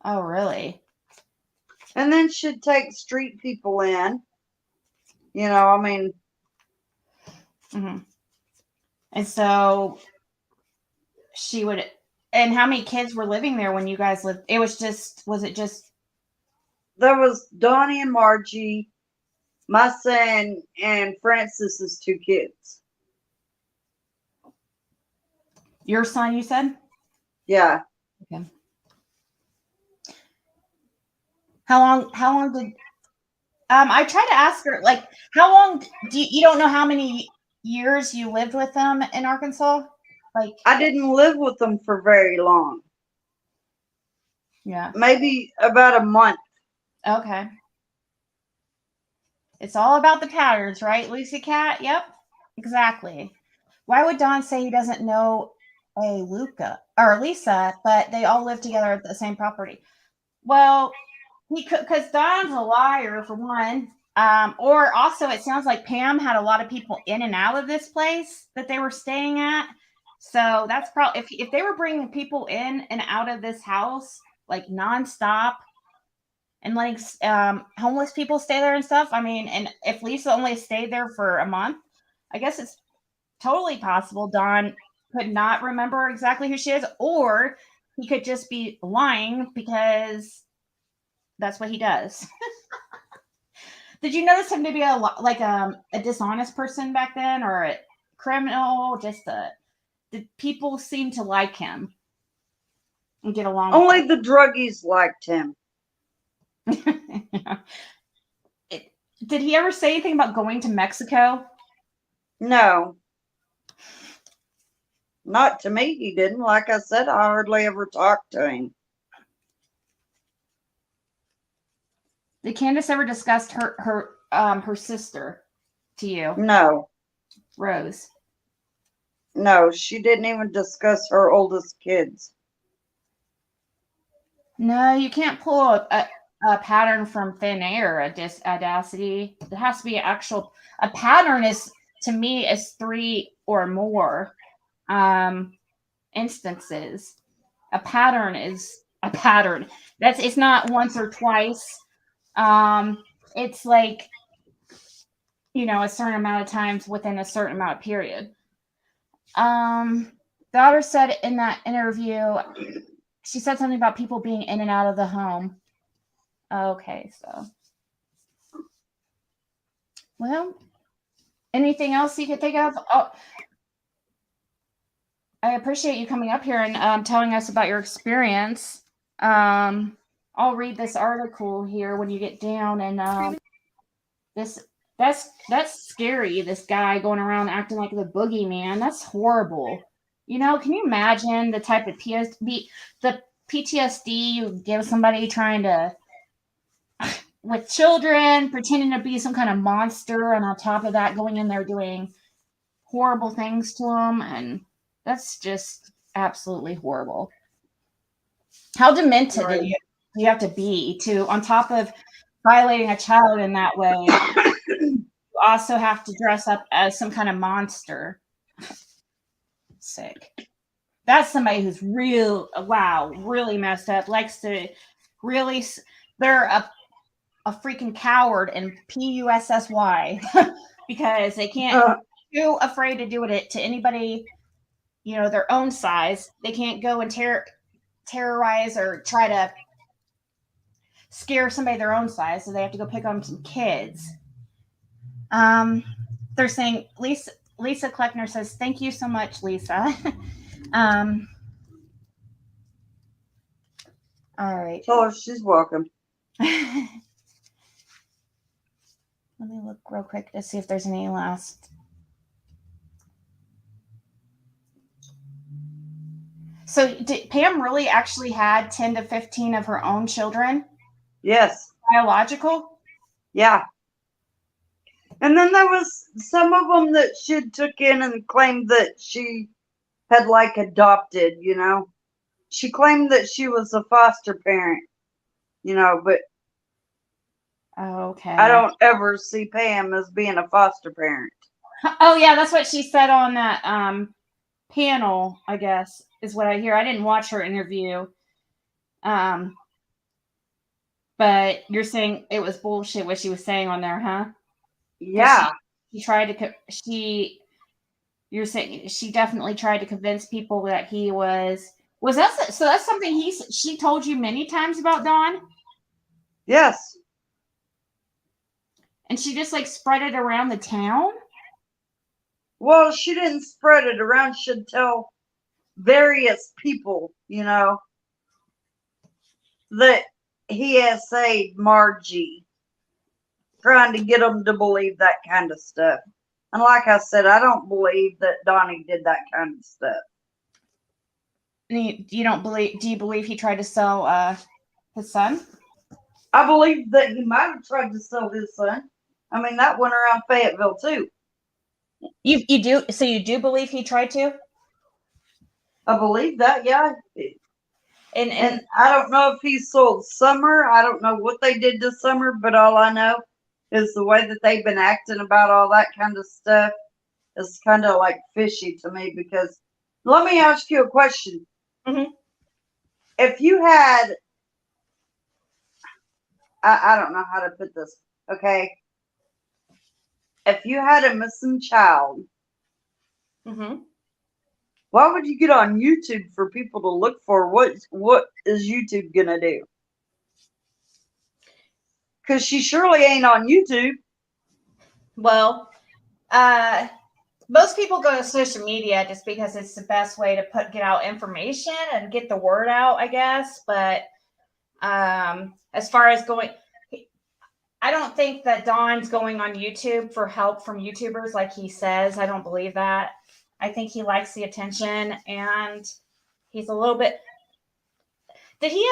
Oh, really?
And then she'd take street people in. You know, I mean,
Hmm. And so she would. And how many kids were living there when you guys lived? It was just. Was it just?
there was Donnie and Margie, my son, and Francis's 2 kids.
Your son, you said?
Yeah.
Okay. How long did I tried to ask her, like, how long you don't know how many years you lived with them in Arkansas? Like,
I didn't live with them for very long.
yeah.
Maybe about a month.
Okay. It's all about the patterns, right, Lucy Cat? Yep. Exactly. Why would Don say he doesn't know a Luca or Lisa, but they all live together at the same property? Well, he could, because Don's a liar for one. Or also, it sounds like Pam had a lot of people in and out of this place that they were staying at. So that's probably if they were bringing people in and out of this house like nonstop and letting homeless people stay there and stuff. I mean, and if Lisa only stayed there for a month, I guess it's totally possible Don could not remember exactly who she is, or he could just be lying because that's what he does. Did you notice him to be a dishonest person back then, or a criminal? Did people seem to like him and get along?
Only the druggies liked him.
Did he ever say anything about going to Mexico?
No. Not to me, he didn't. Like I said, I hardly ever talked to him.
Did Candace ever discuss her sister to you,
No.
Rose?
No, she didn't even discuss her oldest kids.
No, you can't pull a pattern from thin air, Audacity. It has to be actual. A pattern is, to me, is 3 or more instances. A pattern is a pattern. It's not once or twice. It's like, a certain amount of times within a certain amount of period. Daughter said in that interview, she said something about people being in and out of the home. Okay, so. Well, anything else you could think of? Oh, I appreciate you coming up here and telling us about your experience. I'll read this article here when you get down, and that's scary. This guy going around acting like the boogeyman. That's horrible. Can you imagine the type of PTSD you give somebody trying to, with children, pretending to be some kind of monster, and on top of that, going in there doing horrible things to them, and that's just absolutely horrible. How demented do you have to be on top of violating a child in that way? You also have to dress up as some kind of monster. Sick. That's somebody who's really messed up. Likes to really, they're a freaking coward and PUSSY because they can't. Too afraid to do it to anybody, their own size. They can't go and terrorize or try to scare somebody their own size, so they have to go pick on some kids. They're saying Lisa Kleckner says, "Thank you so much, Lisa." All right.
Tell her she's welcome.
Let me look real quick to see if there's any last. So did Pam really actually had 10 to 15 of her own children?
Yes.
Biological?
Yeah. And then there was some of them that she took in and claimed that she had adopted, She claimed that she was a foster parent, but
Oh, okay.
I don't ever see Pam as being a foster parent.
Oh yeah, that's what she said on that panel, I guess, is what I hear. I didn't watch her interview. But you're saying it was bullshit what she was saying on there, huh?
Yeah.
She tried to you're saying she definitely tried to convince people that he was that so that's something she told you many times about Dawn?
Yes.
And she just like spread it around the town?
Well, she didn't spread it around. She'd tell various people, that he has saved Margie, trying to get them to believe that kind of stuff. And like I said, I don't believe that Donnie did that kind of stuff.
Do you believe he tried to sell his son?
I believe that he might have tried to sell his son. I mean, that went around Fayetteville too.
You do believe he tried to?
I believe that, yeah.
And
And I don't know if he sold Summer. I don't know what they did to Summer, but all I know is the way that they've been acting about all that kind of stuff is kind of like fishy to me. Because let me ask you a question.
Mhm.
If you had, I don't know how to put this, okay? If you had a missing child,
Mhm.
why would you get on YouTube for people to look for? What is YouTube gonna do? Because she surely ain't on YouTube.
Well, most people go to social media just because it's the best way to get out information and get the word out, I guess. But as far as going, I don't think that Don's going on YouTube for help from YouTubers like he says. I don't believe that. I think he likes the attention, and he's a little bit. Did he?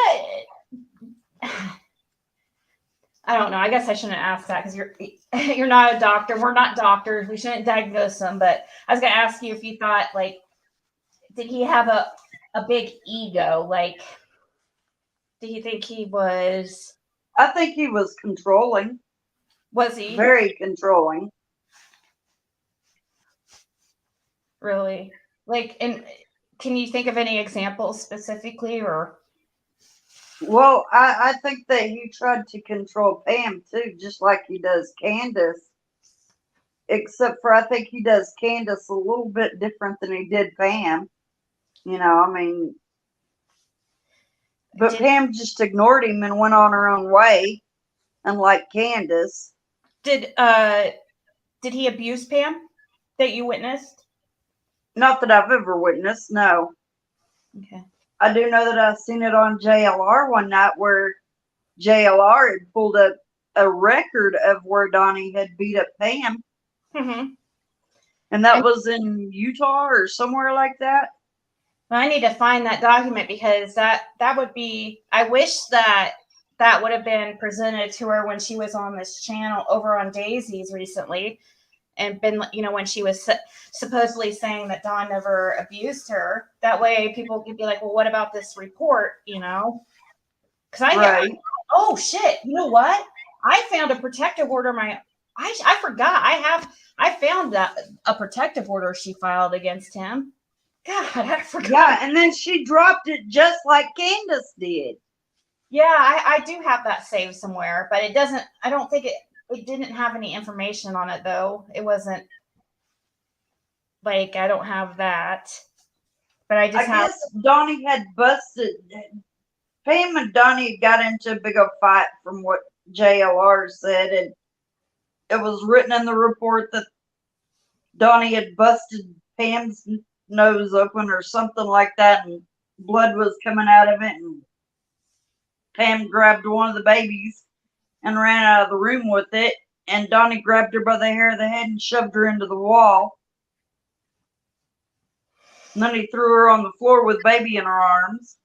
I don't know. I guess I shouldn't ask that because you're not a doctor. We're not doctors. We shouldn't diagnose them. But I was gonna ask you if you thought like, did he have a big ego? Like, do you think he was?
I think he was controlling.
Was he
Very controlling.
really? Like, and can you think of any examples specifically, or?
Well, I think that he tried to control Pam too, just like he does Candace. Except for I think he does Candace a little bit different than he did Pam. I mean, but Pam just ignored him and went on her own way, unlike Candace.
Did he abuse Pam that you witnessed?
Not that I've ever witnessed, no.
Okay.
I do know that I've seen it on JLR one night where JLR had pulled up a record of where Donnie had beat up Pam.
Mm-hmm.
And that was in Utah or somewhere like that.
I need to find that document because that would be. I wish that would have been presented to her when she was on this channel over on Daisy's recently, and been when she was supposedly saying that Dawn never abused her. That way, people could be like, "Well, what about this report?" Because oh shit! You know what? I found a protective order. I forgot. I found that a protective order she filed against him. God, I forgot.
Yeah, and then she dropped it just like Candace did.
Yeah, I do have that saved somewhere, but it doesn't. I don't think it didn't have any information on it though. It wasn't like I don't have that, but I
guess Donnie had busted. Pam and Donnie got into a big old fight, from what JLR said, and it was written in the report that Donnie had busted Pam's nose open or something like that, and blood was coming out of it, and Pam grabbed one of the babies and ran out of the room with it, and Donnie grabbed her by the hair of the head and shoved her into the wall. And then he threw her on the floor with baby in her arms.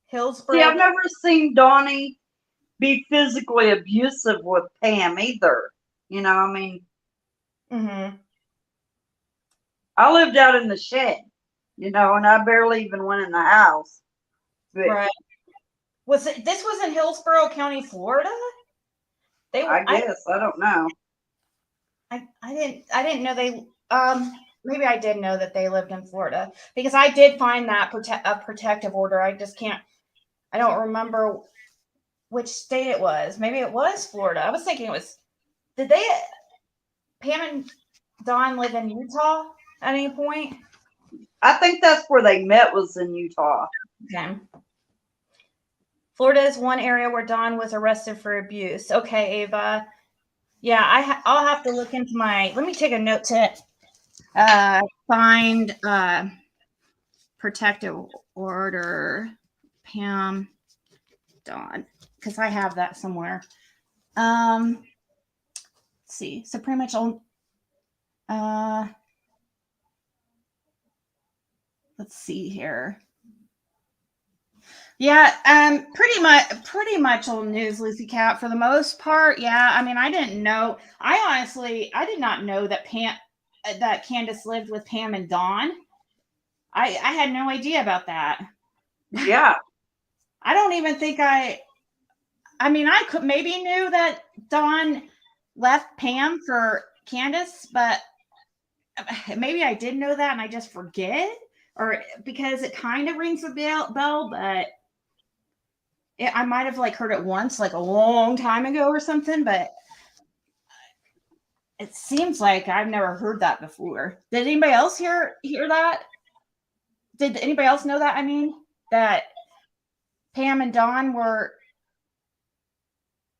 Hillsborough.
See, I've never seen Donnie be physically abusive with Pam either. I mean,
Mm-hmm.
I lived out in the shed, and I barely even went in the house. But
Right. This was in Hillsborough County, Florida?
I guess. I don't know.
I didn't know they maybe I did know that they lived in Florida because I did find that a protective order. I don't remember which state it was. Maybe it was Florida. I was thinking it was. Did Pam and Don live in Utah at any point?
I think that's where they met, was in Utah.
Okay. Florida is one area where Don was arrested for abuse. Okay, Ava. Yeah, I'll have to look into let me take a note to find protective order Pam Don, because I have that somewhere. Let's see. So pretty much all let's see here. Yeah, pretty much old news, Lucy Cat, for the most part. Yeah, I mean, I didn't know. I did not know that Candace lived with Pam and Don. I had no idea about that.
Yeah.
I don't even think I mean, I could maybe knew that Don left Pam for Candace, but maybe I did know that and I just forget, or because it kind of rings a bell, but I might have heard it once, a long time ago or something, but it seems like I've never heard that before. Did anybody else hear that? Did anybody else know that? I mean, that Pam and Don were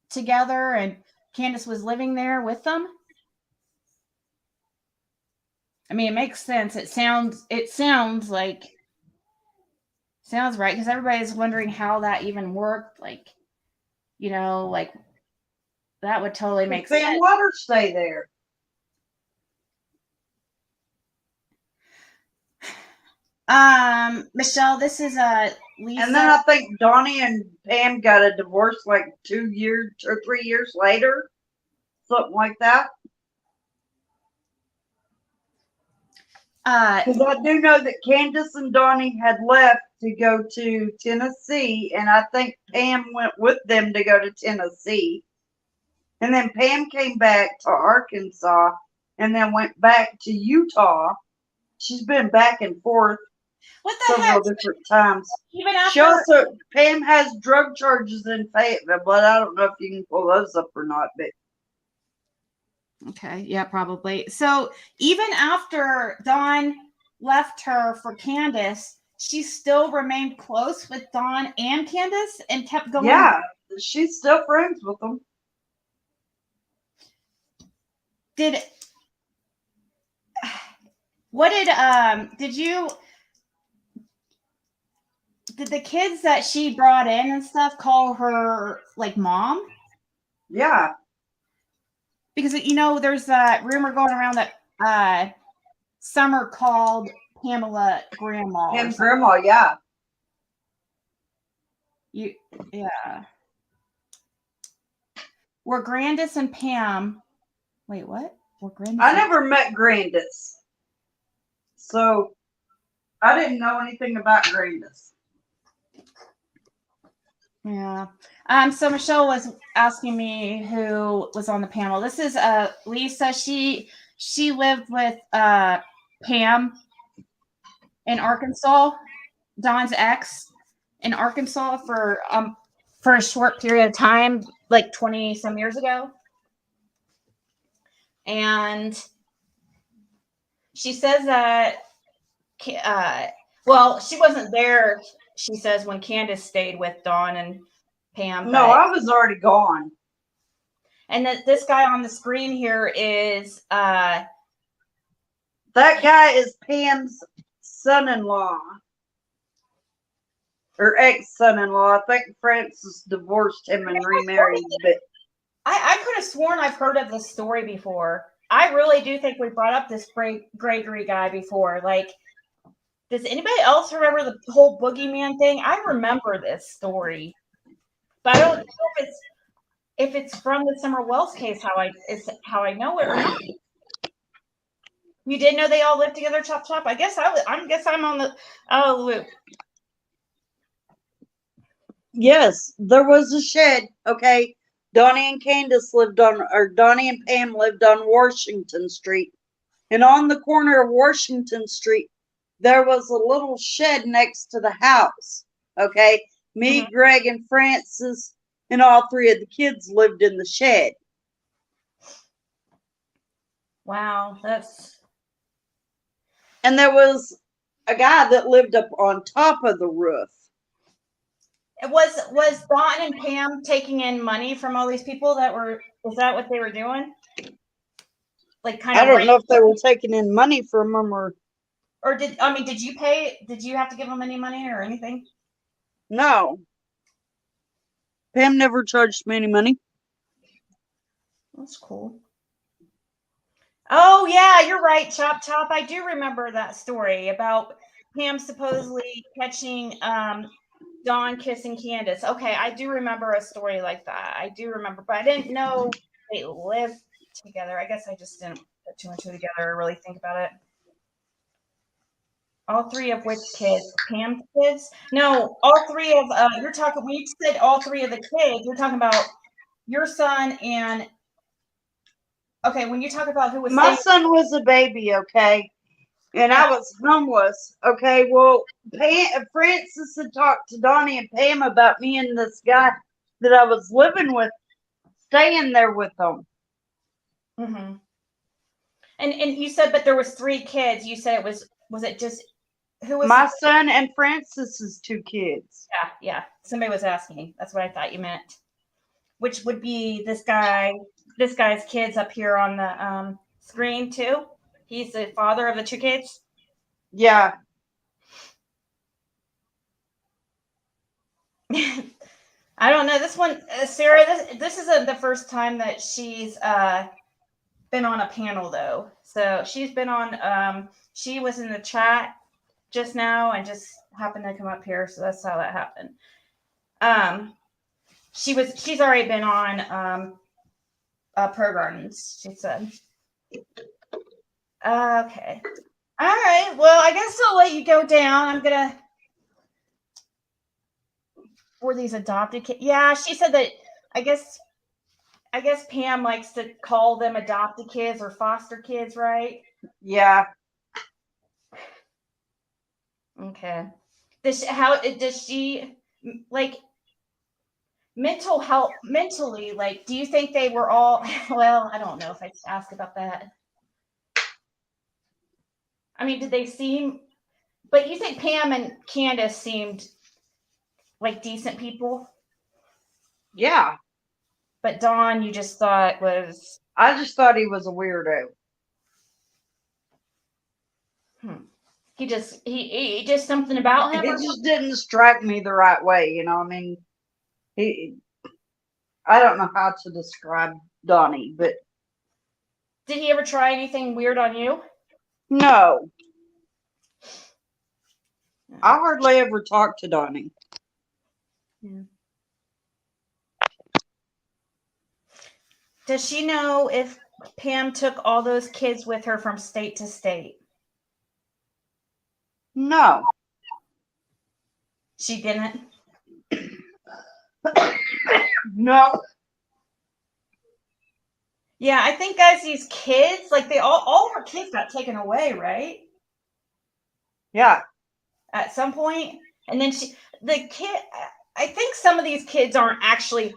together and Candace was living there with them? I mean, it makes sense. It sounds right, because everybody's wondering how that even worked. That would totally make sense.
Sam Water stay there.
Michelle, this is Lisa.
And then I think Donnie and Pam got a divorce 2 years or 3 years later. Something like that. Because I do know that Candace and Donnie had left to go to Tennessee, and I think Pam went with them to go to Tennessee. And then Pam came back to Arkansas and then went back to Utah. She's been back and forth several different times.
Even after
Pam has drug charges in Fayetteville, but I don't know if you can pull those up or not. But
okay, yeah, probably. So even after Dawn left her for Candace, she still remained close with Dawn and Candace and kept going.
Yeah, she's still friends with them.
Did the kids that she brought in and stuff call her mom?
Yeah.
Because there's that rumor going around that Summer called Pamela grandma.
Pam grandma, yeah.
Yeah. Were Grandis and Pam? Wait, what? Were Grandis?
I never met Grandis, so I didn't know anything about Grandis.
Yeah. So Michelle was asking me who was on the panel. This is Lisa. She lived with Pam in Arkansas, Don's ex in Arkansas for a short period of time, 20 some years ago. And she says that she wasn't there, she says, when Candace stayed with Dawn and Pam.
No, I was already gone.
And that this guy on the screen here is
that guy is Pam's son-in-law. Or ex-son-in-law. I think Francis divorced him and remarried. But
I could have sworn I've heard of this story before. I really do think we brought up this Gregory guy before. Does anybody else remember the whole boogeyman thing? I remember this story, but I don't know if it's from the Summer Wells case. How I know it or not. You did know they all lived together, chop chop. I guess I'm on the loop.
Yes, there was a shed. Okay. Donnie and Candace lived on, or Donnie and Pam lived on Washington Street. And on the corner of Washington Street, there was a little shed next to the house. Okay. Me, Greg, and Francis, and all three of the kids lived in the shed.
Wow, that's
And there was a guy that lived up on top of the roof.
was Dawn and Pam taking in money from all these people that were, is that what they were doing? Like kind
I
of
don't know if they were taking in money from them
or did you pay, did you have to give them any money or anything?
no. Pam never charged me any money.
That's cool. Oh yeah, you're right, Chop Chop. I do remember that story about Pam supposedly catching Dawn kissing Candace. Okay, I do remember a story like that. I do remember, but I didn't know they lived together. I guess I just didn't put two and two together or really think about it. All three of which kids? Pam's kids? No, all three of you're talking when you said all three of the kids, you're talking about your son and okay, when you talk about who was
My
staying,
son was a baby, okay? And I was homeless. Okay, well, Francis had talked to Donnie and Pam about me and this guy that I was living with, staying there with them.
mm-hmm. And you said, but there was three kids. You said it was it just who was
My son and Francis's two kids.
yeah. Somebody was asking. That's what I thought you meant. Which would be this guy's kids up here on the screen too. He's the father of the two kids.
Yeah.
I don't know. This one, Sarah, this isn't the first time that she's been on a panel though. So she's been on she was in the chat just now and just happened to come up here, so that's how that happened. She's already been on Pro Gardens, she said. Okay. All right. Well, I guess I'll let you go down. I'm gonna for these adopted kids. Yeah, she said that I guess Pam likes to call them adopted kids or foster kids, right?
Yeah.
Okay. How does she like mentally, like, do you think they were all well, I don't know if I should ask about that. I mean, did they seem, but you think Pam and Candace seemed like decent people?
Yeah.
But Dawn, you just thought was.
I just thought he was a weirdo.
He just something about him.
He just didn't strike me the right way, you know. I mean, I don't know how to describe Donnie, but
did he ever try anything weird on you?
no. I hardly ever talk to Donnie.
Yeah. Does she know if Pam took all those kids with her from state to state?
No.
She didn't?
No.
Yeah, I think, guys, these kids, like, they all her kids got taken away, right?
Yeah.
At some point. And then I think some of these kids aren't actually,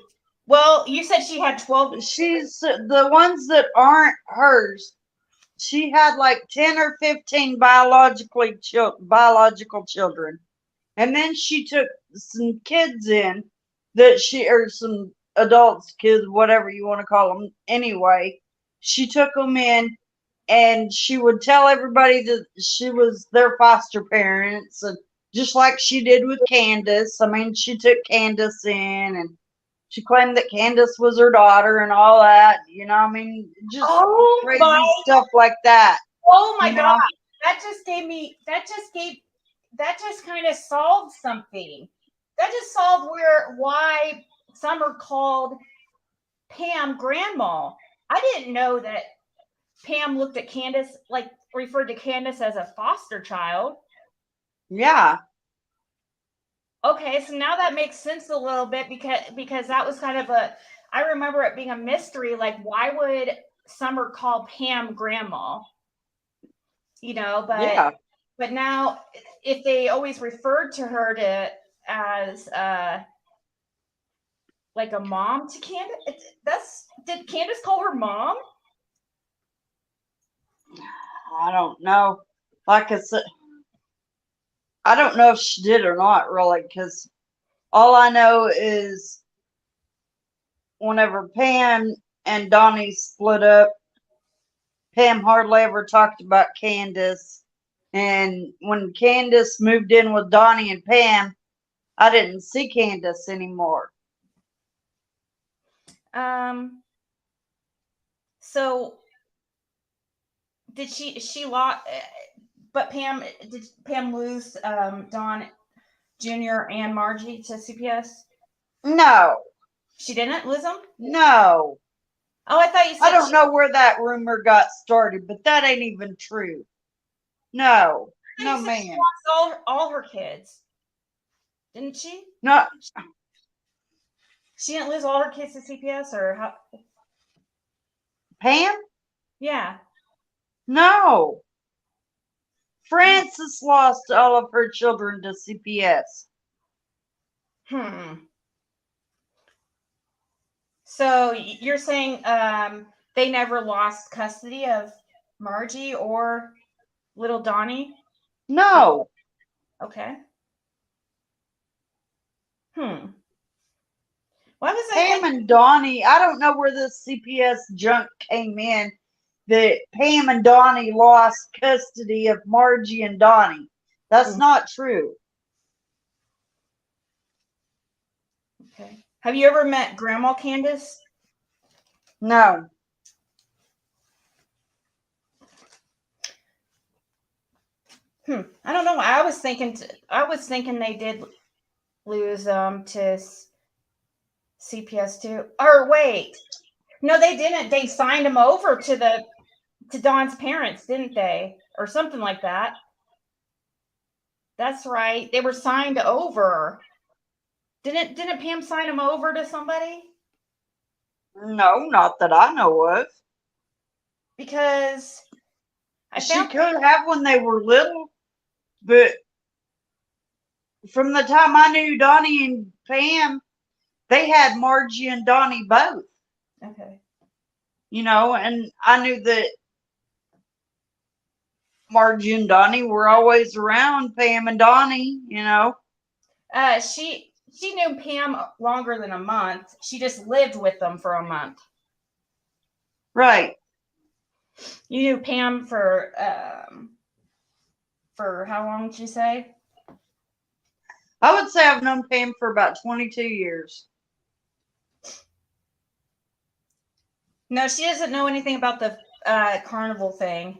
well, you said she had 12.
She's the ones that aren't hers. She had like 10 or 15 biological children. And then she took some kids in or some adults, kids, whatever you want to call them. Anyway, she took them in and she would tell everybody that she was their foster parents. And just like she did with Candace. I mean, she took Candace in and she claimed that Candace was her daughter and all that. You know, I mean, just crazy stuff like that.
Oh my God. That just kind of solved something. That just solved why some are called Pam grandma. I didn't know that Pam looked at Candace, like referred to Candace as a foster child.
Yeah.
Okay, so now that makes sense a little bit because that was kind of I remember it being a mystery. Like, why would Summer call Pam grandma? You know,
Yeah.
but now if they always referred to her as like a mom to Candace, did Candace call her mom?
I don't know. Like I said, I don't know if she did or not, really, because all I know is whenever Pam and Donnie split up, Pam hardly ever talked about Candace. And when Candace moved in with Donnie and Pam, I didn't see Candace anymore.
So did she lost? But did Pam lose Don Jr. and Margie to CPS?
No,
She didn't lose them?
no.
Oh, I thought you said
I don't know where that rumor got started, but that ain't even true. No, no,
She
man.
lost all her kids, didn't she?
No,
She didn't lose all her kids to CPS, or how?
Pam?
Yeah.
No. Frances lost all of her children to CPS.
So you're saying they never lost custody of Margie or little Donnie?
No.
Okay. Why was
Pam and Donnie, I don't know where this CPS junk came in, that Pam and Donnie lost custody of Margie and Donnie. That's not true.
Okay. Have you ever met Grandma Candace?
No.
I don't know. I was thinking they did lose to CPS too. Or wait, no, they didn't. They signed them over to Don's parents, didn't they, or something like that? That's right. They were signed over. Didn't Pam sign them over to somebody?
No, not that I know of.
Because
She could have when they were little, but from the time I knew Donnie and Pam, they had Margie and Donnie both.
Okay.
You know, and I knew that Margie and Donnie were always around Pam and Donnie, you know.
She knew Pam longer than a month. She just lived with them for a month.
Right.
You knew Pam for how long did you say?
I would say I've known Pam for about 22 years.
No, she doesn't know anything about the carnival thing.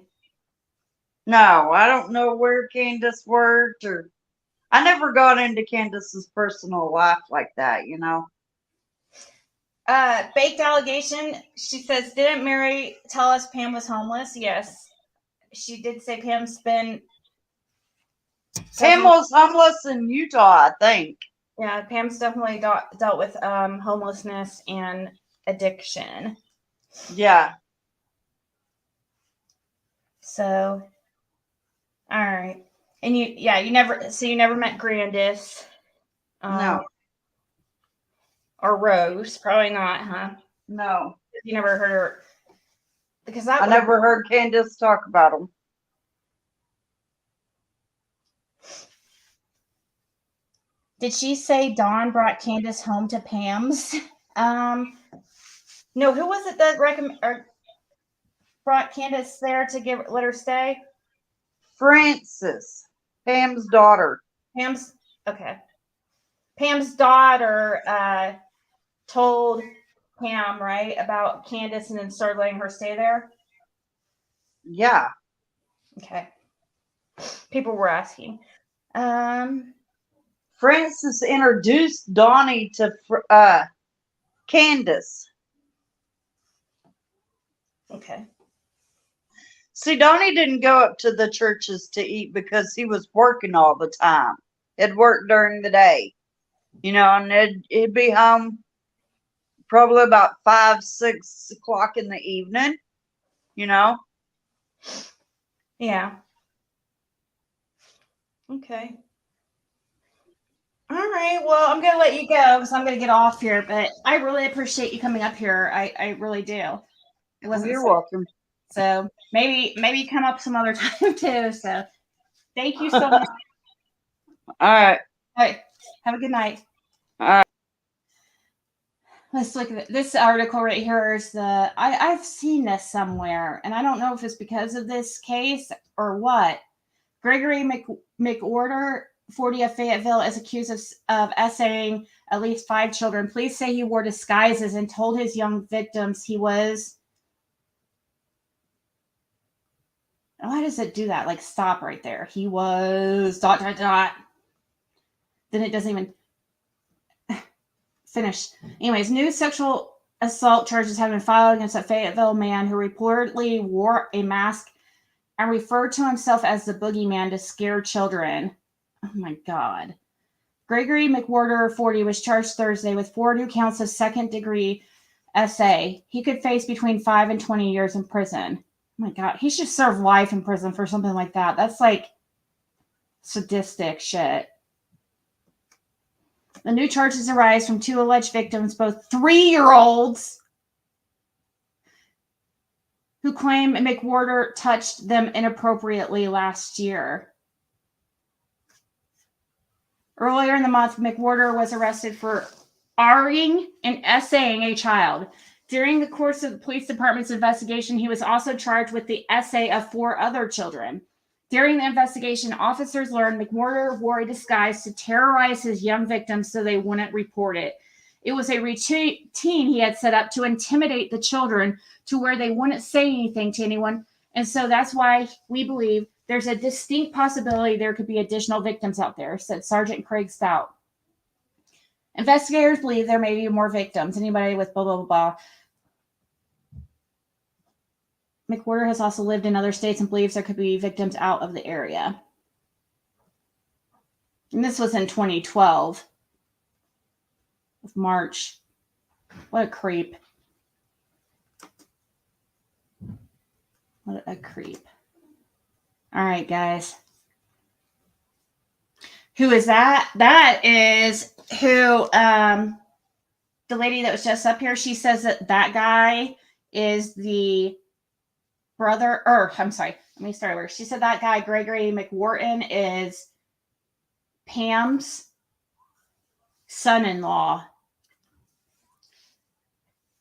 No, I don't know where Candace worked, or I never got into Candace's personal life like that, you know.
Baked allegation. She says, didn't Mary tell us Pam was homeless? Yes. She did say Pam's been...
Pam was homeless in Utah, I think.
Yeah, Pam's definitely dealt with homelessness and addiction.
Yeah.
So, all right. And you never met Grandis.
No.
Or Rose. Probably not, huh?
No.
You never heard her. Because
I never heard Candace talk about them.
Did she say Dawn brought Candace home to Pam's? No, who was it that brought Candace there to let her stay?
Frances, Pam's daughter.
Okay. Pam's daughter told Pam, right, about Candace and then started letting her stay there?
Yeah.
Okay. People were asking.
Frances introduced Donnie to Candace.
Okay.
See, Donnie didn't go up to the churches to eat because he was working all the time. It'd work during the day, and it'd be home probably about 5, 6 o'clock in the evening,
Yeah. Okay. All right. Well, I'm going to let you go because I'm going to get off here, but I really appreciate you coming up here. I really do. It wasn't
You're
so,
welcome.
so maybe come up some other time too. So thank you so much.
All right.
All right. Have a good night.
All right.
Let's look at it. This article right here is I've seen this somewhere, and I don't know if it's because of this case or what. Gregory McWhorter, 40 of Fayetteville, is accused of essaying at least 5 children. Police say he wore disguises and told his young victims he was. Why does it do that? Like, stop right there. He was ... Then it doesn't even finish. Anyways, new sexual assault charges have been filed against a Fayetteville man who reportedly wore a mask and referred to himself as the boogeyman to scare children. Oh my God. Gregory McWhorter, 40, was charged Thursday with 4 new counts of second-degree SA. He could face between 5 and 20 years in prison. Oh my God. He should serve life in prison for something like that. That's like sadistic shit. The new charges arise from 2 alleged victims, both 3-year-olds, who claim McWhorter touched them inappropriately last year. Earlier in the month, McWhorter was arrested for R-ing and essaying a child. During the course of the police department's investigation, he was also charged with the essay of 4 other children. During the investigation, officers learned McWhorter wore a disguise to terrorize his young victims so they wouldn't report it. It was a routine he had set up to intimidate the children to where they wouldn't say anything to anyone. And so that's why we believe there's a distinct possibility there could be additional victims out there, said Sergeant Craig Stout. Investigators believe there may be more victims. Anybody with blah, blah, blah, blah. McWhorter has also lived in other states and believes there could be victims out of the area. And this was in 2012. Of March. What a creep. What a creep. All right, guys. Who is that? That is who, the lady that was just up here, she says that guy is the brother, I'm sorry, let me start over. She said that guy, Gregory McWhorter, is Pam's son-in-law.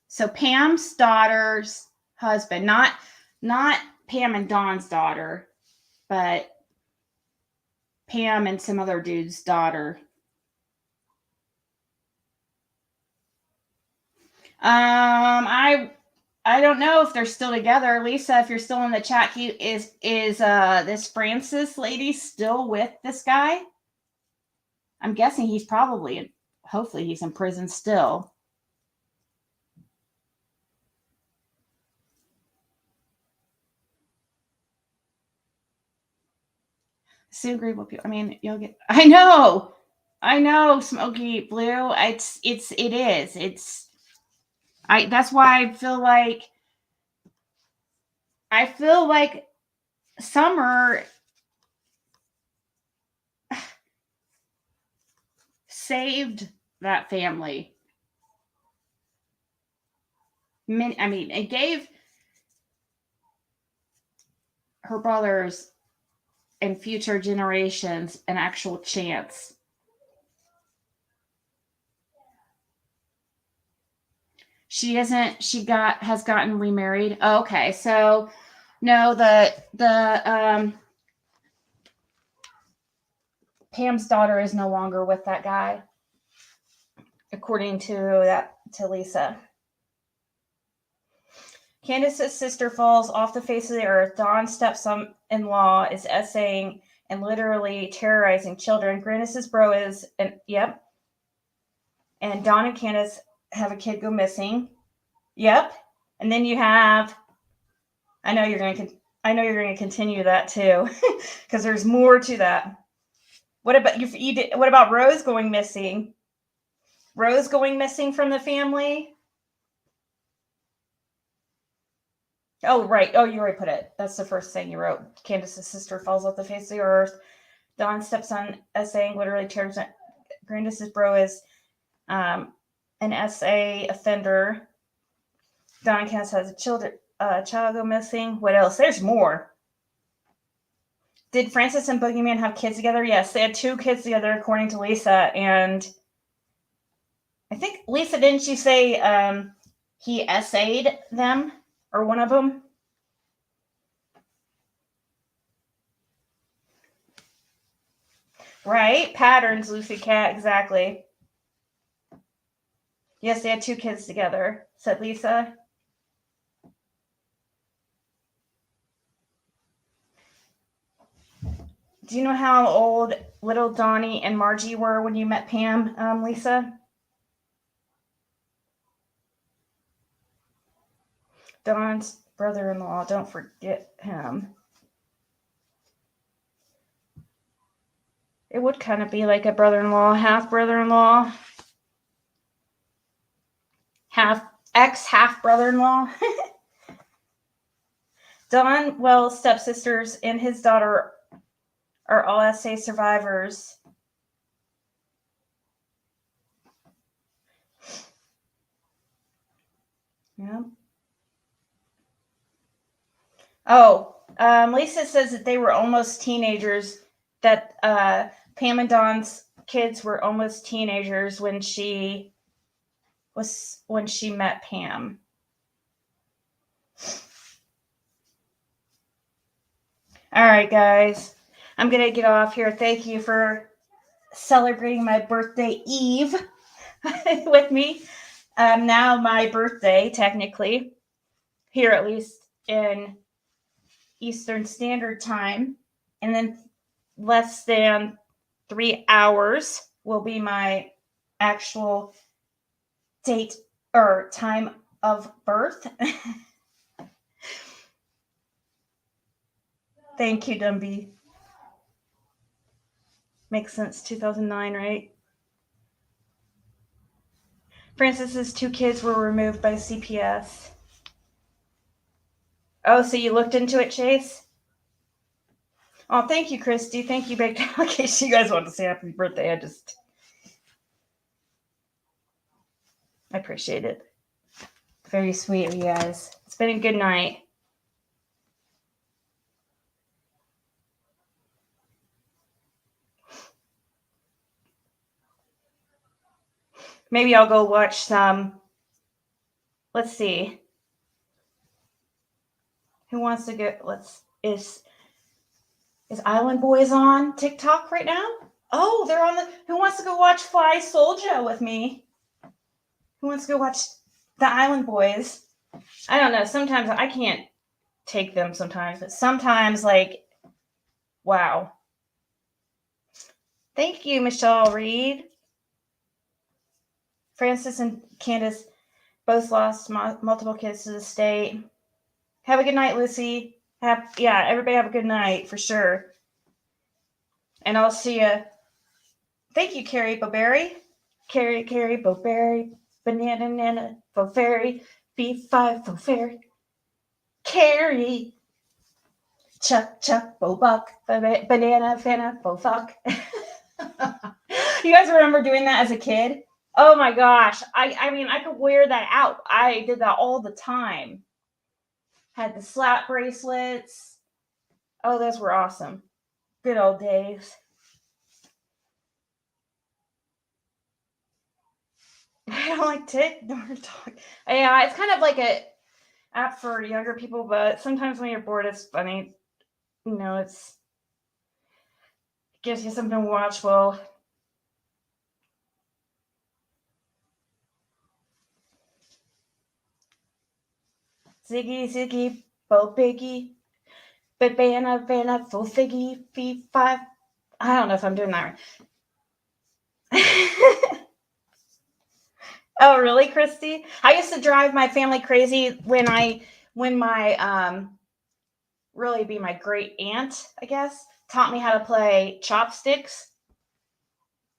So Pam's daughter's husband, not Pam and Dawn's daughter, but Pam and some other dude's daughter. I don't know if they're still together. Lisa, if you're still in the chat, is this Francis lady still with this guy? I'm guessing he's probably, hopefully he's in prison still. Soon agree with you. I mean, you'll get. I know, Smoky Blue. It is. That's why I feel like Summer saved that family. I mean, it gave her brothers and future generations an actual chance. Has gotten remarried. Oh, okay. So no, the Pam's daughter is no longer with that guy, according to Lisa. Candace's sister falls off the face of the earth. Dawn's stepson-in-law is essaying and literally terrorizing children. Grannis's bro is, and Dawn and Candace have a kid go missing. Yep. And then you have, I know you're going to continue that too, because there's more to that. What about you did, what about Rose going missing? Rose going missing from the family? Oh, right. Oh, you already put it. That's the first thing you wrote. Candace's sister falls off the face of the earth. Dawn's stepson essaying literally tears it. Candace's bro is an SA offender. Dawn Cass has a child go missing. What else? There's more. Did Francis and Boogeyman have kids together? Yes, they had 2 kids together, according to Lisa. And I think, Lisa, didn't you say he essayed them? Or one of them? Right? Patterns, Lucy Cat, exactly. Yes, they had 2 kids together, said Lisa. Do you know how old little Donnie and Margie were when you met Pam, Lisa? Don's brother-in-law, don't forget him. It would kind of be like a brother-in-law, half brother-in-law, half brother-in-law. Don Wells' stepsisters and his daughter are all SA survivors. Yeah. Oh, Lisa says that they were almost teenagers, that Pam and Don's kids were almost teenagers when she met Pam. All right, guys. I'm going to get off here. Thank you for celebrating my birthday eve with me. Now my birthday, technically, here at least in Eastern Standard Time. And then less than 3 hours will be my actual date or time of birth. Thank you, Dumby. Makes sense. 2009, right? Francis's 2 kids were removed by CPS. Oh, so you looked into it, Chase? Oh, thank you, Christy. Thank you, Big. In case you guys want to say happy birthday, I appreciate it. Very sweet of you guys. It's been a good night. Maybe I'll go watch some. Let's see. Who wants to go? Is Island Boys on TikTok right now? Oh, they're on the. Who wants to go watch Fly Soldier with me? Who wants to go watch the Island Boys? I don't know. Sometimes I can't take them sometimes, but sometimes, like, wow. Thank you, Michelle Reed. Francis and Candace both lost multiple kids to the state. Have a good night, Lucy. Everybody have a good night for sure. And I'll see you. Thank you, Carrie Boberry. Carrie Boberry. Banana, nana, Boberry. B5, Boberry. Carrie. Chuck, Bobuck. Banana, Fana, Bofuck. You guys remember doing that as a kid? Oh my gosh. I mean, I could wear that out. I did that all the time. Had the slap bracelets. Oh, those were awesome. Good old days. I don't like TikTok. Yeah, it's kind of like a app for younger people, but sometimes when you're bored, it's funny. You know, it gives you something to watch. Well, Ziggy, Bo Biggie, Banana, Full Figgy, B5. I don't know if I'm doing that right. Oh, really, Christy? I used to drive my family crazy when my really be my great aunt, I guess, taught me how to play chopsticks.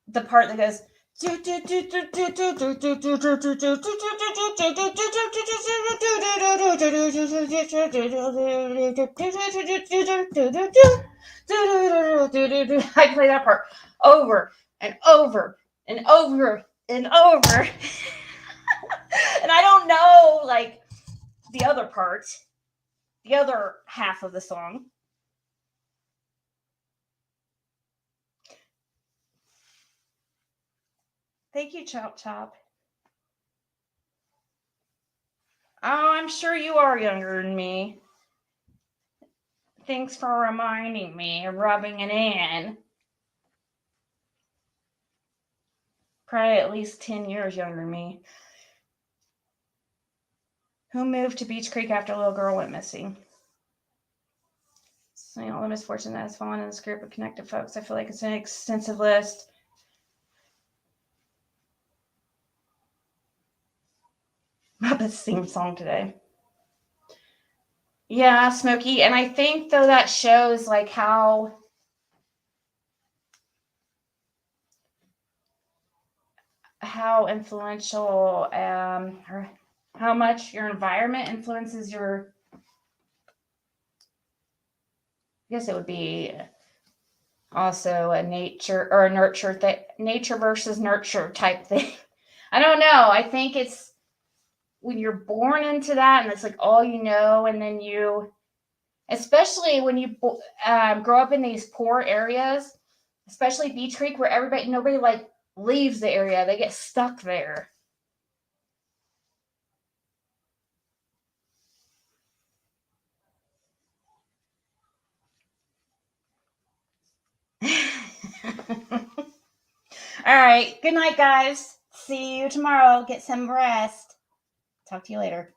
the part that goes. I play that part over and over and over and over. And I don't know, like, the other part, the other half of the song. Thank you, Chop Chop. Oh, I'm sure you are younger than me. Thanks for reminding me of rubbing it in. Probably at least 10 years younger than me. Who moved to Beach Creek after a little girl went missing? So, all the misfortune that has fallen in this group of connected folks. I feel like it's an extensive list. Muppets theme song today. Yeah, Smokey. And I think, though, that shows, like, how influential or how much your environment influences your, I guess it would be also a nature or a nurture thing, nature versus nurture type thing. I don't know. I think it's when you're born into that and it's like all you know, and then you, especially when you grow up in these poor areas, especially Beach Creek, where nobody like leaves the area, they get stuck there. All right. Good night, guys. See you tomorrow. Get some rest. Talk to you later.